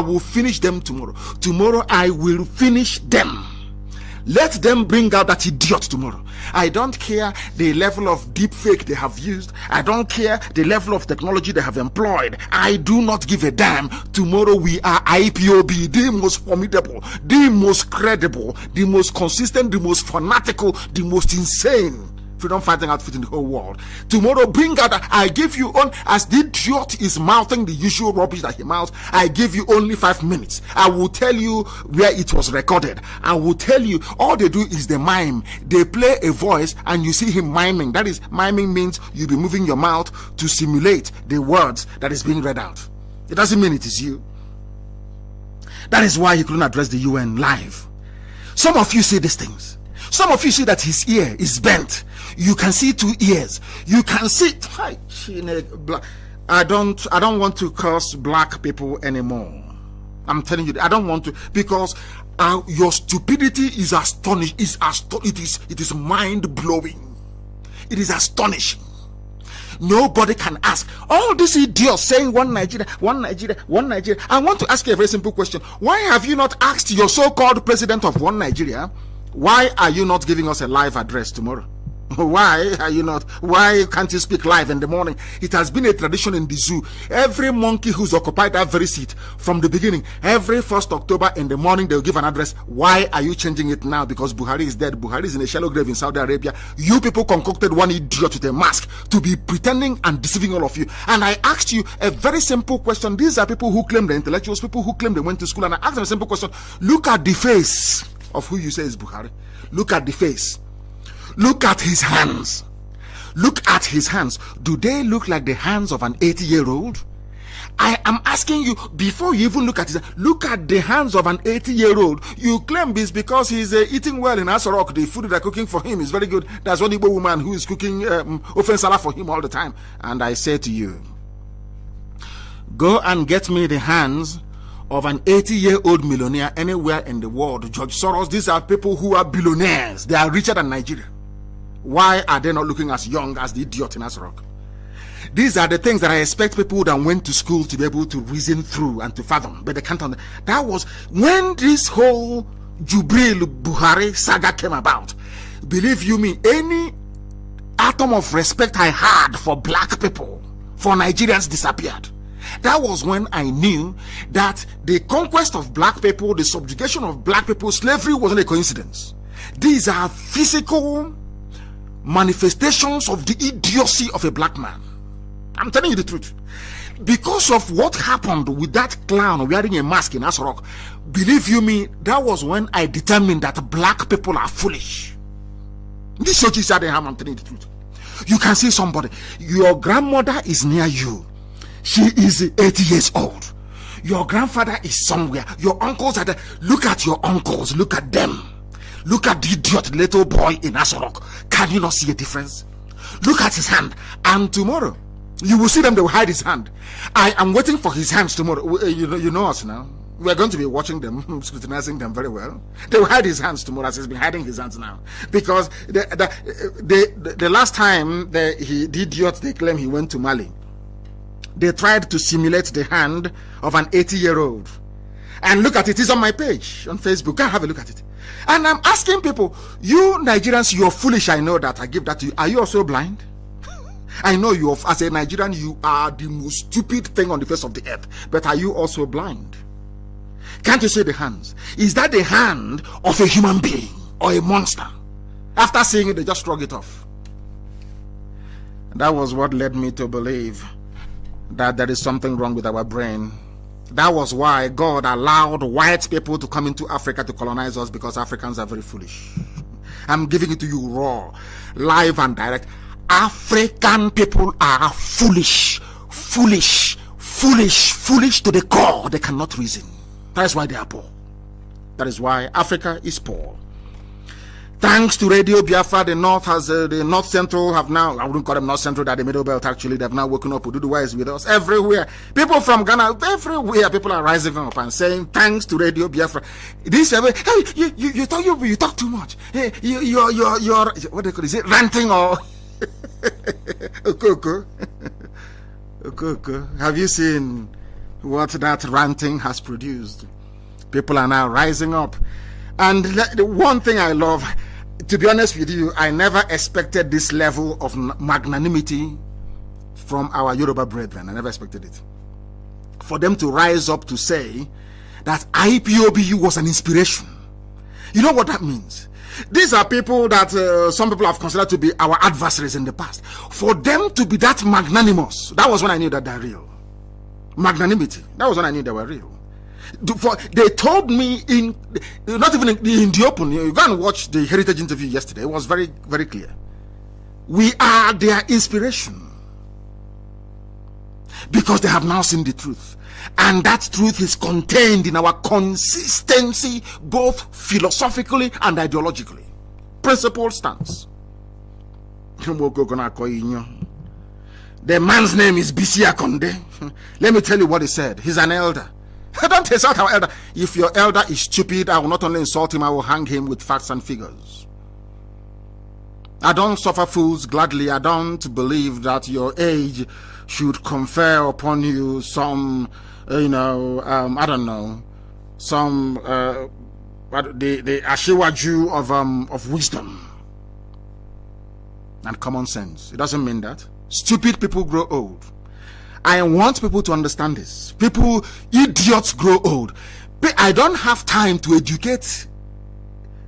C: will finish them tomorrow. Tomorrow I will finish them. Let them bring out that idiot tomorrow. I don't care the level of deep fake they have used. I don't care the level of technology they have employed. I do not give a damn. Tomorrow we are IPOB, the most formidable, the most credible, the most consistent, the most fanatical, the most insane freedom fighting outfit in the whole world. Tomorrow bring out, I give you on, as the idiot is mouthing the usual rubbish that he mouths, I give you only 5 minutes. I will tell you where it was recorded. I will tell you, all they do is they mime. They play a voice and you see him miming. That is, miming means you be moving your mouth to simulate the words that is being read out. It doesn't mean it is you. That is why he couldn't address the UN live. Some of you say these things. Some of you see that his ear is bent. You can see 2 ears. You can see. I don't want to curse black people anymore. I'm telling you, I don't want to, because your stupidity is astonishing. It is mind blowing. It is astonishing. Nobody can ask. All these idiots saying one Nigeria, one Nigeria, one Nigeria. I want to ask you a very simple question. Why have you not asked your so-called president of one Nigeria? Why are you not giving us a live address tomorrow? Why are you not? Why can't you speak live in the morning? It has been a tradition in the zoo. Every monkey who's occupied that very seat from the beginning, every 1st October in the morning, they'll give an address. Why are you changing it now? Because Buhari is dead. Buhari is in a shallow grave in Saudi Arabia. You people concocted one idiot with a mask to be pretending and deceiving all of you. And I asked you a very simple question. These are people who claim they're intellectuals, people who claim they went to school. And I asked them a simple question. Look at the face of who you say is Buhari. Look at the face. Look at his hands. Look at his hands. Do they look like the hands of an 80-year-old? I am asking you, before you even look at it, look at the hands of an 80-year-old. You claim this because he's eating well in Asarok. The food they're cooking for him is very good. That's one Igbo woman who is cooking ofen salad for him all the time. And I say to you, go and get me the hands of an 80-year-old millionaire anywhere in the world. George Soros, these are people who are billionaires. They are richer than Nigeria. Why are they not looking as young as the idiot in Asarok? These are the things that I expect people that went to school to be able to reason through and to fathom, but they can't. That was when this whole Jubril Buhari saga came about. Believe you me, any atom of respect I had for black people, for Nigerians, disappeared. That was when I knew that the conquest of black people, the subjugation of black people, slavery wasn't a coincidence. These are physical manifestations of the idiocy of a black man. I'm telling you the truth. Because of what happened with that clown wearing a mask in Asarok, believe you me, that was when I determined that black people are foolish. This Shoji said, I'm telling you the truth. You can see somebody, your grandmother is near you. She is 80 years old. Your grandfather is somewhere. Your uncles are there. Look at your uncles. Look at them. Look at the idiot little boy in Asarok. Can you not see a difference? Look at his hand. And tomorrow, you will see them, they will hide his hand. I am waiting for his hands tomorrow. You know us now. We are going to be watching them, scrutinizing them very well. They will hide his hands tomorrow, as he's been hiding his hands now. Because the last time the idiot, they claim he went to Mali, they tried to simulate the hand of an 80-year-old. And look at it. It's on my page on Facebook. Go and have a look at it. And I'm asking people, you Nigerians, you're foolish. I know that. I give that to you. Are you also blind? I know you, as a Nigerian, you are the most stupid thing on the face of the earth. But are you also blind? Can't you see the hands? Is that the hand of a human being or a monster? After seeing it, they just shrug it off. That was what led me to believe that there is something wrong with our brain. That was why God allowed white people to come into Africa to colonize us, because Africans are very foolish. I'm giving it to you raw, live and direct. African people are foolish, foolish, foolish, foolish to the core. They cannot reason. That is why they are poor. That is why Africa is poor. Thanks to Radio Biafra, the North has the North Central have now, I wouldn't call them North Central, that the Middle Belt actually, they've now woken up. Ududuwa is with us everywhere. People from Ghana, everywhere, people are rising up and saying, thanks to Radio Biafra. This, hey, you talk too much. Hey, you're what do you call it? Is it ranting or? Okay. Have you seen what that ranting has produced? People are now rising up. And the one thing I love, to be honest with you, I never expected this level of magnanimity from our Yoruba brethren. I never expected it. For them to rise up to say that IPOBU was an inspiration. You know what that means? These are people that some people have considered to be our adversaries in the past. For them to be that magnanimous, that was when I knew that they're real. Magnanimity, that was when I knew they were real. They told me not even in the open. You go and watch the Heritage interview yesterday. It was very, very clear. We are their inspiration, because they have now seen the truth, and that truth is contained in our consistency, both philosophically and ideologically. Principled stance. The man's name is Bisi Akonde. Let me tell you what he said. He's an elder. Don't insult our elder. If your elder is stupid, I will not only insult him, I will hang him with facts and figures. I don't suffer fools gladly. I don't believe that your age should confer upon you some, I don't know, some the Ashiwaju of wisdom and common sense. It doesn't mean that. Stupid people grow old. I want people to understand this. Idiots grow old. I don't have time to educate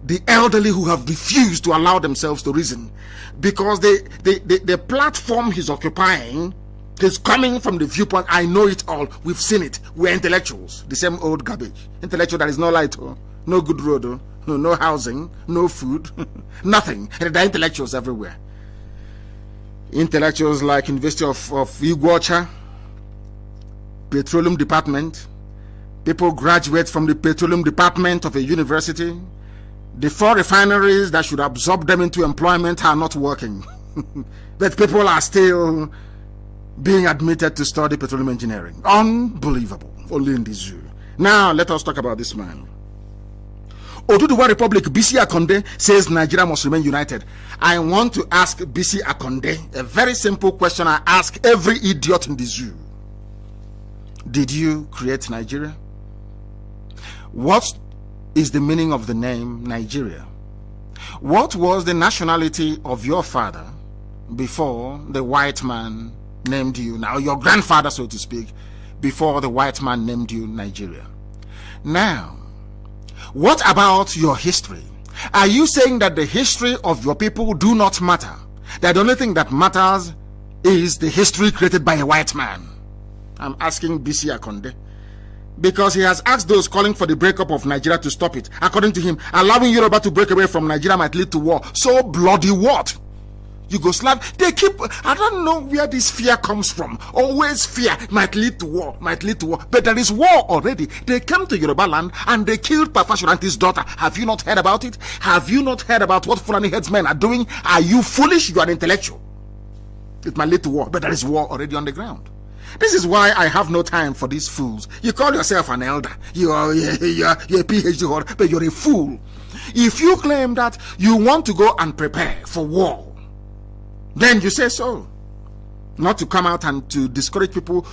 C: the elderly who have refused to allow themselves to reason, because the platform he's occupying is coming from the viewpoint, I know it all, we've seen it, we're intellectuals, the same old garbage. Intellectual that is no light, no good road, no housing, no food, nothing. And there are intellectuals everywhere. Intellectuals like University of Iguacha, petroleum department. People graduate from the petroleum department of a university. The 4 refineries that should absorb them into employment are not working. But people are still being admitted to study petroleum engineering. Unbelievable. Only in the zoo. Now, let us talk about this man. Oduduwa Republic, BC Akonde says Nigeria must remain united. I want to ask BC Akonde a very simple question I ask every idiot in the zoo. Did you create Nigeria? What is the meaning of the name Nigeria? What was the nationality of your father before the white man named you, now your grandfather, so to speak, before the white man named you Nigeria? Now, what about your history? Are you saying that the history of your people do not matter? That the only thing that matters is the history created by a white man? I'm asking BC Akonde, because he has asked those calling for the breakup of Nigeria to stop it. According to him, allowing Yoruba to break away from Nigeria might lead to war. So bloody what? Yugoslav, they keep, I don't know where this fear comes from. Always fear might lead to war, but there is war already. They came to Yoruba land and they killed Papa Shuranti's daughter. Have you not heard about it? Have you not heard about what Fulani headsmen are doing? Are you foolish? You are an intellectual. It might lead to war, but there is war already on the ground. This is why I have no time for these fools. You call yourself an elder. You're a PhD holder, but you're a fool. If you claim that you want to go and prepare for war, then you say so. Not to come out and to discourage people.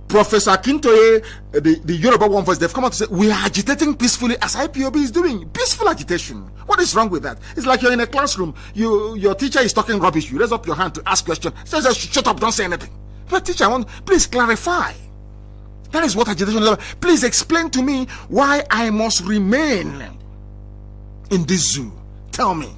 C: Professor Kintoye, the Yoruba One Voice, they've come out to say, we are agitating peacefully as IPOB is doing. Peaceful agitation. What is wrong with that? It's like you're in a classroom. Your teacher is talking rubbish. You raise up your hand to ask questions. Says, shut up, don't say anything. But teacher, please clarify. That is what agitation is about. Please explain to me why I must remain in this zoo. Tell me.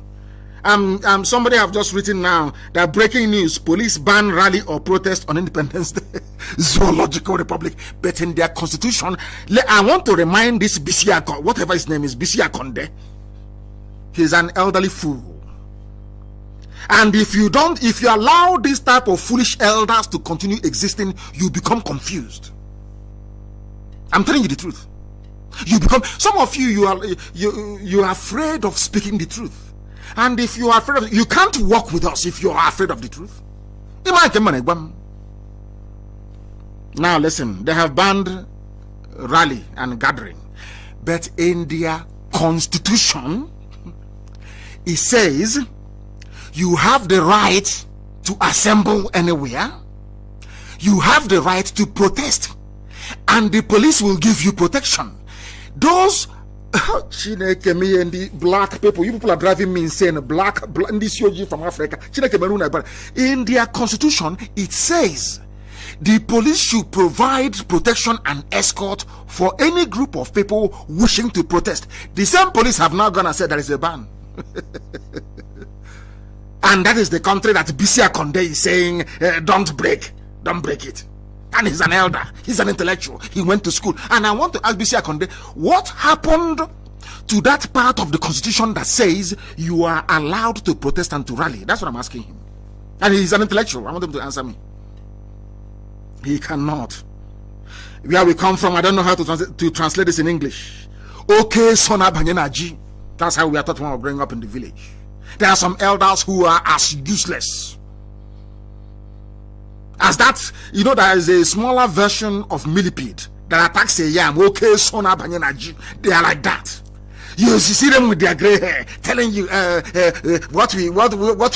C: Somebody have just written now that breaking news: police ban rally or protest on Independence Day. Zoological Republic, but in their constitution, I want to remind this BC Akonde, whatever his name is, BC Akonde, he's an elderly fool. And if you allow this type of foolish elders to continue existing, you become confused. I'm telling you the truth. You become, some of you are afraid of speaking the truth. And if you are afraid of, you can't walk with us if you are afraid of the truth. Now listen, they have banned rally and gathering, but in their constitution, it says you have the right to assemble anywhere. You have the right to protest, and the police will give you protection. Those Chineke, me and the black people, you people are driving me insane. Black this Yogi from Africa. In their constitution, it says the police should provide protection and escort for any group of people wishing to protest. The same police have now gone and said there is a ban. And that is the country that BC Akonde is saying, don't break it. And he's an elder, he's an intellectual, he went to school. And I want to ask BC Akonde, what happened to that part of the constitution that says you are allowed to protest and to rally? That's what I'm asking him. And he's an intellectual. I want him to answer me. He cannot. Where we come from, I don't know how to translate this in English. Okay, Sona Banyenaji. That's how we are taught when we're growing up in the village. There are some elders who are as useless as that. You know, there is a smaller version of millipede that attacks a yam. Okay, Sona Banyenaji. They are like that. You see them with their gray hair, telling you what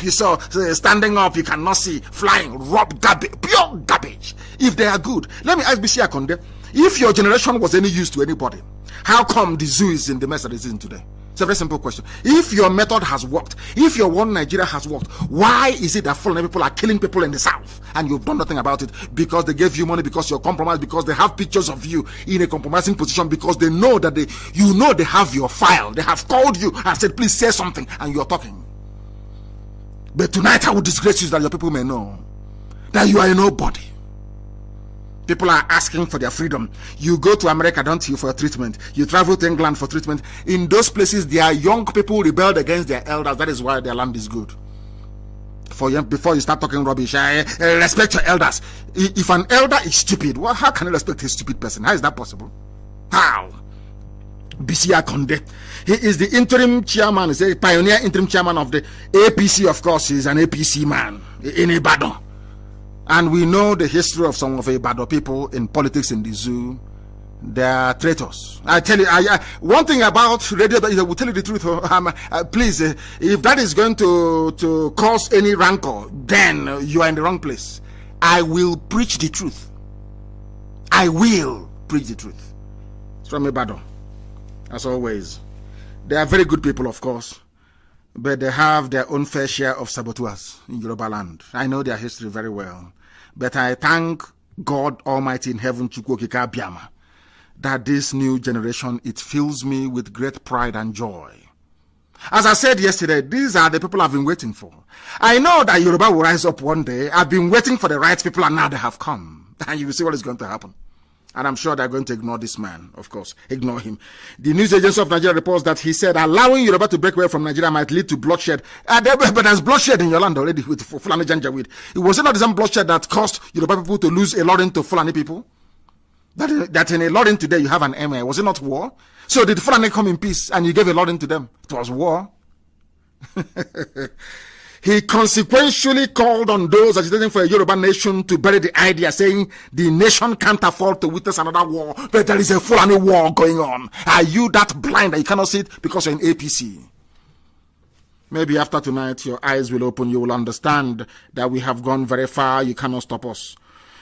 C: we saw standing up. You cannot see, flying, garbage, pure garbage. If they are good, let me ask BC Akonde: if your generation was any use to anybody, how come the zoo is in the mess that it is in today? It's a very simple question. If your method has worked, if your One Nigeria has worked, why is it that foreign people are killing people in the south and you've done nothing about it? Because they gave you money, because you're compromised, because they have pictures of you in a compromising position, because they know that they have your file. They have called you and said, please say something, and you're talking. But tonight I will disgrace you so that your people may know that you are a nobody. People are asking for their freedom. You go to America, don't you, for treatment. You travel to England for treatment. In those places, their young people rebelled against their elders. That is why their land is good. before you start talking rubbish. Respect your elders. If an elder is stupid, well, how can you respect a stupid person? How is that possible? How? Bisia Konde. He is the interim chairman, he's a pioneer interim chairman of the APC, of course. He's an APC man in Ibadan. And we know the history of some of Ibadan people in politics in the zoo. They are traitors. I tell you, one thing about radio, I will tell you the truth. Please, if that is going to cause any rancor, then you are in the wrong place. I will preach the truth. I will preach the truth. It's from Ibadan. As always. They are very good people, of course. But they have their own fair share of saboteurs in Yoruba land. I know their history very well. But I thank God Almighty in heaven, Chukwokika Biama, that this new generation, it fills me with great pride and joy. As I said yesterday, these are the people I've been waiting for. I know that Yoruba will rise up one day. I've been waiting for the right people, and now they have come. And you will see what is going to happen. And I'm sure they're going to ignore this man, of course. Ignore him. The news agency of Nigeria reports that he said allowing Yoruba to break away from Nigeria might lead to bloodshed. But there's bloodshed in your land already with Fulani Janjaweed. It was not the same bloodshed that caused Yoruba people to lose a lot into Fulani people. That in a lot today you have an emir. Was it not war? So did Fulani come in peace and you gave a lot to them? It was war. He consequentially called on those agitating for a Yoruba nation to bury the idea, saying the nation can't afford to witness another war, but there is a Fulani war going on. Are you that blind that you cannot see it because you're in APC? Maybe after tonight your eyes will open, you will understand that we have gone very far. You cannot stop us.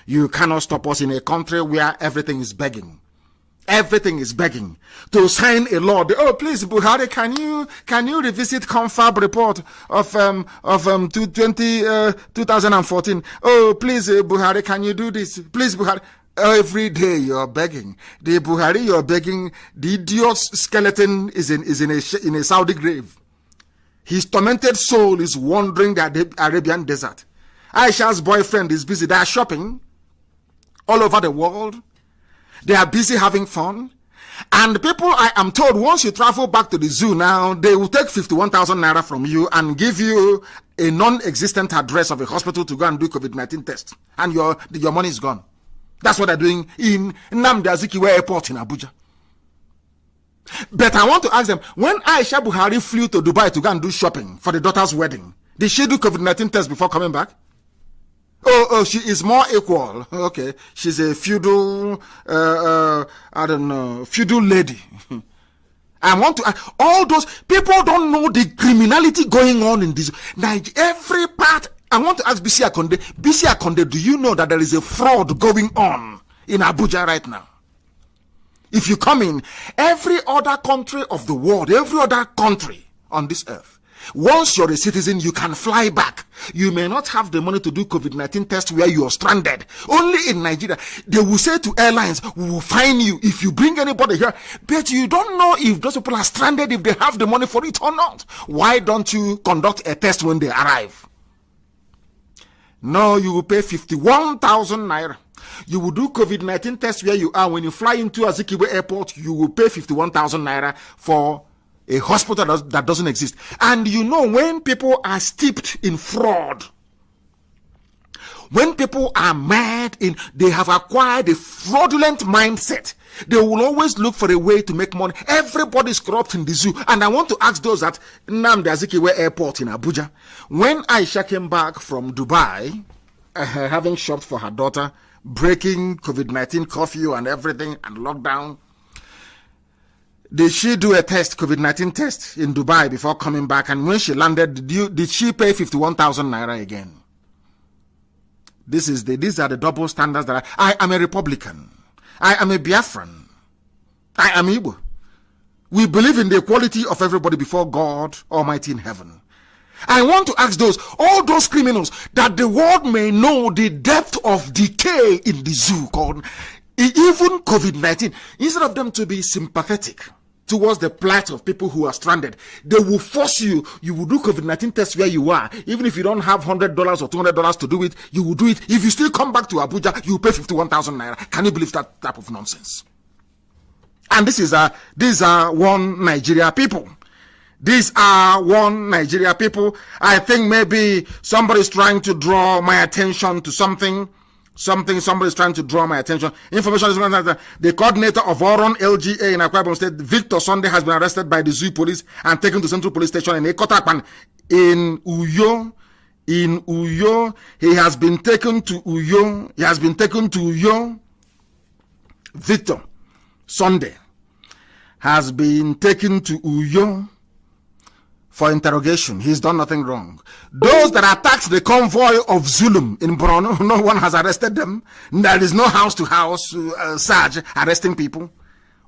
C: You cannot stop us in a country where everything is begging. Everything is begging to sign a law. Oh, please, Buhari, can you revisit Confab report of 2014? Oh, please, Buhari, can you do this? Please, Buhari. Every day you're begging. The Buhari you're begging, the idiot's skeleton is in a Saudi grave. His tormented soul is wandering the Arabian desert. Aisha's boyfriend is busy. They are shopping all over the world. They are busy having fun. And people, I am told, once you travel back to the zoo now, they will take 51,000 naira from you and give you a non-existent address of a hospital to go and do COVID-19 test. And your money is gone. That's what they're doing in Nnamdi Azikiwe Airport in Abuja. But I want to ask them, when Aisha Buhari flew to Dubai to go and do shopping for the daughter's wedding, did she do COVID-19 test before coming back? Oh, she is more equal. Okay. She's a feudal, feudal lady. I want to ask, all those people don't know the criminality going on in this. Like every part, I want to ask Bisi Akonde. Bisi Akonde, do you know that there is a fraud going on in Abuja right now? If you come in, every other country of the world, every other country on this earth, once you're a citizen, you can fly back. You may not have the money to do COVID-19 test where you are stranded. Only in Nigeria, they will say to airlines, we will fine you if you bring anybody here. But you don't know if those people are stranded, if they have the money for it or not. Why don't you conduct a test when they arrive? No, you will pay 51,000 naira. You will do COVID-19 test where you are. When you fly into Azikiwe Airport, you will pay 51,000 naira for a hospital that doesn't exist. And you know, when people are steeped in fraud, when people are mad they have acquired a fraudulent mindset, they will always look for a way to make money. Everybody's corrupt in the zoo. And I want to ask those at Nnamdi Azikiwe Airport in Abuja, when Aisha came back from Dubai, having shopped for her daughter, breaking COVID-19 curfew and everything and lockdown, did she do a test, COVID-19 test in Dubai before coming back? And when she landed, did she pay 51,000 naira again? These are the double standards that I am a Republican. I am a Biafran. I am Igbo. We believe in the equality of everybody before God Almighty in heaven. I want to ask all those criminals, that the world may know the depth of decay in the zoo called even COVID-19. Instead of them to be sympathetic towards the plight of people who are stranded, they will force you will do COVID-19 tests where you are. Even if you don't have $100 or $200 to do it, you will do it. If you still come back to Abuja, you will pay 51,000 naira. Can you believe that type of nonsense? And these are one Nigeria people. These are one Nigeria people. I think maybe somebody's trying to draw my attention to something. Somebody's trying to draw my attention. Information is that the coordinator of Oron LGA in Akwa Ibom State, Victor Sunday, has been arrested by the Zoo Police and taken to Central Police Station in Ekotakpan in Uyo. In Uyo, he has been taken to Uyo. Victor Sunday has been taken to Uyo for interrogation. He's done nothing wrong. Those that attacked the convoy of Zulum in Borno, no one has arrested them. There is no house-to-house surge arresting people.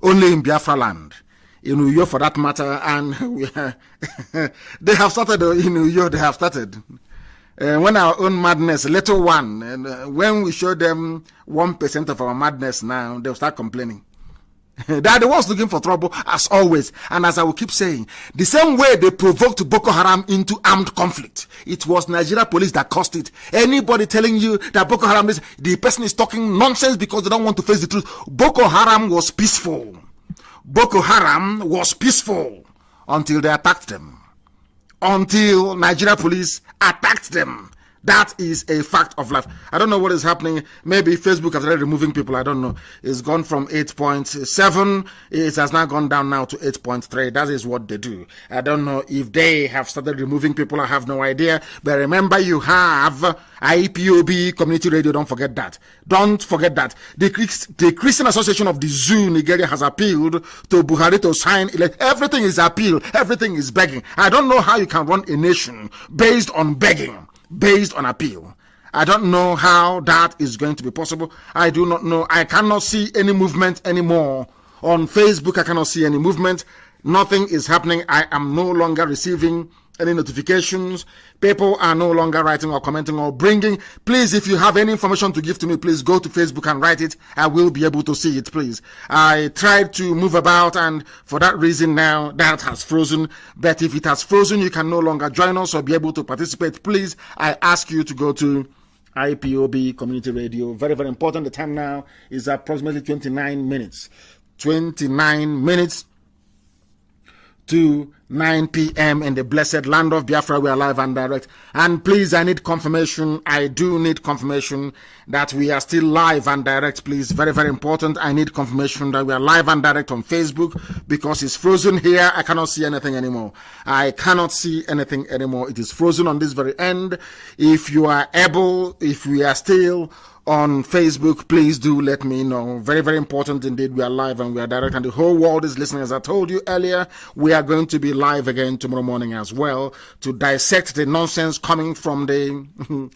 C: Only in Biafra land. In Uyo, for that matter. And they have started in Uyo. They have started. When our own madness, little one, and when we show them 1% of our madness now, they'll start complaining. They are the ones looking for trouble, as always. And as I will keep saying, the same way they provoked Boko Haram into armed conflict, it was Nigeria police that caused it. Anybody telling you that Boko Haram is, the person is talking nonsense because they don't want to face the truth. Boko Haram was peaceful. Boko Haram was peaceful until they attacked them. Until Nigeria police attacked them. That is a fact of life. I don't know what is happening. Maybe Facebook has started removing people. I don't know. It's gone from 8.7. It has now gone down now to 8.3. That is what they do. I don't know if they have started removing people. I have no idea. But remember, you have IPOB Community Radio. Don't forget that. Don't forget that. The Christian Association of the Zoo, Nigeria, has appealed to Buhari to sign. Everything is appeal. Everything is begging. I don't know how you can run a nation based on begging. Based on appeal. I don't know how that is going to be possible. I do not know. I cannot see any movement anymore. On Facebook, I cannot see any movement. Nothing is happening. I am no longer receiving any notifications. People are no longer writing or commenting or bringing. Please, if you have any information to give to me, please go to Facebook and write it. I will be able to see it, please. I tried to move about, and for that reason now, that has frozen. But if it has frozen, you can no longer join us or be able to participate. Please, I ask you to go to IPOB Community Radio. Very, very important. The time now is approximately 29 minutes. 29 minutes to 9 p.m. in the blessed land of Biafra. We are live and direct. And please, I need confirmation. I do need confirmation that we are still live and direct, please. Very, very important. I need confirmation that we are live and direct on Facebook because it's frozen here. I cannot see anything anymore. I cannot see anything anymore. It is frozen on this very end. If you are able, if we are still on Facebook, please do let me know. Very, very important indeed. We are live and we are direct, and the whole world is listening. As I told you earlier, we are going to be live again tomorrow morning as well to dissect the nonsense coming from the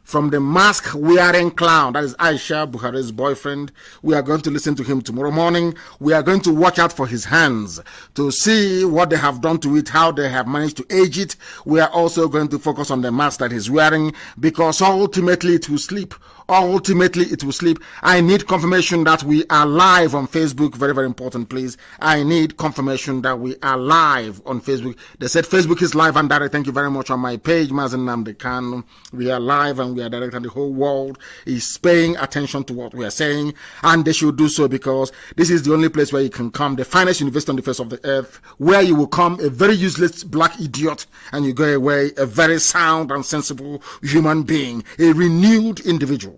C: from the mask wearing clown. That is Aisha, Buhari's boyfriend. We are going to listen to him tomorrow morning. We are going to watch out for his hands to see what they have done to it, how they have managed to age it. We are also going to focus on the mask that he's wearing because ultimately it will sleep. Ultimately, it will sleep. I need confirmation that we are live on Facebook. Very, very important, please. I need confirmation that we are live on Facebook. They said Facebook is live and direct. Thank you very much on my page, Mazi Nnamdi Kanu. We are live and we are direct, and the whole world is paying attention to what we are saying, and they should do so because this is the only place where you can come, the finest university on the face of the earth, where you will come a very useless black idiot and you go away a very sound and sensible human being, a renewed individual.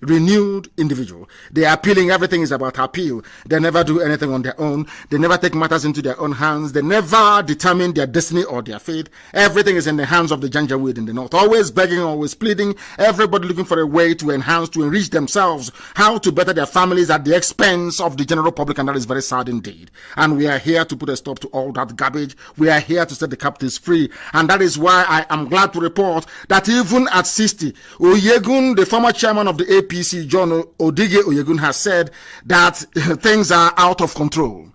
C: They are appealing. Everything is about appeal. They never do anything on their own. They never take matters into their own hands. They never determine their destiny or their fate. Everything is in the hands of the Janjaweed in the north. Always begging, always pleading. Everybody looking for a way to enhance, to enrich themselves, how to better their families at the expense of the general public, and that is very sad indeed. And we are here to put a stop to all that garbage. We are here to set the captives free. And that is why I am glad to report that even at 60, Oyegun, the former chairman of the APC, John Odige Oyegun, has said that things are out of control.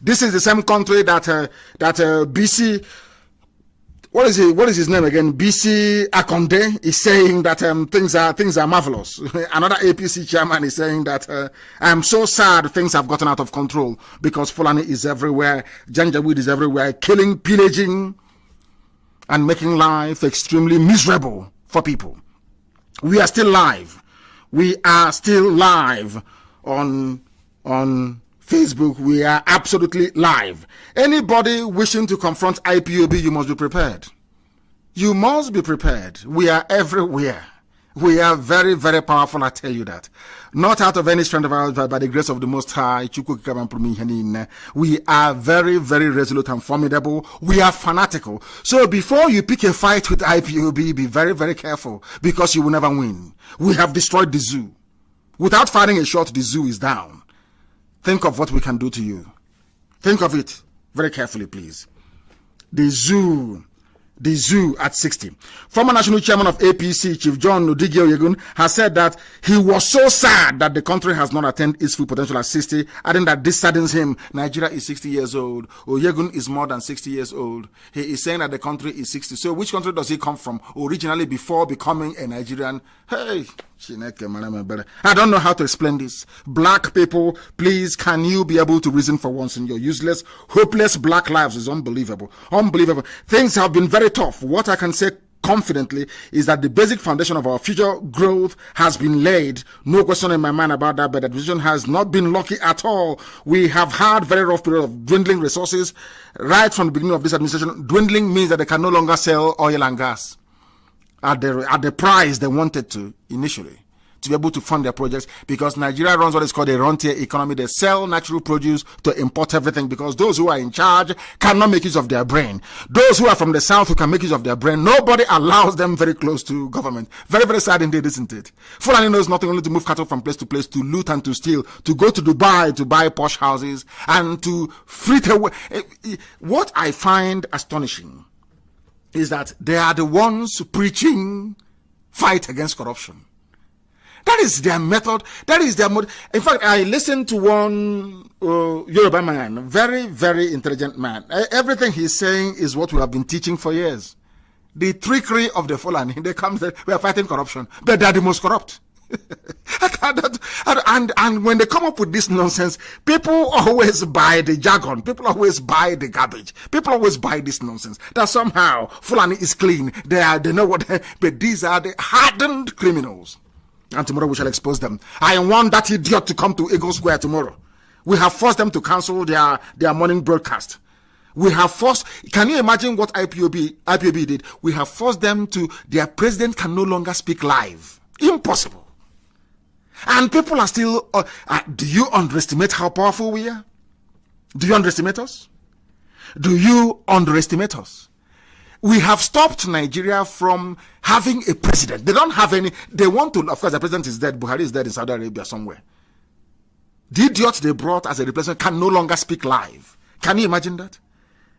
C: This is the same country that BC, what is his name again? BC Akonde is saying that things are marvelous. Another APC chairman is saying that I'm so sad things have gotten out of control because Fulani is everywhere, Janjaweed is everywhere, killing, pillaging, and making life extremely miserable for people. We are still live. We are still live on Facebook, we are absolutely live. Anybody wishing to confront IPOB, you must be prepared. You must be prepared. We are everywhere. We are very, very powerful, I tell you that. Not out of any strength of ours, but by the grace of the Most High. We are very, very resolute and formidable. We are fanatical. So before you pick a fight with IPOB, be very, very careful, because you will never win. We have destroyed the zoo. Without firing a shot, the zoo is down. Think of what we can do to you. Think of it very carefully, please. The zoo at 60. Former national chairman of APC, Chief John Odigi Oyegun, has said that he was so sad that the country has not attained its full potential at 60, adding that this saddens him. Nigeria is 60 years old. Oyegun is more than 60 years old. He is saying that the country is 60. So which country does he come from originally before becoming a Nigerian? Hey, I don't know how to explain this. Black people, please, can you be able to reason for once in your useless, hopeless black lives? Is unbelievable. Unbelievable. Things have been very tough. What I can say confidently is that the basic foundation of our future growth has been laid. No question in my mind about that, but the decision has not been lucky at all. We have had very rough period of dwindling resources right from the beginning of this administration. Dwindling means that they can no longer sell oil and gas at the price they wanted to initially, to be able to fund their projects, because Nigeria runs what is called a rentier economy. They sell natural produce to import everything, because those who are in charge cannot make use of their brain. Those who are from the south who can make use of their brain, nobody allows them very close to government. Very, very sad indeed, isn't it? Fulani knows nothing only to move cattle from place to place, to loot and to steal, to go to Dubai to buy posh houses, and to frit away. What I find astonishing is that they are the ones preaching fight against corruption. That is their method. That is their mode. In fact, I listened to one Yoruba man, very, very intelligent man. Everything he's saying is what we have been teaching for years. The trickery of the Fulani, they come say, we are fighting corruption, but they are the most corrupt. And when they come up with this nonsense, people always buy the jargon. People always buy the garbage. People always buy this nonsense that somehow Fulani is clean. They know what, but these are the hardened criminals. And tomorrow we shall expose them. I want that idiot to come to Eagle Square tomorrow. We have forced them to cancel their morning broadcast. We have forced, can you imagine what IPOB did? We have forced them to, their president can no longer speak live. Impossible. And people are still, do you underestimate how powerful we are? Do you underestimate us? Do you underestimate us? We have stopped Nigeria from having a president. They don't have any. They want to, of course, the president is dead. Buhari is dead in Saudi Arabia somewhere. The idiot they brought as a replacement can no longer speak live. Can you imagine that?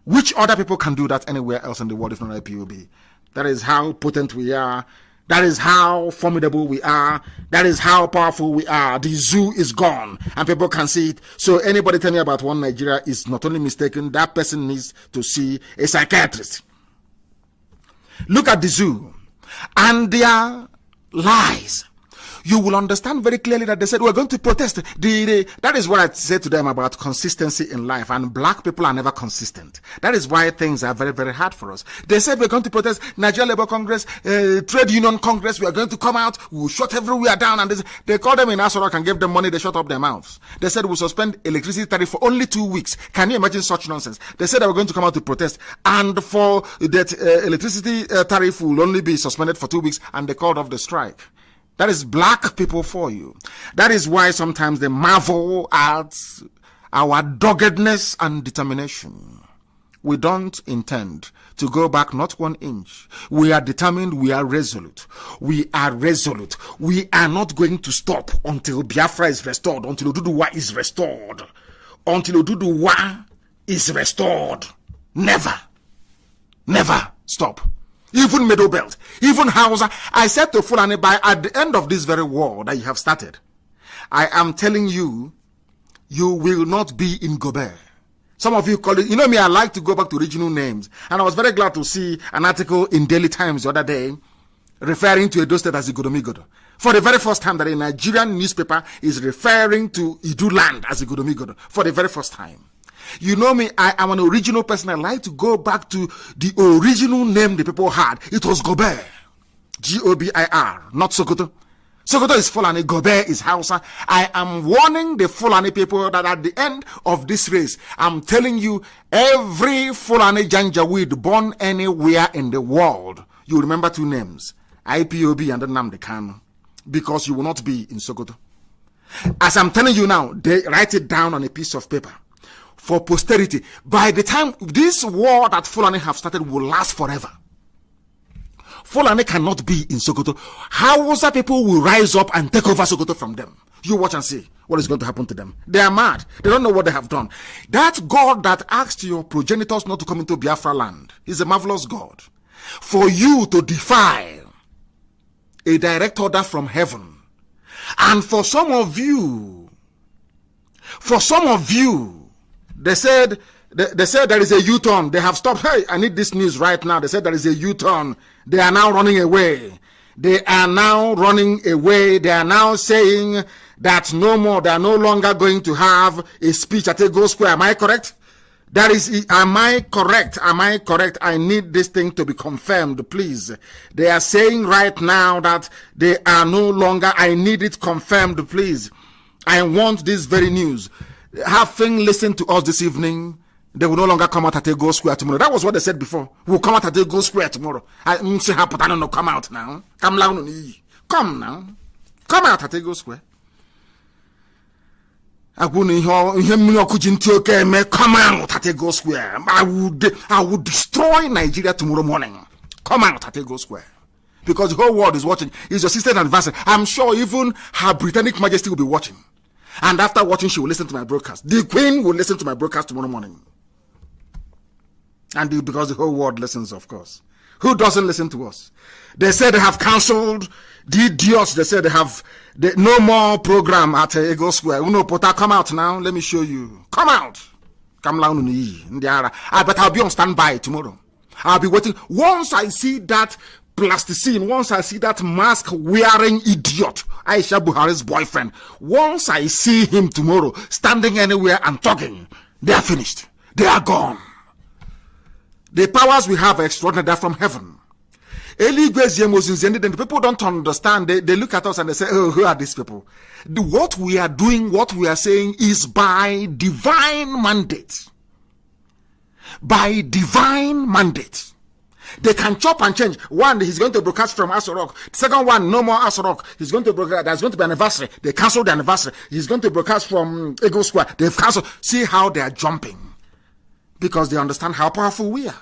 C: Which other people can do that anywhere else in the world if not IPOB? That is how potent we are. That is how formidable we are. That is how powerful we are. The zoo is gone and people can see it. So anybody telling me about one Nigeria is not only mistaken, that person needs to see a psychiatrist. Look at the zoo and their lies. You will understand very clearly that they said we're going to protest. That is what I said to them about consistency in life, and black people are never consistent. That is why things are very, very hard for us. They said we're going to protest Nigeria Labour Congress, Trade Union Congress. We are going to come out. We will shut everywhere down. And they called them in Asorok and gave them money. They shut up their mouths. They said we'll suspend electricity tariff for only 2 weeks. Can you imagine such nonsense? They said they were going to come out to protest, and for that electricity tariff will only be suspended for 2 weeks, and they called off the strike. That is black people for you. That is why sometimes they marvel at our doggedness and determination. We don't intend to go back not 1 inch. We are determined. We are resolute. We are resolute. We are not going to stop until Biafra is restored, until Oduduwa is restored, until Oduduwa is restored. Never, never stop. Even Middle Belt, even Hausa. I said to Fulani, by at the end of this very war that you have started, I am telling you, you will not be in Gobe. Some of you call it, you know me, I like to go back to regional names. And I was very glad to see an article in Daily Times the other day referring to Edo State as Igodomigodo. For the very first time that a Nigerian newspaper is referring to Idu land as Igodomigodo. For the very first time. You know me, I am an original person. I like to go back to the original name the people had. It was Gobir. Gobir, not Sokoto. Sokoto is Fulani, Gobe is Hausa. I am warning the Fulani people that at the end of this race, I'm telling you, every Fulani Janjaweed born anywhere in the world, you remember two names, IPOB and Nnamdi Kanu, because you will not be in Sokoto. As I'm telling you now, they write it down on a piece of paper for posterity. By the time this war that Fulani have started will last forever. Fulani cannot be in Sokoto. Hausa people will rise up and take over Sokoto from them. You watch and see what is going to happen to them. They are mad. They don't know what they have done. That God that asked your progenitors not to come into Biafra land is a marvelous God. For you to defy a direct order from heaven. And for some of you, they said there is a U-turn. They have stopped. Hey, I need this news right now. They said there is a U-turn. They are now running away. They are now saying that no more. They are no longer going to have a speech at Ego Square. Am I correct? Am I correct? I need this thing to be confirmed, please. They are saying right now that they are no longer. I need it confirmed, please. I want this very news. Having listened to us this evening, they will no longer come out at Ego Square tomorrow. That was what they said before. We'll come out at Ego Square tomorrow. I say happen. I don't know. Come out now. Come now. Come out at Ego Square. Come out at Ego Square. I would destroy Nigeria tomorrow morning. Come out at Ego Square. Because the whole world is watching. It's your sister's anniversary. I'm sure even Her Britannic Majesty will be watching. And after watching, she will listen to my broadcast. The Queen will listen to my broadcast tomorrow morning. And because the whole world listens, of course. Who doesn't listen to us? They said they have cancelled the idiots. They said they have no more program at Ego Square. Uno Pota, come out now. Let me show you. Come out. I bet I'll be on standby tomorrow. I'll be waiting. Once I see that plasticine, once I see that mask wearing idiot, Aisha Buhari's boyfriend, once I see him tomorrow standing anywhere and talking, they are finished. They are gone. The powers we have are extraordinary. They're from heaven. The people don't understand. They look at us and they say, oh, who are these people? What we are doing, what we are saying is by divine mandate. By divine mandate. They can chop and change. One, he's going to broadcast from Asorok. The second one, no more Asorok. He's going to broadcast. There's going to be an anniversary. They canceled the anniversary. He's going to broadcast from Ego Square. They've canceled. See how they are jumping. Because they understand how powerful we are.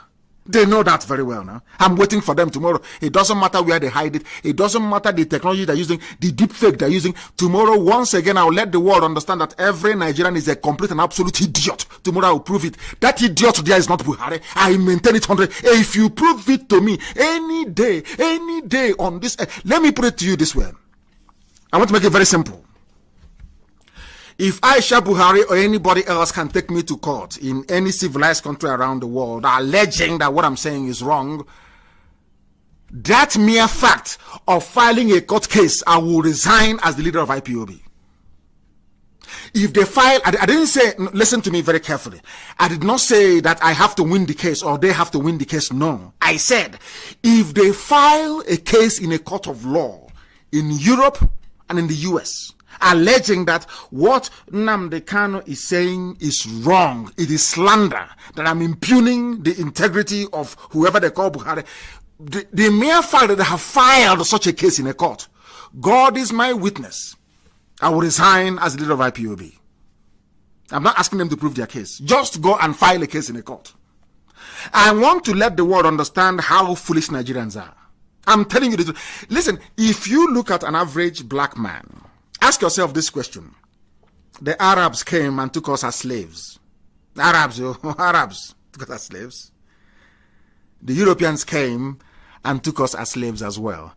C: They know that very well now. I'm waiting for them tomorrow. It doesn't matter where they hide it. It doesn't matter the technology they're using, the deep fake they're using. Tomorrow, once again, I'll let the world understand that every Nigerian is a complete and absolute idiot. Tomorrow, I'll prove it. That idiot there is not Buhari. I maintain it 100. If you prove it to me any day on this, let me put it to you this way. I want to make it very simple. If Aisha Buhari or anybody else can take me to court in any civilized country around the world alleging that what I'm saying is wrong, that mere fact of filing a court case, I will resign as the leader of IPOB. If they file, I didn't say, listen to me very carefully. I did not say that I have to win the case or they have to win the case. No. I said, if they file a case in a court of law in Europe and in the US, alleging that what Nnamdi Kanu is saying is wrong, it is slander, that I'm impugning the integrity of whoever they call Buhari, the mere fact that they have filed such a case in a court, God is my witness, I will resign as leader of IPOB. I'm not asking them to prove their case. Just go and file a case in a court. I want to let the world understand how foolish Nigerians are. I'm telling you this. Listen, if you look at an average black man, ask yourself this question. The Arabs came and took us as slaves. Arabs took us as slaves. The Europeans came and took us as slaves as well.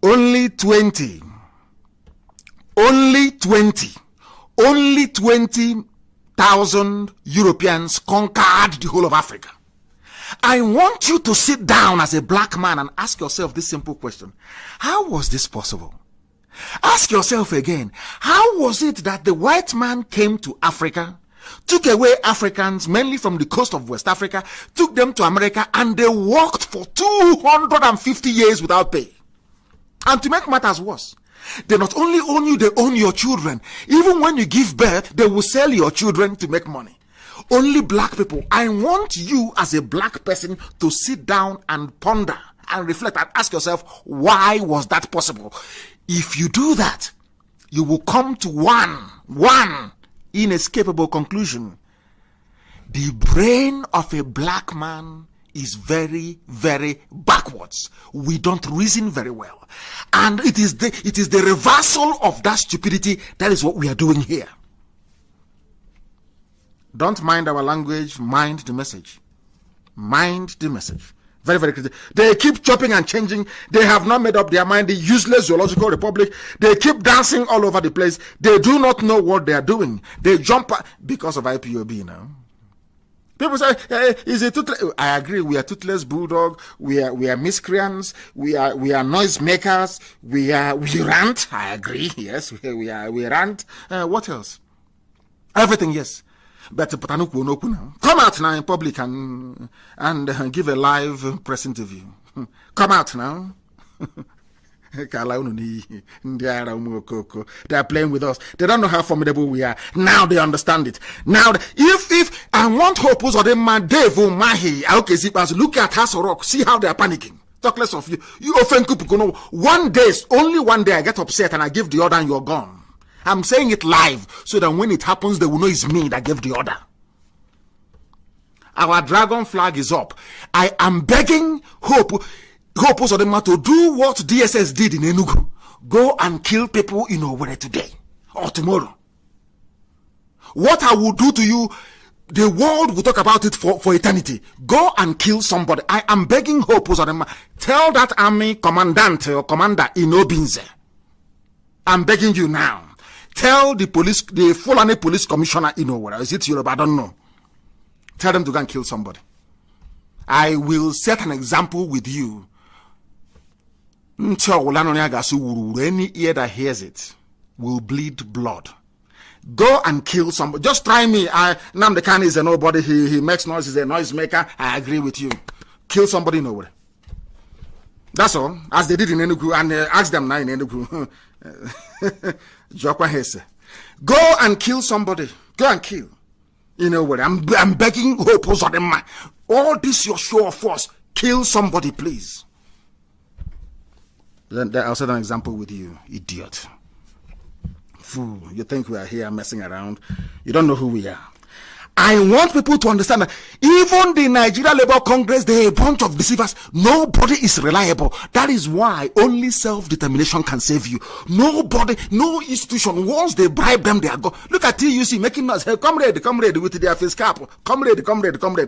C: Only 20,000 Europeans conquered the whole of Africa. I want you to sit down as a black man and ask yourself this simple question. How was this possible? Ask yourself again, how was it that the white man came to Africa, took away Africans, mainly from the coast of West Africa, took them to America, and they worked for 250 years without pay? And to make matters worse, They not only own you, they own your children. Even when you give birth, they will sell your children to make money. Only black people. I want you as a black person to sit down and ponder and reflect and ask yourself, why was that possible? If you do that, you will come to one inescapable conclusion. The brain of a black man is very, very backwards. We don't reason very well. And it is the reversal of that stupidity that is what we are doing here. Don't mind our language, mind the message. Mind the message. Very, very critical. They keep chopping and changing. They have not made up their mind. The useless zoological republic. They keep dancing all over the place. They do not know what they are doing. They jump because of IPOB now. People say, hey, is it toothless? I agree. We are toothless bulldog. We are miscreants. We are noisemakers. We rant. I agree. Yes, we rant. What else? Everything. Yes. But come out now in public and give a live press interview. Come out now. They are playing with us. They don't know how formidable we are. Now they understand it. Now, if I want hope, look at House Rock, see how they are panicking. Talk less of you. You offend people. Only one day I get upset and I give the order and you're gone. I'm saying it live so that when it happens, they will know it's me that gave the order. Our dragon flag is up. I am begging Hope Uzodinma to do what DSS did in Enugu. Go and kill people in Owerri today or tomorrow. What I will do to you, the world will talk about it for eternity. Go and kill somebody. I am begging Hope Uzodinma. Tell that army commandant or commander in Obinze. I'm begging you now. Tell the police, the Fulani police commissioner in Owerri, is it Yoruba? I don't know. Tell them to go and kill somebody. I will set an example with you. Any ear that hears it will bleed blood. Go and kill somebody. Just try me. Nnamdi Kanu is a nobody. He makes noise. He's a noisemaker. I agree with you. Kill somebody in Owerri. That's all. As they did in Enugu, and ask them now in Enugu. Go and kill somebody. Go and kill. You know what? I'm begging Hope Uzodinma. All this your show of force. Kill somebody, please. Then I'll set an example with you, idiot. Fool. You think we are here messing around? You don't know who we are. I want people to understand that even the Nigeria Labour Congress, they're a bunch of deceivers. Nobody is reliable. That is why only self-determination can save you. Nobody, no institution, once they bribe them, they are gone. Look at TUC making us, hey, comrade, with their face cap. Comrade,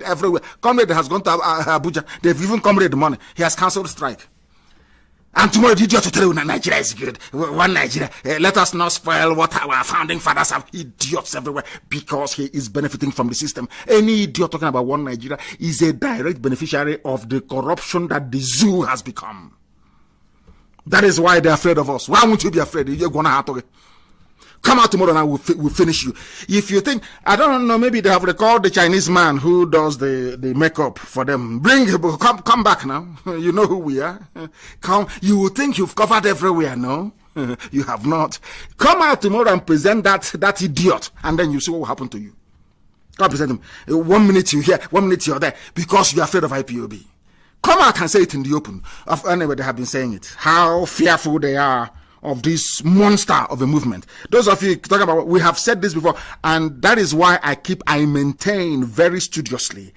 C: everywhere. Comrade has gone to Abuja. They've even comrade money. He has cancelled strike. And tomorrow, the idiot to tell you Nigeria is good. One Nigeria. Let us not spoil what our founding fathers have. Idiots everywhere because he is benefiting from the system. Any idiot talking about one Nigeria is a direct beneficiary of the corruption that the zoo has become. That is why they're afraid of us. Why won't you be afraid? You're gonna have to come out tomorrow and we'll finish you. If you think, I don't know, maybe they have recalled the Chinese man who does the makeup for them. Come back now. You know who we are. Come, you will think you've covered everywhere, no? You have not. Come out tomorrow and present that idiot, and then you see what will happen to you. Come present him. 1 minute you here, 1 minute you're there, because you're afraid of IPOB. Come out and say it in the open. Anyway, they have been saying it. How fearful they are of this monster of a movement. Those of you talking about, we have said this before, and that is why I maintain very studiously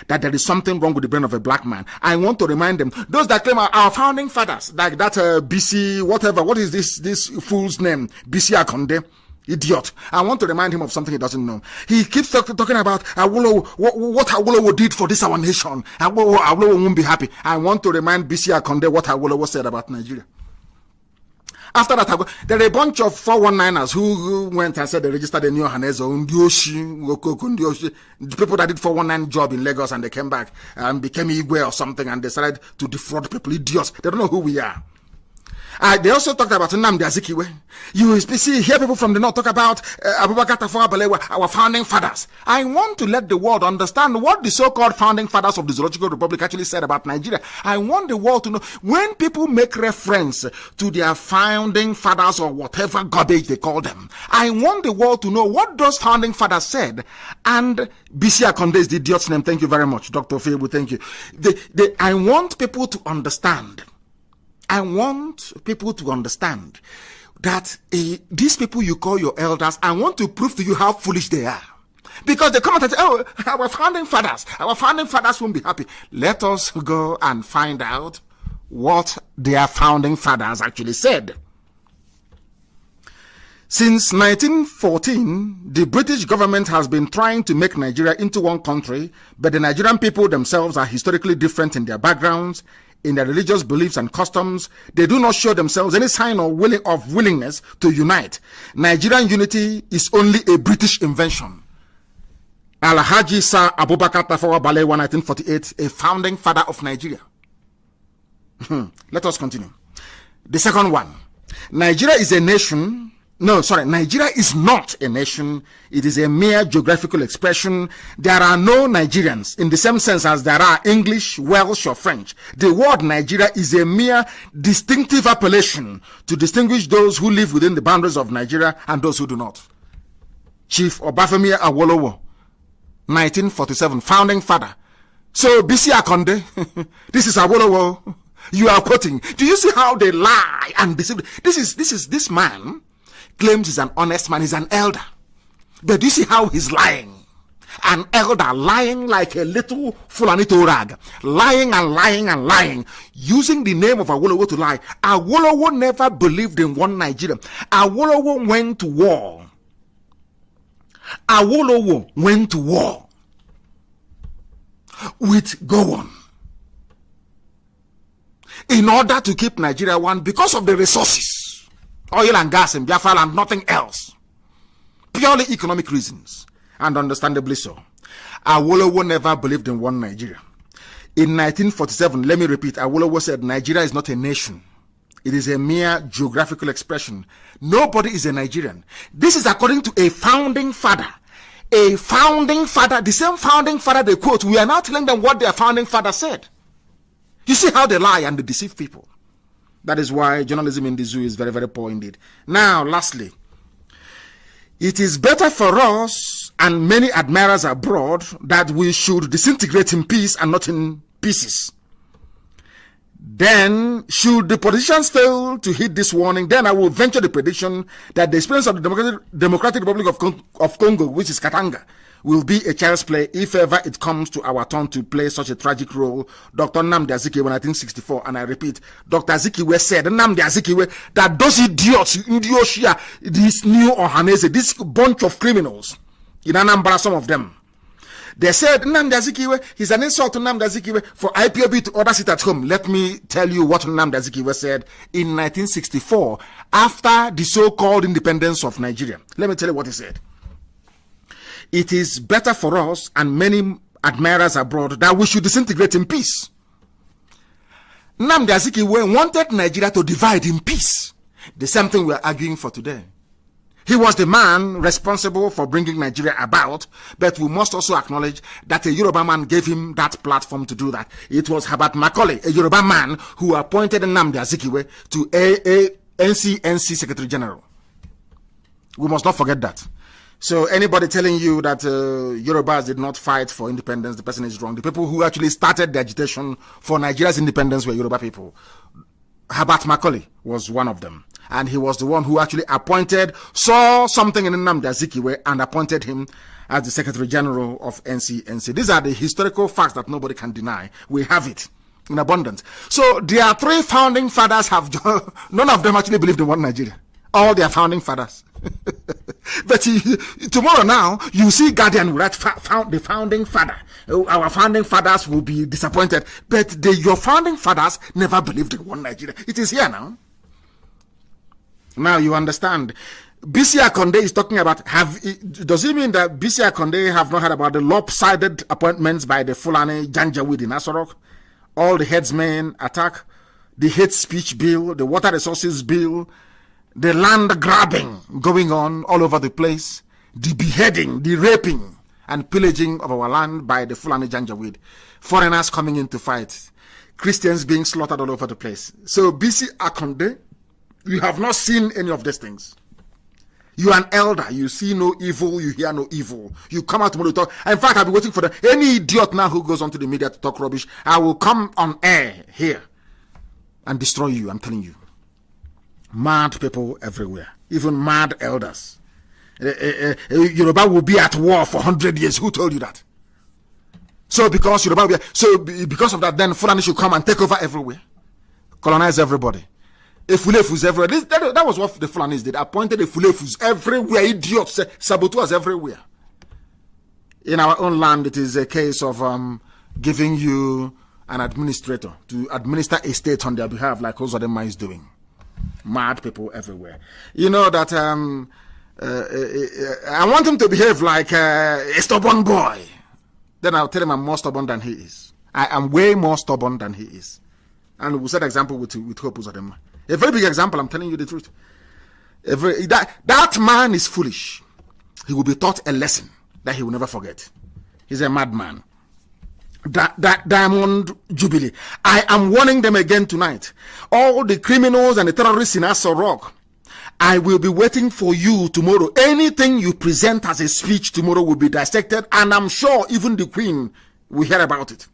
C: that there is something wrong with the brain of a black man. I want to remind them, those that claim our founding fathers, like that BC, whatever, what is this fool's name? BC Akonde. Idiot. I want to remind him of something he doesn't know. He keeps talking about what Awolowo did for this our nation. Awolowo won't be happy. I want to remind BC Akonde what Awolowo said about Nigeria. After that, there are a bunch of 419ers who went and said they registered a new Hanezo, Ndioshi, the people that did 419 job in Lagos, and they came back and became Igwe or something and decided to defraud people. Idiots. They don't know who we are. They also talked about Nnamdi Azikiwe. You hear people from the north talk about Abubakar Tafawa Balewa, our founding fathers. I want to let the world understand what the so-called founding fathers of the Zoological Republic actually said about Nigeria. I want the world to know when people make reference to their founding fathers or whatever garbage they call them. I want the world to know what those founding fathers said. And BC Akonde is the idiot's name. Thank you very much, Dr. Febu. Thank you. I want people to understand. I want people to understand that these people you call your elders, I want to prove to you how foolish they are. Because they come out and say, oh, our founding fathers won't be happy. Let us go and find out what their founding fathers actually said. Since 1914, the British government has been trying to make Nigeria into one country, but the Nigerian people themselves are historically different in their backgrounds, in their religious beliefs and customs. They do not show themselves any sign of willingness to unite. Nigerian unity is only a British invention. Alhaji Sir Abubakar Tafawa Balewa, 1948, a founding father of Nigeria. Let us continue. The second one. Nigeria is a nation. No, sorry, Nigeria is not a nation. It is a mere geographical expression. There are no Nigerians in the same sense as there are English, Welsh, or French. The word Nigeria is a mere distinctive appellation to distinguish those who live within the boundaries of Nigeria and those who do not. Chief Obafemi Awolowo, 1947, founding father. So, BC Akonde, this is Awolowo. You are quoting. Do you see how they lie and deceive? This man claims he's an honest man, he's an elder. But do you see how he's lying? An elder lying like a little Fulanito rag. Lying and lying and lying. Using the name of Awolowo to lie. Awolowo never believed in one Nigeria. Awolowo went to war. Awolowo went to war with Gowon in order to keep Nigeria one because of the resources. Oil and gas in Biafra and nothing else. Purely economic reasons. And understandably so. Awolowo never believed in one Nigeria. In 1947, let me repeat, Awolowo said Nigeria is not a nation. It is a mere geographical expression. Nobody is a Nigerian. This is according to a founding father. A founding father, the same founding father they quote, we are now telling them what their founding father said. You see how they lie and they deceive people. That is why journalism in the zoo is very, very poor indeed. Now, lastly, it is better for us and many admirers abroad that we should disintegrate in peace and not in pieces. Then, should the politicians fail to heed this warning, then I will venture the prediction that the experience of the Democratic Republic of Congo, which is Katanga, will be a child's play if ever it comes to our turn to play such a tragic role. Dr. Nnamdi Azikiwe, 1964, and I repeat, Dr. Azikiwe said, Nnamdi Azikiwe, that those idiots, Indioshia, this new Ohanese, this bunch of criminals, in Anambra, some of them, they said, Nnamdi Azikiwe, he's an insult to Nnamdi Azikiwe for IPOB to order sit at home. Let me tell you what Nnamdi Azikiwe said in 1964, after the so-called independence of Nigeria. Let me tell you what he said. It is better for us and many admirers abroad that we should disintegrate in peace. Nnamdi Azikiwe wanted Nigeria to divide in peace. The same thing we are arguing for today. He was the man responsible for bringing Nigeria about, but we must also acknowledge that a Yoruba man gave him that platform to do that. It was Herbert Macaulay, a Yoruba man, who appointed Nnamdi Azikiwe to NCNC Secretary General. We must not forget that. So anybody telling you that Yorubas did not fight for independence, the person is wrong. The people who actually started the agitation for Nigeria's independence were Yoruba people. Herbert Macaulay was one of them. And he was the one who actually saw something in Nnamdi Azikiwe and appointed him as the Secretary General of NCNC. These are the historical facts that nobody can deny. We have it in abundance. So their three founding fathers none of them actually believed in one Nigeria. All their founding fathers. But tomorrow now, you see Guardian will write the founding father. Our founding fathers will be disappointed. But your founding fathers never believed in one Nigeria. It is here now. Now you understand. BC Akonde is talking about, does it mean that BC Akonde have not heard about the lopsided appointments by the Fulani Janjaweed in Asorok? All the headsmen attack the hate speech bill, the water resources bill, the land grabbing going on all over the place, the beheading, the raping, and pillaging of our land by the Fulani Janjaweed, foreigners coming in to fight, Christians being slaughtered all over the place. So, BC Akonde, you have not seen any of these things. You are an elder. You see no evil. You hear no evil. You come out tomorrow to talk. In fact, I'll be waiting for any idiot now who goes onto the media to talk rubbish. I will come on air here and destroy you. I'm telling you. Mad people everywhere. Even mad elders. Yoruba will be at war for 100 years. Who told you that? So because Yoruba will be, because of that, then Fulani should come and take over everywhere. Colonize everybody. Efulefus everywhere. That was what the Fulanis did. Appointed Efulefus everywhere. Idiots, saboteurs everywhere. In our own land, it is a case of giving you an administrator to administer a state on their behalf, like Ozodema is doing. Mad people everywhere. You know that I want him to behave like a stubborn boy. Then I'll tell him I'm more stubborn than he is. I am way more stubborn than he is. And we'll set an example with Hope Ozodema. A very big example, I'm telling you the truth. That man is foolish. He will be taught a lesson that he will never forget. He's a madman. That Diamond Jubilee. I am warning them again tonight. All the criminals and the terrorists in Aso Rock, I will be waiting for you tomorrow. Anything you present as a speech tomorrow will be dissected, and I'm sure even the Queen will hear about it.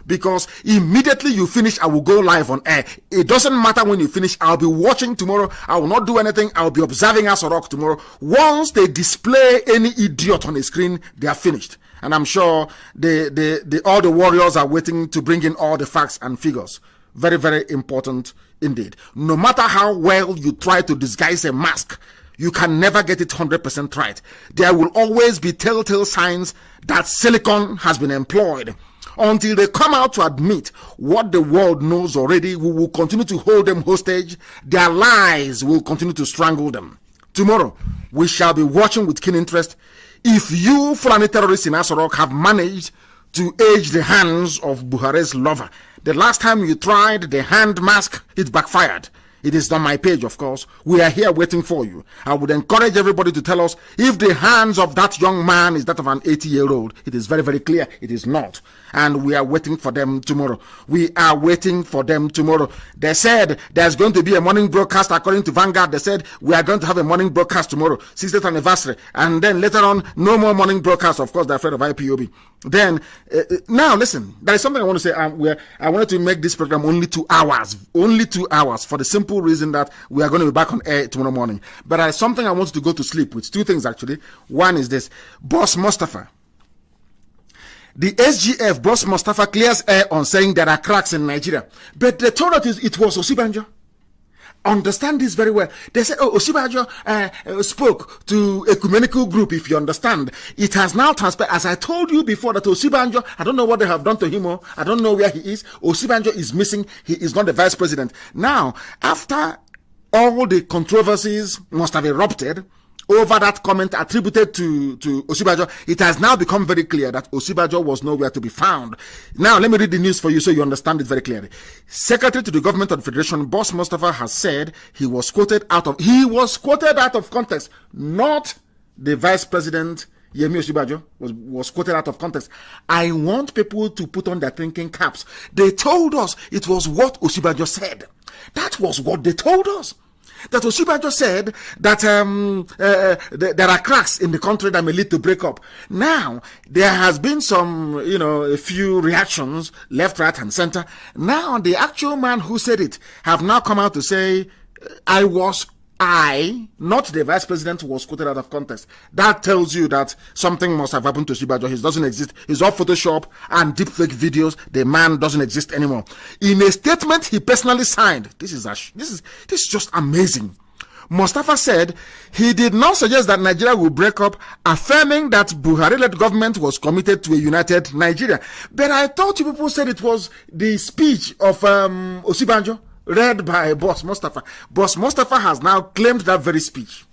C: Because immediately you finish, I will go live on air. It doesn't matter when you finish. I'll be watching tomorrow. I will not do anything. I'll be observing Aso Rock tomorrow. Once they display any idiot on the screen, they are finished. And I'm sure all the warriors are waiting to bring in all the facts and figures. Very, very important indeed. No matter how well you try to disguise a mask, you can never get it 100% right. There will always be telltale signs that silicon has been employed. Until they come out to admit what the world knows already, we will continue to hold them hostage. Their lies will continue to strangle them. Tomorrow, we shall be watching with keen interest if you Fulani terrorists in Aso Rock have managed to age the hands of Buhari's lover. The last time you tried the hand mask, it backfired. It is on my page, of course. We are here waiting for you. I would encourage everybody to tell us if the hands of that young man is that of an 80-year-old. It is very, very clear it is not. And we are waiting for them tomorrow. We are waiting for them tomorrow. They said there's going to be a morning broadcast according to Vanguard. They said we are going to have a morning broadcast tomorrow, 60th anniversary. And then later on, no more morning broadcast. Of course, they're afraid of IPOB. Then, now listen, there is something I want to say. I wanted to make this program only 2 hours. Only 2 hours for the simple reason that we are going to be back on air tomorrow morning. But there is something I want to go to sleep with. 2 things actually. One is this. Boss Mustafa. The SGF, Boss Mustafa, clears air on saying there are cracks in Nigeria. But they told us it was Osibanjo. Understand this very well. They said, Osibanjo spoke to ecumenical group, if you understand. It has now transpired, as I told you before, that Osibanjo, I don't know what they have done to him, I don't know where he is. Osibanjo is missing. He is not the vice president. Now, after all the controversies must have erupted over that comment attributed to Osibanjo, it has now become very clear that Osibanjo was nowhere to be found. Now, let me read the news for you so you understand it very clearly. Secretary to the Government of the Federation, Boss Mustafa, has said he was quoted out of context, not the Vice President Yemi Osibanjo was quoted out of context. I want people to put on their thinking caps. They told us it was what Osibanjo said. That was what they told us. That Osibanjo said that there are cracks in the country that may lead to breakup. Now, there has been some, a few reactions, left, right, and center. Now, the actual man who said it have now come out to say, not the vice president, who was quoted out of context. That tells you that something must have happened to Osibanjo. He doesn't exist. He's all Photoshop and deepfake videos. The man doesn't exist anymore. In a statement he personally signed, this is just amazing. Mustafa said he did not suggest that Nigeria will break up, affirming that Buhari-led government was committed to a united Nigeria. But I thought you people said it was the speech of Osibanjo, read by Boss Mustafa. Boss Mustafa has now claimed that very speech.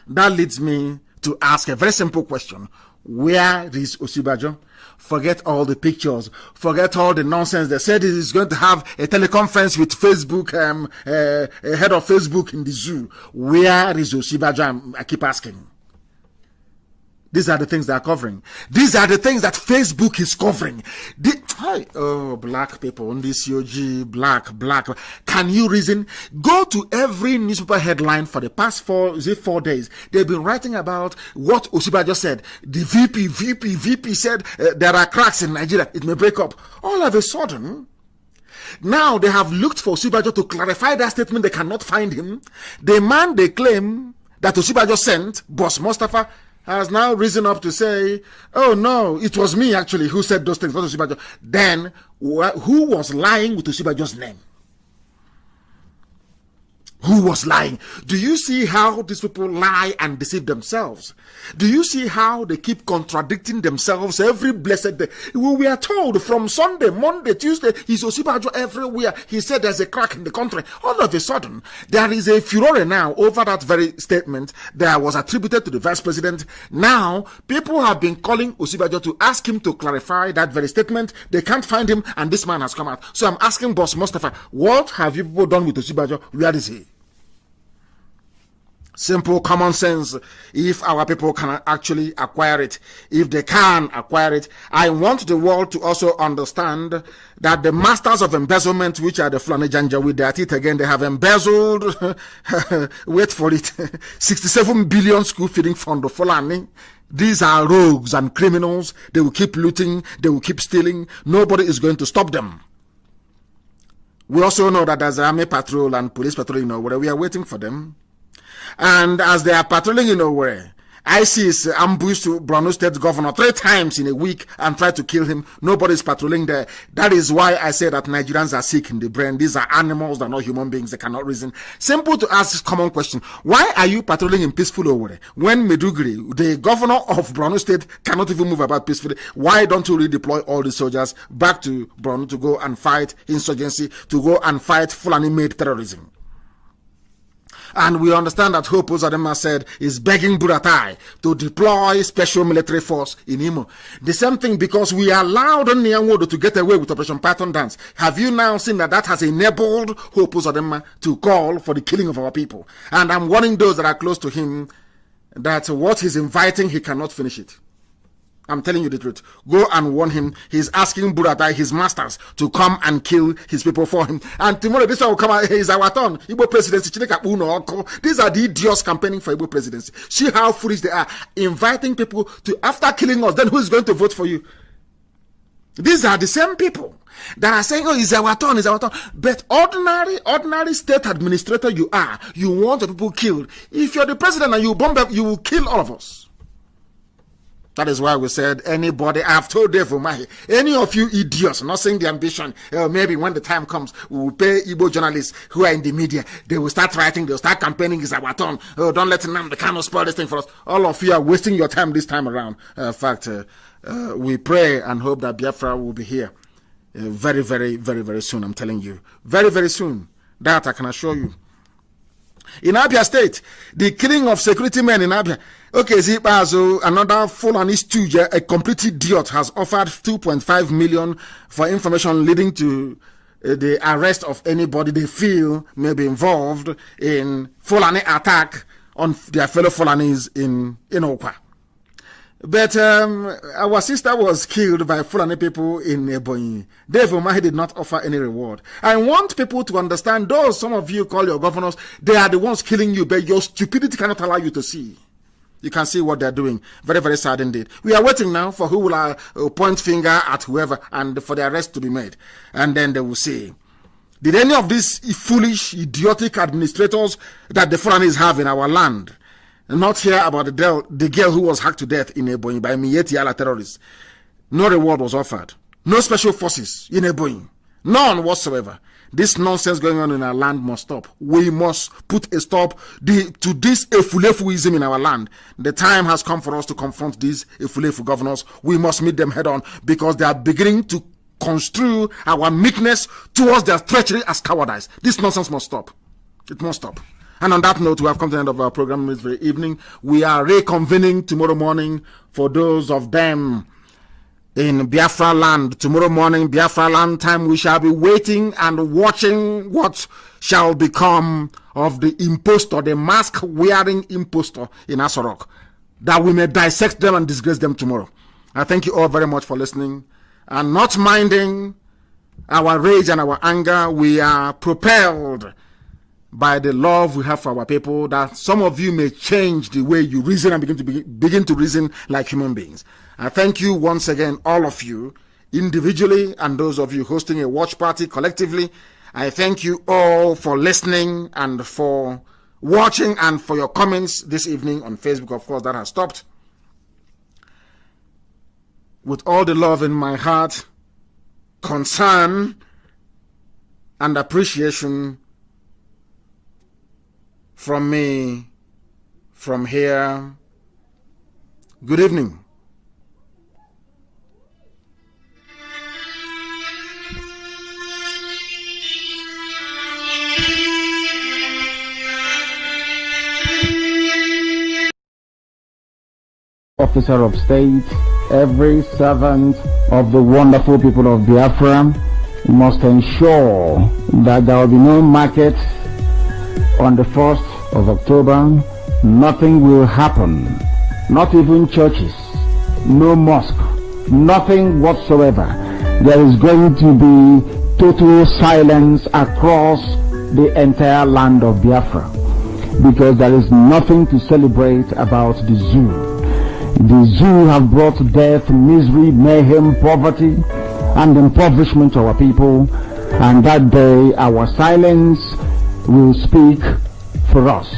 C: That leads me to ask a very simple question. Where is Osibajo? Forget all the pictures. Forget all the nonsense. They said he's going to have a teleconference with Facebook, head of Facebook in the zoo. Where is Osibajo? I keep asking. These are the things they are covering. These are the things that Facebook is covering. Black people on this COG, black. Can you reason? Go to every newspaper headline for the past 4 days. They've been writing about what Osibajo said. The VP said there are cracks in Nigeria. It may break up. All of a sudden, now they have looked for Osibajo to clarify that statement. They cannot find him. The man they claim that Osibajo sent, Boss Mustafa, has now risen up to say, oh no, it was me actually who said those things, not Osibajo. Then, who was lying with Osibajo's name? Who was lying? Do you see how these people lie and deceive themselves? Do you see how they keep contradicting themselves every blessed day? We are told from Sunday, Monday, Tuesday, he's Osibajo everywhere. He said there's a crack in the country. All of a sudden, there is a furore now over that very statement that was attributed to the vice president. Now, people have been calling Osibajo to ask him to clarify that very statement. They can't find him, and this man has come out. So I'm asking Boss Mustafa, what have you people done with Osibajo? Where is he? Simple common sense. If our people can actually acquire it, if they can acquire it, I want the world to also understand that the masters of embezzlement, which are the Fulani Janjaweed, they're at it again. They have embezzled, wait for it, 67 billion school feeding fund of Fulani. These are rogues and criminals. They will keep looting. They will keep stealing. Nobody is going to stop them. We also know that there's army patrol and police patrol, where we are waiting for them. And as they are patrolling in Owerri, ISIS ambushed Borno State governor 3 times in a week and tried to kill him. Nobody is patrolling there. That is why I say that Nigerians are sick in the brain. These are animals, they're not human beings. They cannot reason. Simple to ask this common question. Why are you patrolling in peaceful Owerri when Meduguri, the governor of Borno State, cannot even move about peacefully? Why don't you redeploy all the soldiers back to Borno to go and fight insurgency, to go and fight Fulani-made terrorism? And we understand that Hope Uzodinma said is begging Buratai to deploy special military force in Imo. The same thing, because we allowed Nyanwodo to get away with Operation Python Dance. Have you now seen that that has enabled Hope Uzodinma to call for the killing of our people? And I'm warning those that are close to him that what he's inviting, he cannot finish it. I'm telling you the truth. Go and warn him. He's asking Buratai, his masters, to come and kill his people for him. And tomorrow, this one will come out. It's our turn. Igbo presidency. These are the idiots campaigning for Igbo presidency. See how foolish they are. Inviting people to, after killing us, then who is going to vote for you? These are the same people that are saying, oh, it's our turn, it's our turn. But ordinary state administrator you are, you want the people killed. If you're the president and you bomb them, you will kill all of us. That is why we said, anybody, I've told Dave Umahi, any of you idiots, not saying the ambition, maybe when the time comes, we will pay Igbo journalists who are in the media, they will start writing, they'll start campaigning, it's our turn. Oh, don't let Nnamdi Kanu spoil this thing for us. All of you are wasting your time this time around. In fact, we pray and hope that Biafra will be here very, very, very, very soon, I'm telling you. Very, very soon. That I can assure you. In Abia State, the killing of security men in Abia. Okay, Zipazo, another Fulani stooge, a complete idiot, has offered 2.5 million for information leading to the arrest of anybody they feel may be involved in Fulani attack on their fellow Fulanis in Okwa. But our sister was killed by Fulani people in Ebonyi. Dave Umahi did not offer any reward. I want people to understand, though some of you call your governors, they are the ones killing you, but your stupidity cannot allow you to see. You can see what they're doing. Very, very sad indeed. We are waiting now for who will point finger at whoever and for the arrest to be made. And then they will see. Did any of these foolish, idiotic administrators that the Fulanis have in our land not hear about the girl who was hacked to death in Ebonyi by Miyetti Allah terrorists? No reward was offered. No special forces in Ebonyi. None whatsoever. This nonsense going on in our land must stop. We must put a stop to this efulefuism in our land. The time has come for us to confront these efulefu governors. We must meet them head on because they are beginning to construe our meekness towards their treachery as cowardice. This nonsense must stop. It must stop. And on that note, we have come to the end of our program this very evening. We are reconvening tomorrow morning for those of them in Biafra land. Tomorrow morning, Biafra land time, we shall be waiting and watching what shall become of the impostor, the mask-wearing impostor in Asorok, that we may dissect them and disgrace them tomorrow. I thank you all very much for listening and not minding our rage and our anger. We are propelled by the love we have for our people, that some of you may change the way you reason and begin to reason like human beings. I thank you once again, all of you, individually, and those of you hosting a watch party collectively. I thank you all for listening and for watching and for your comments this evening on Facebook. Of course, that has stopped. With all the love in my heart, concern, and appreciation from me, from here, good evening.
A: Officer of state, every servant of the wonderful people of Biafra must ensure that there will be no market on the 1st of October. Nothing will happen, not even churches, no mosque, nothing whatsoever. There is going to be total silence across the entire land of Biafra, because there is nothing to celebrate about the zoo. The zoo have brought death, misery, mayhem, poverty, and impoverishment to our people, and that day our silence will speak for us.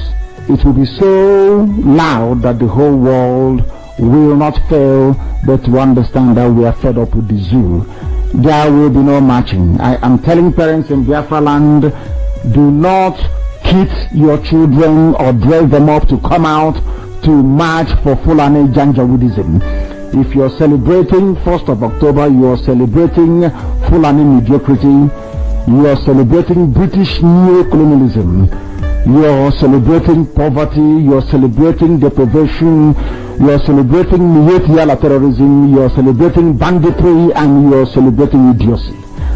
A: It will be so loud that the whole world will not fail but to understand that we are fed up with the zoo. There will be no marching. I am telling parents in Biafra land, do not kid your children or dress them up to come out to march for Fulani Janjaweedism. If you're celebrating 1st of October, you're celebrating Fulani mediocrity, you're celebrating British neo-colonialism, you're celebrating poverty, you're celebrating deprivation, you're celebrating Miyetia terrorism, you're celebrating banditry, and you're celebrating idiocy.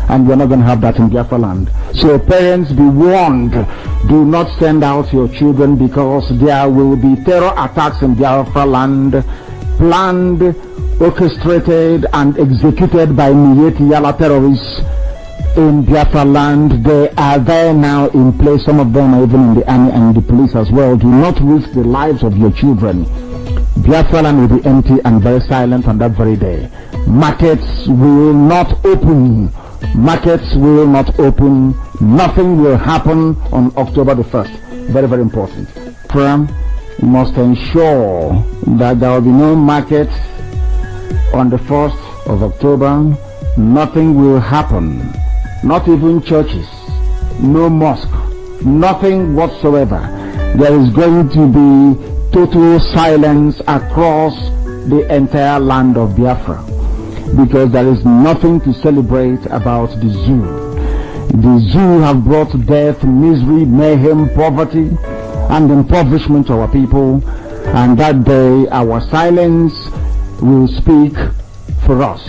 A: And we're not going to have that in Biafra land. So parents, be warned. Do not send out your children, because there will be terror attacks in Biafra land, planned, orchestrated, and executed by Miyetti Yala terrorists in Biafra land. They are there now in place. Some of them are even in the army and the police as well. Do not risk the lives of your children. Biafra land will be empty and very silent on that very day. Markets will not open. Markets will not open. Nothing will happen on October the 1st. Very, very important. Firm must ensure that there will be no market on the 1st of October. Nothing will happen. Not even churches. No mosque. Nothing whatsoever. There is going to be total silence across the entire land of Biafra, because there is nothing to celebrate about the zoo. The zoo have brought death, misery, mayhem, poverty, and impoverishment to our people, and that day our silence will speak for us.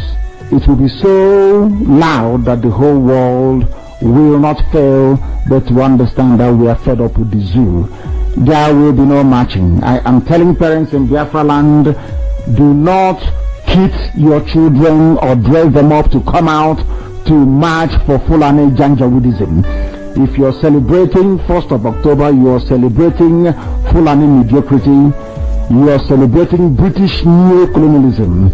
A: It will be so loud that the whole world will not fail but to understand that we are fed up with the zoo. There will be no marching. I am telling parents in Biafra land, do not kid your children or dress them up to come out to march for Fulani Janjaweedism. If you're celebrating 1st of October, you're celebrating Fulani mediocrity, you're celebrating British neo-colonialism,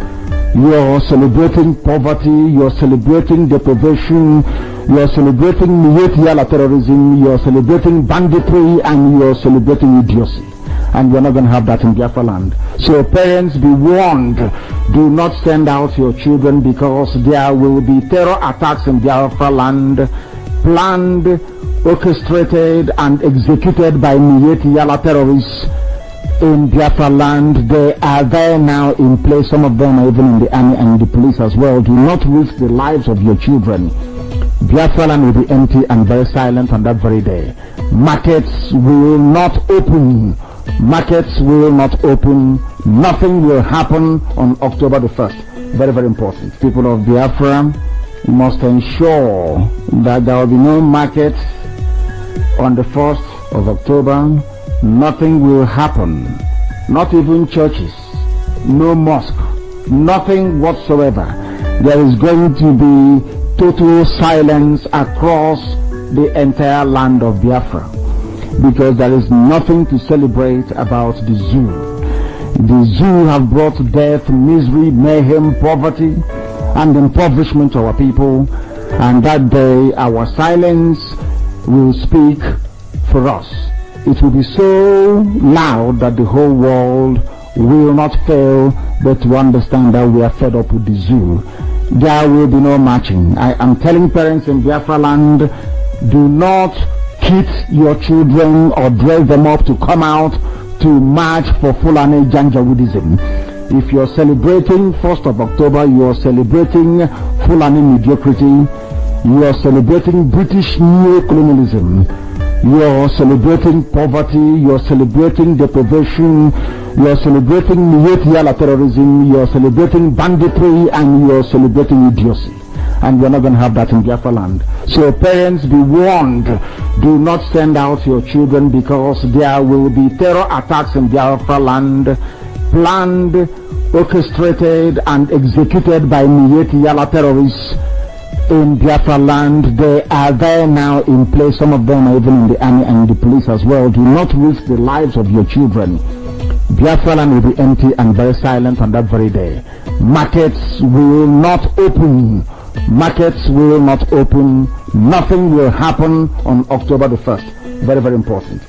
A: you're celebrating poverty, you're celebrating deprivation, you're celebrating Miyetia terrorism, you're celebrating banditry, and you're celebrating idiocy. And we're not going to have that in Biafra land. So parents, be warned. Do not send out your children, because there will be terror attacks in Biafra land, planned, orchestrated, and executed by Miyetti Yala terrorists in Biafra land. They are there now in place. Some of them are even in the army and the police as well. Do not risk the lives of your children. Biafra land will be empty and very silent on that very day. Markets will not open. Markets will not open. Nothing will happen on October the 1st. Very, very important. People of Biafra must ensure that there will be no markets on the 1st of October. Nothing will happen. Not even churches. No mosque. Nothing whatsoever. There is going to be total silence across the entire land of Biafra, because there is nothing to celebrate about the zoo. The zoo have brought death, misery, mayhem, poverty, and impoverishment to our people, and that day our silence will speak for us. It will be so loud that the whole world will not fail but to understand that we are fed up with the zoo. There will be no marching. I am telling parents in Biafra land, do not kid your children or dress them up to come out to march for Fulani Janjaweedism. If you're celebrating 1st of October, you're celebrating Fulani mediocrity, you're celebrating British neo-colonialism, you're celebrating poverty, you're celebrating deprivation, you're celebrating Niyetiala terrorism, you're celebrating banditry, and you're celebrating idiocy. And we're not going to have that in Biafra land. So parents, be warned, do not send out your children, because there will be terror attacks in Biafra land, planned, orchestrated, and executed by Niyetiala terrorists in Biafra land. They are there now in place. Some of them are even in the army and the police as well. Do not risk the lives of your children. Biafra land will be empty and very silent on that very day. Markets will not open. Markets will not open. Nothing will happen on October the 1st. Very, very important.